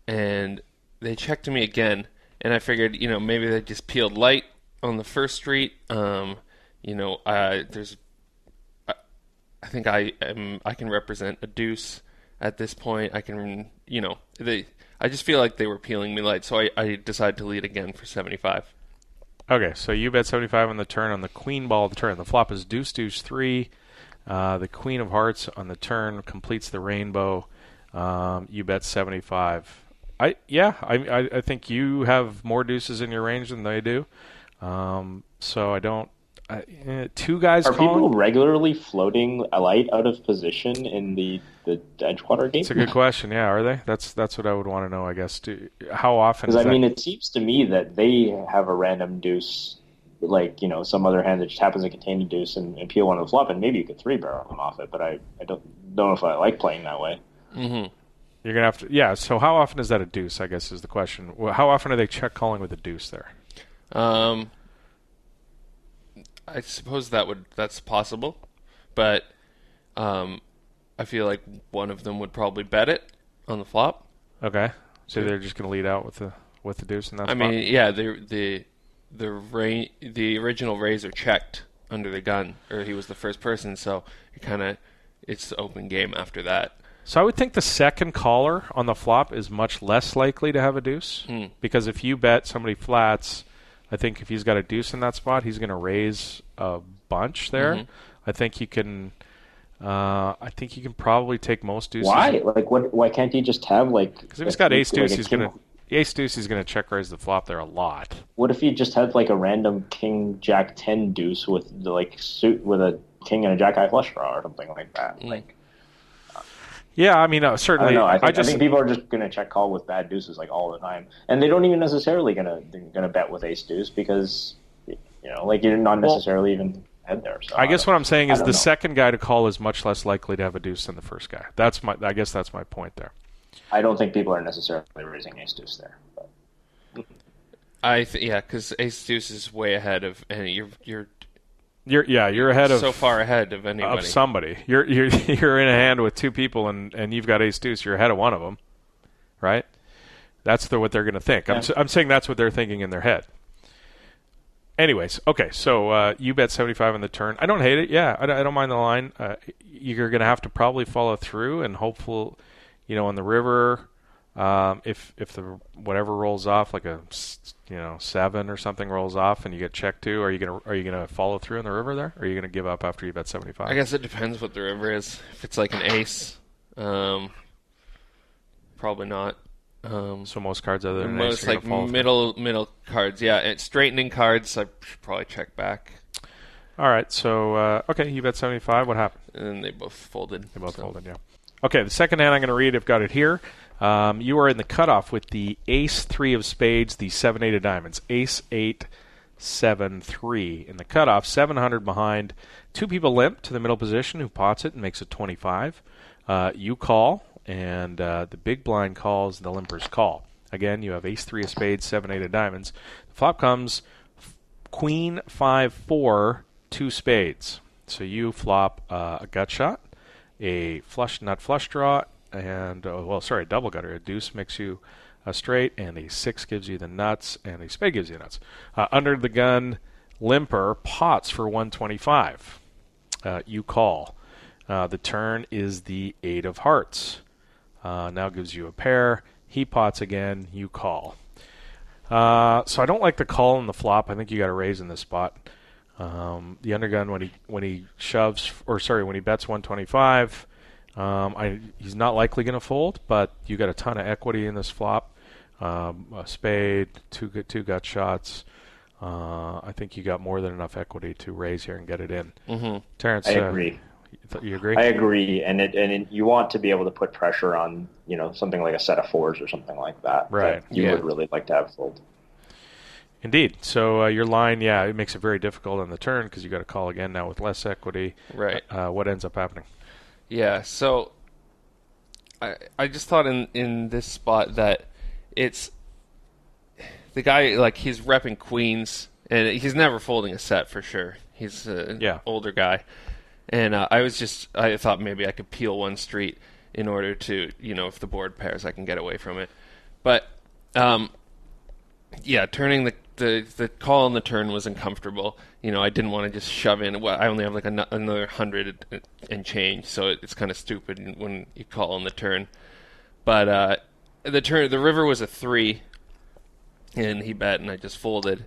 Speaker 2: and they check to me again, and I figured, maybe they just peeled light on the first street. I think I can represent a deuce at this point. I can, I just feel like they were peeling me light, so I decided to lead again for 75.
Speaker 3: Okay, so you bet 75 on the turn on the queen ball of the turn. The flop is deuce, 3. The queen of hearts on the turn completes the rainbow. You bet 75. I think you have more deuces in your range than they do. So I don't. Two guys.
Speaker 5: Are
Speaker 3: calling?
Speaker 5: people regularly floating a light out of position in the Edgewater game?
Speaker 3: It's a good question. Yeah, are they? That's what I would want to know. I guess. How often?
Speaker 5: Because it seems to me that they have a random deuce, like some other hand that just happens to contain a deuce and peel one of the flop, and maybe you could 3-barrel them off it. But I don't know if I like playing that way.
Speaker 2: Mm-hmm.
Speaker 3: You're gonna have to. Yeah. So how often is that a deuce? I guess is the question. How often are they check calling with a deuce there?
Speaker 2: I suppose that's possible, but I feel like one of them would probably bet it on the flop.
Speaker 3: Okay, so they're just going to lead out with the deuce in that spot?
Speaker 2: mean, yeah, the original raiser checked under the gun, or he was the first person, so it's open game after that.
Speaker 3: So I would think the second caller on the flop is much less likely to have a deuce, because if you bet somebody flats, I think if he's got a deuce in that spot, he's going to raise a bunch there.
Speaker 2: Mm-hmm.
Speaker 3: I think you can. I think you can probably take most deuces.
Speaker 5: Why? Why can't he just have
Speaker 3: Because if he's got ace deuce, he's going to check raise the flop there a lot.
Speaker 5: What if he just had a random king jack 10 deuce with suit with a king and a jack high flush draw or something like that?
Speaker 3: Yeah, I mean, certainly.
Speaker 5: I don't know. I think people are just going to check call with bad deuces all the time, and they don't even necessarily gonna bet with ace deuce because you're not necessarily even head there. So
Speaker 3: I guess what I'm saying is the second guy to call is much less likely to have a deuce than the first guy. I guess that's my point there.
Speaker 5: I don't think people are necessarily raising ace deuce there. But.
Speaker 2: Because ace deuce is way ahead of, and
Speaker 3: you're ahead of
Speaker 2: so far ahead of anybody.
Speaker 3: Of somebody. You're in a hand with two people and you've got ace deuce. You're ahead of one of them, right? That's what they're going to think.
Speaker 5: Yeah.
Speaker 3: I'm saying that's what they're thinking in their head. Anyways, okay. So you bet 75 on the turn. I don't hate it. Yeah, I don't mind the line. You're going to have to probably follow through and hopeful, on the river. If the whatever rolls off, like a 7 or something rolls off, and you get checked to, are you gonna follow through in the river there, or are you gonna give up after you bet 75?
Speaker 2: I guess it depends what the river is. If it's like an ace, probably not.
Speaker 3: So most cards other than
Speaker 2: most
Speaker 3: ace,
Speaker 2: middle cards, yeah. And straightening cards, I should probably check back.
Speaker 3: All right, so okay, you bet 75. What happened?
Speaker 2: And then they both folded.
Speaker 3: Folded, yeah. Okay, the second hand I'm going to read. I've got it here. You are in the cutoff with the ace 3 of spades, the 7-8 of diamonds. Ace 8, 7, 3 in the cutoff. 700 behind. Two people limp to the middle position who pots it and makes it 25. You call, and the big blind calls, the limpers call. Again, you have ace 3 of spades, 7-8 of diamonds. The flop comes queen 5-4, 2 spades. So you flop a gut shot, a flush nut flush draw, and double gutter. A deuce makes you a straight, and a 6 gives you the nuts, and a spade gives you the nuts. Under the gun, limper pots for 125. You call. The turn is the 8 of hearts. Now gives you a pair. He pots again. You call. So I don't like the call in the flop. I think you got to raise in this spot. The undergun when he bets 125, he's not likely going to fold, but you got a ton of equity in this flop. A spade, two gut shots. I think you got more than enough equity to raise here and get it in.
Speaker 5: Mm-hmm.
Speaker 3: Terrence,
Speaker 5: I agree.
Speaker 3: You agree?
Speaker 5: I agree, and you want to be able to put pressure on, something like a set of 4s or something like that.
Speaker 3: Right.
Speaker 5: That you would really like to have fold.
Speaker 3: Indeed. So your line, it makes it very difficult on the turn because you got to call again now with less equity.
Speaker 2: Right.
Speaker 3: What ends up happening?
Speaker 2: Yeah. So I just thought in this spot that it's the guy, like, he's repping queens, and he's never folding a set for sure. He's an older guy. And I thought maybe I could peel one street in order to, if the board pairs, I can get away from it. But, turning the call on the turn was uncomfortable. I didn't want to just shove in. Well, I only have like another 100 and change, so it's kind of stupid when you call on the turn. But the river was a 3, and he bet, and I just folded.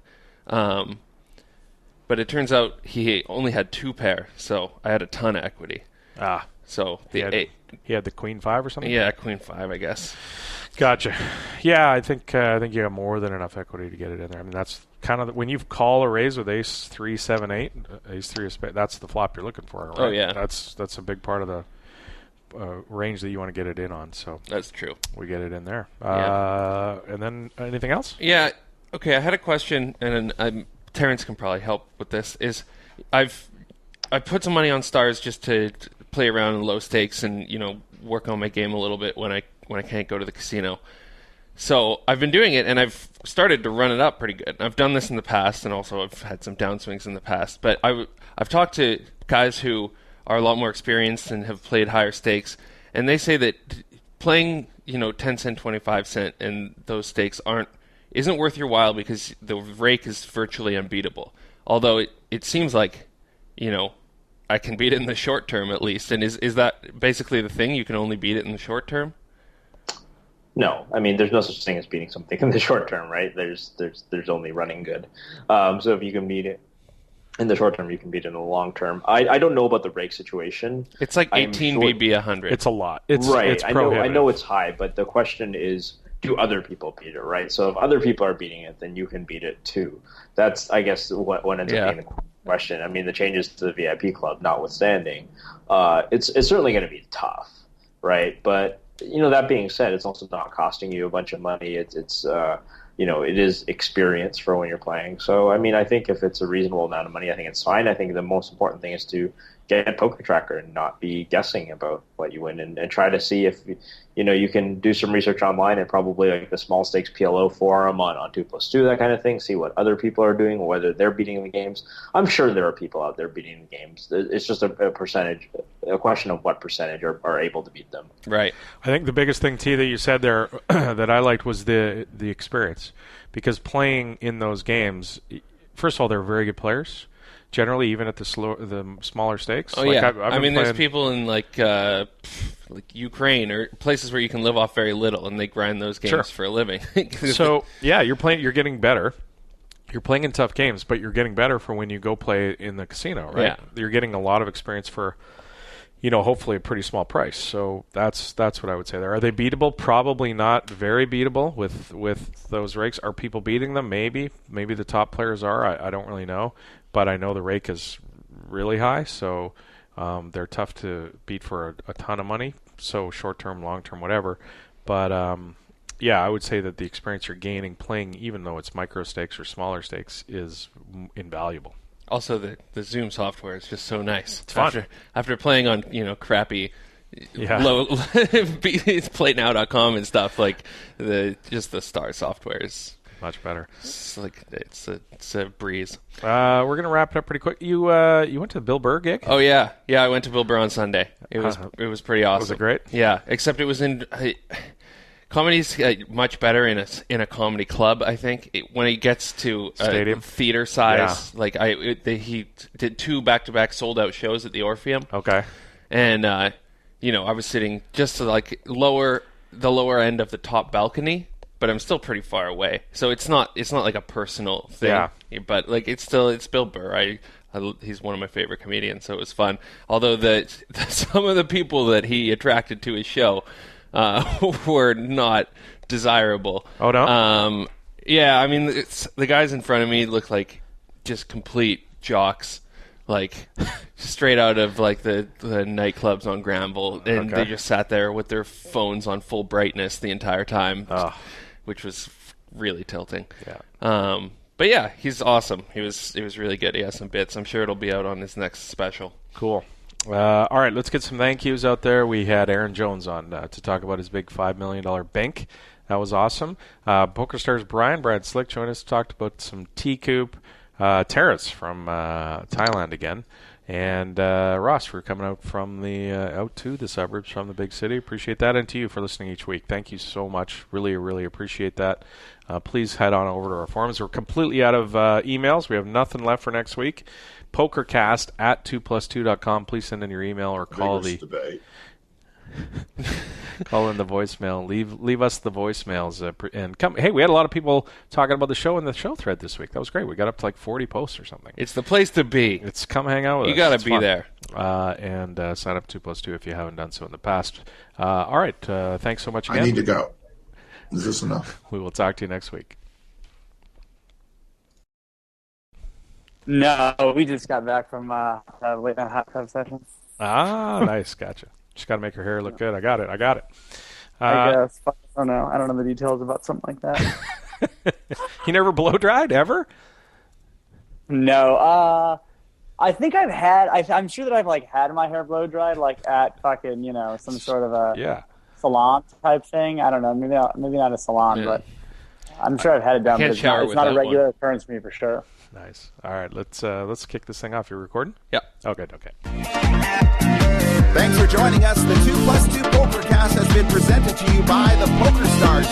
Speaker 2: But it turns out he only had 2 pair, so I had a ton of equity. So
Speaker 3: he had the queen 5 or something?
Speaker 2: Yeah, queen 5, I guess.
Speaker 3: Gotcha. Yeah, I think you have more than enough equity to get it in there. I mean, that's kind of when you call a raise with ace 3, 7, 8, ace 3 of spades. That's the flop you're looking for, right?
Speaker 2: Oh yeah,
Speaker 3: that's a big part of the range that you want to get it in on. So
Speaker 2: that's true. We
Speaker 3: get it in there. And then anything else?
Speaker 2: Yeah. Okay, I had a question, and Terrence can probably help with this. I put some money on stars just to play around in low stakes and work on my game a little bit when I can't go to the casino. So I've been doing it, and I've started to run it up pretty good. I've done this in the past, and also I've had some downswings in the past. But I've talked to guys who are a lot more experienced and have played higher stakes, and they say that playing 10 cent, 25 cent, and those stakes isn't worth your while because the rake is virtually unbeatable. Although it seems like I can beat it in the short term at least. And is that basically the thing? You can only beat it in the short term?
Speaker 5: No, I mean, there's no such thing as beating something in the short term, right? There's only running good. So if you can beat it in the short term, you can beat it in the long term. I don't know about the rake situation.
Speaker 2: It's like 18 BB 100.
Speaker 3: It's a lot.
Speaker 5: It's I know it's high, but the question is, do other people beat it, right? So if other people are beating it, then you can beat it too. That's, I guess, what ends up being the question. I mean, the changes to the VIP club notwithstanding, it's certainly going to be tough, right? But that being said, it's also not costing you a bunch of money. It's it is experience for when you're playing. So, I mean, I think if it's a reasonable amount of money, I think it's fine. I think the most important thing is to get a poker tracker and not be guessing about what you win, and try to see if you can do some research online and probably like the small stakes PLO forum on 2+2, that kind of thing. See what other people are doing, whether they're beating the games. I'm sure there are people out there beating the games. It's just a percentage, a question of what percentage are able to beat them.
Speaker 2: Right.
Speaker 3: I think the biggest thing, T, that you said there that I liked was the experience, because playing in those games, first of all, they're very good players. Generally, even at the smaller stakes.
Speaker 2: Oh, yeah. I mean, there's people in like Ukraine or places where you can live off very little, and they grind those games for a living.
Speaker 3: So, yeah, you're getting better. You're playing in tough games, but you're getting better for when you go play in the casino, right?
Speaker 2: Yeah.
Speaker 3: You're getting a lot of experience for, hopefully a pretty small price. So that's what I would say there. Are they beatable? Probably not very beatable with those rakes. Are people beating them? Maybe. Maybe the top players are. I don't really know. But I know the rake is really high, so they're tough to beat for a ton of money. So short-term, long-term, whatever. But, I would say that the experience you're gaining playing, even though it's micro stakes or smaller stakes, is invaluable.
Speaker 2: Also, the Zoom software is just so nice.
Speaker 3: It's fun.
Speaker 2: After playing on crappy low PlayNow.com and stuff, like the star software is
Speaker 3: Much better.
Speaker 2: It's a breeze.
Speaker 3: We're gonna wrap it up pretty quick. You went to the Bill Burr gig?
Speaker 2: Oh yeah, I went to Bill Burr on Sunday. It was pretty awesome.
Speaker 3: Was it great?
Speaker 2: Yeah, except it was in comedy's much better in a comedy club. I think when he gets to
Speaker 3: stadium
Speaker 2: theater size, he did 2 back-to-back sold-out shows at the Orpheum.
Speaker 3: Okay,
Speaker 2: and I was sitting just to the lower end of the top balcony, but I'm still pretty far away. So it's not like a personal thing.
Speaker 3: Yeah.
Speaker 2: But it's Bill Burr. He's one of my favorite comedians, so it was fun. Although some of the people that he attracted to his show were not desirable.
Speaker 3: Oh no.
Speaker 2: Yeah, I mean, the guys in front of me look like just complete jocks, like straight out of the nightclubs on Granville, and they just sat there with their phones on full brightness the entire time, which was really tilting.
Speaker 3: Yeah.
Speaker 2: But yeah, he's awesome. He was really good. He has some bits. I'm sure it'll be out on his next special.
Speaker 3: Cool. All right, let's get some thank yous out there. We had Aaron Jones on to talk about his big $5 million bank. That was awesome. PokerStars Brian Slick joined us, talked about some T-Coop. Terrace from Thailand again. And Ross for coming out from out to the suburbs from the big city. Appreciate that. And to you for listening each week. Thank you so much. Really, really appreciate that. Please head on over to our forums. We're completely out of emails. We have nothing left for next week. Pokercast at 2plus2.com. Please send in your email or call call in the voicemail. Leave us the voicemails and come. Hey, we had a lot of people talking about the show in the show thread this week. That was great. We got up to 40 posts or something.
Speaker 2: It's the place to be.
Speaker 3: It's come hang out with us.
Speaker 2: You got to be there.
Speaker 3: And sign up 2plus2 if you haven't done so in the past. All right. Thanks so much again.
Speaker 11: I need to go. Is this enough?
Speaker 3: We will talk to you next week.
Speaker 16: No, we just got back from late night hot tub session.
Speaker 3: Nice. Gotcha. Just got to make her hair look good. I got it.
Speaker 16: I guess. I don't know. I don't know the details about something like that.
Speaker 3: You never blow dried ever?
Speaker 16: No. I think I've had. I'm sure that I've had my hair blow dried at fucking some sort of a salon type thing. I don't know. Maybe not a salon, but I'm sure I've had it done. But it's not a regular occurrence for me for sure.
Speaker 3: Nice. All right, let's kick this thing off. You're recording?
Speaker 2: Yeah.
Speaker 3: Okay.
Speaker 1: Thanks for joining us. The 2plus2 Pokercast has been presented to you by the PokerStars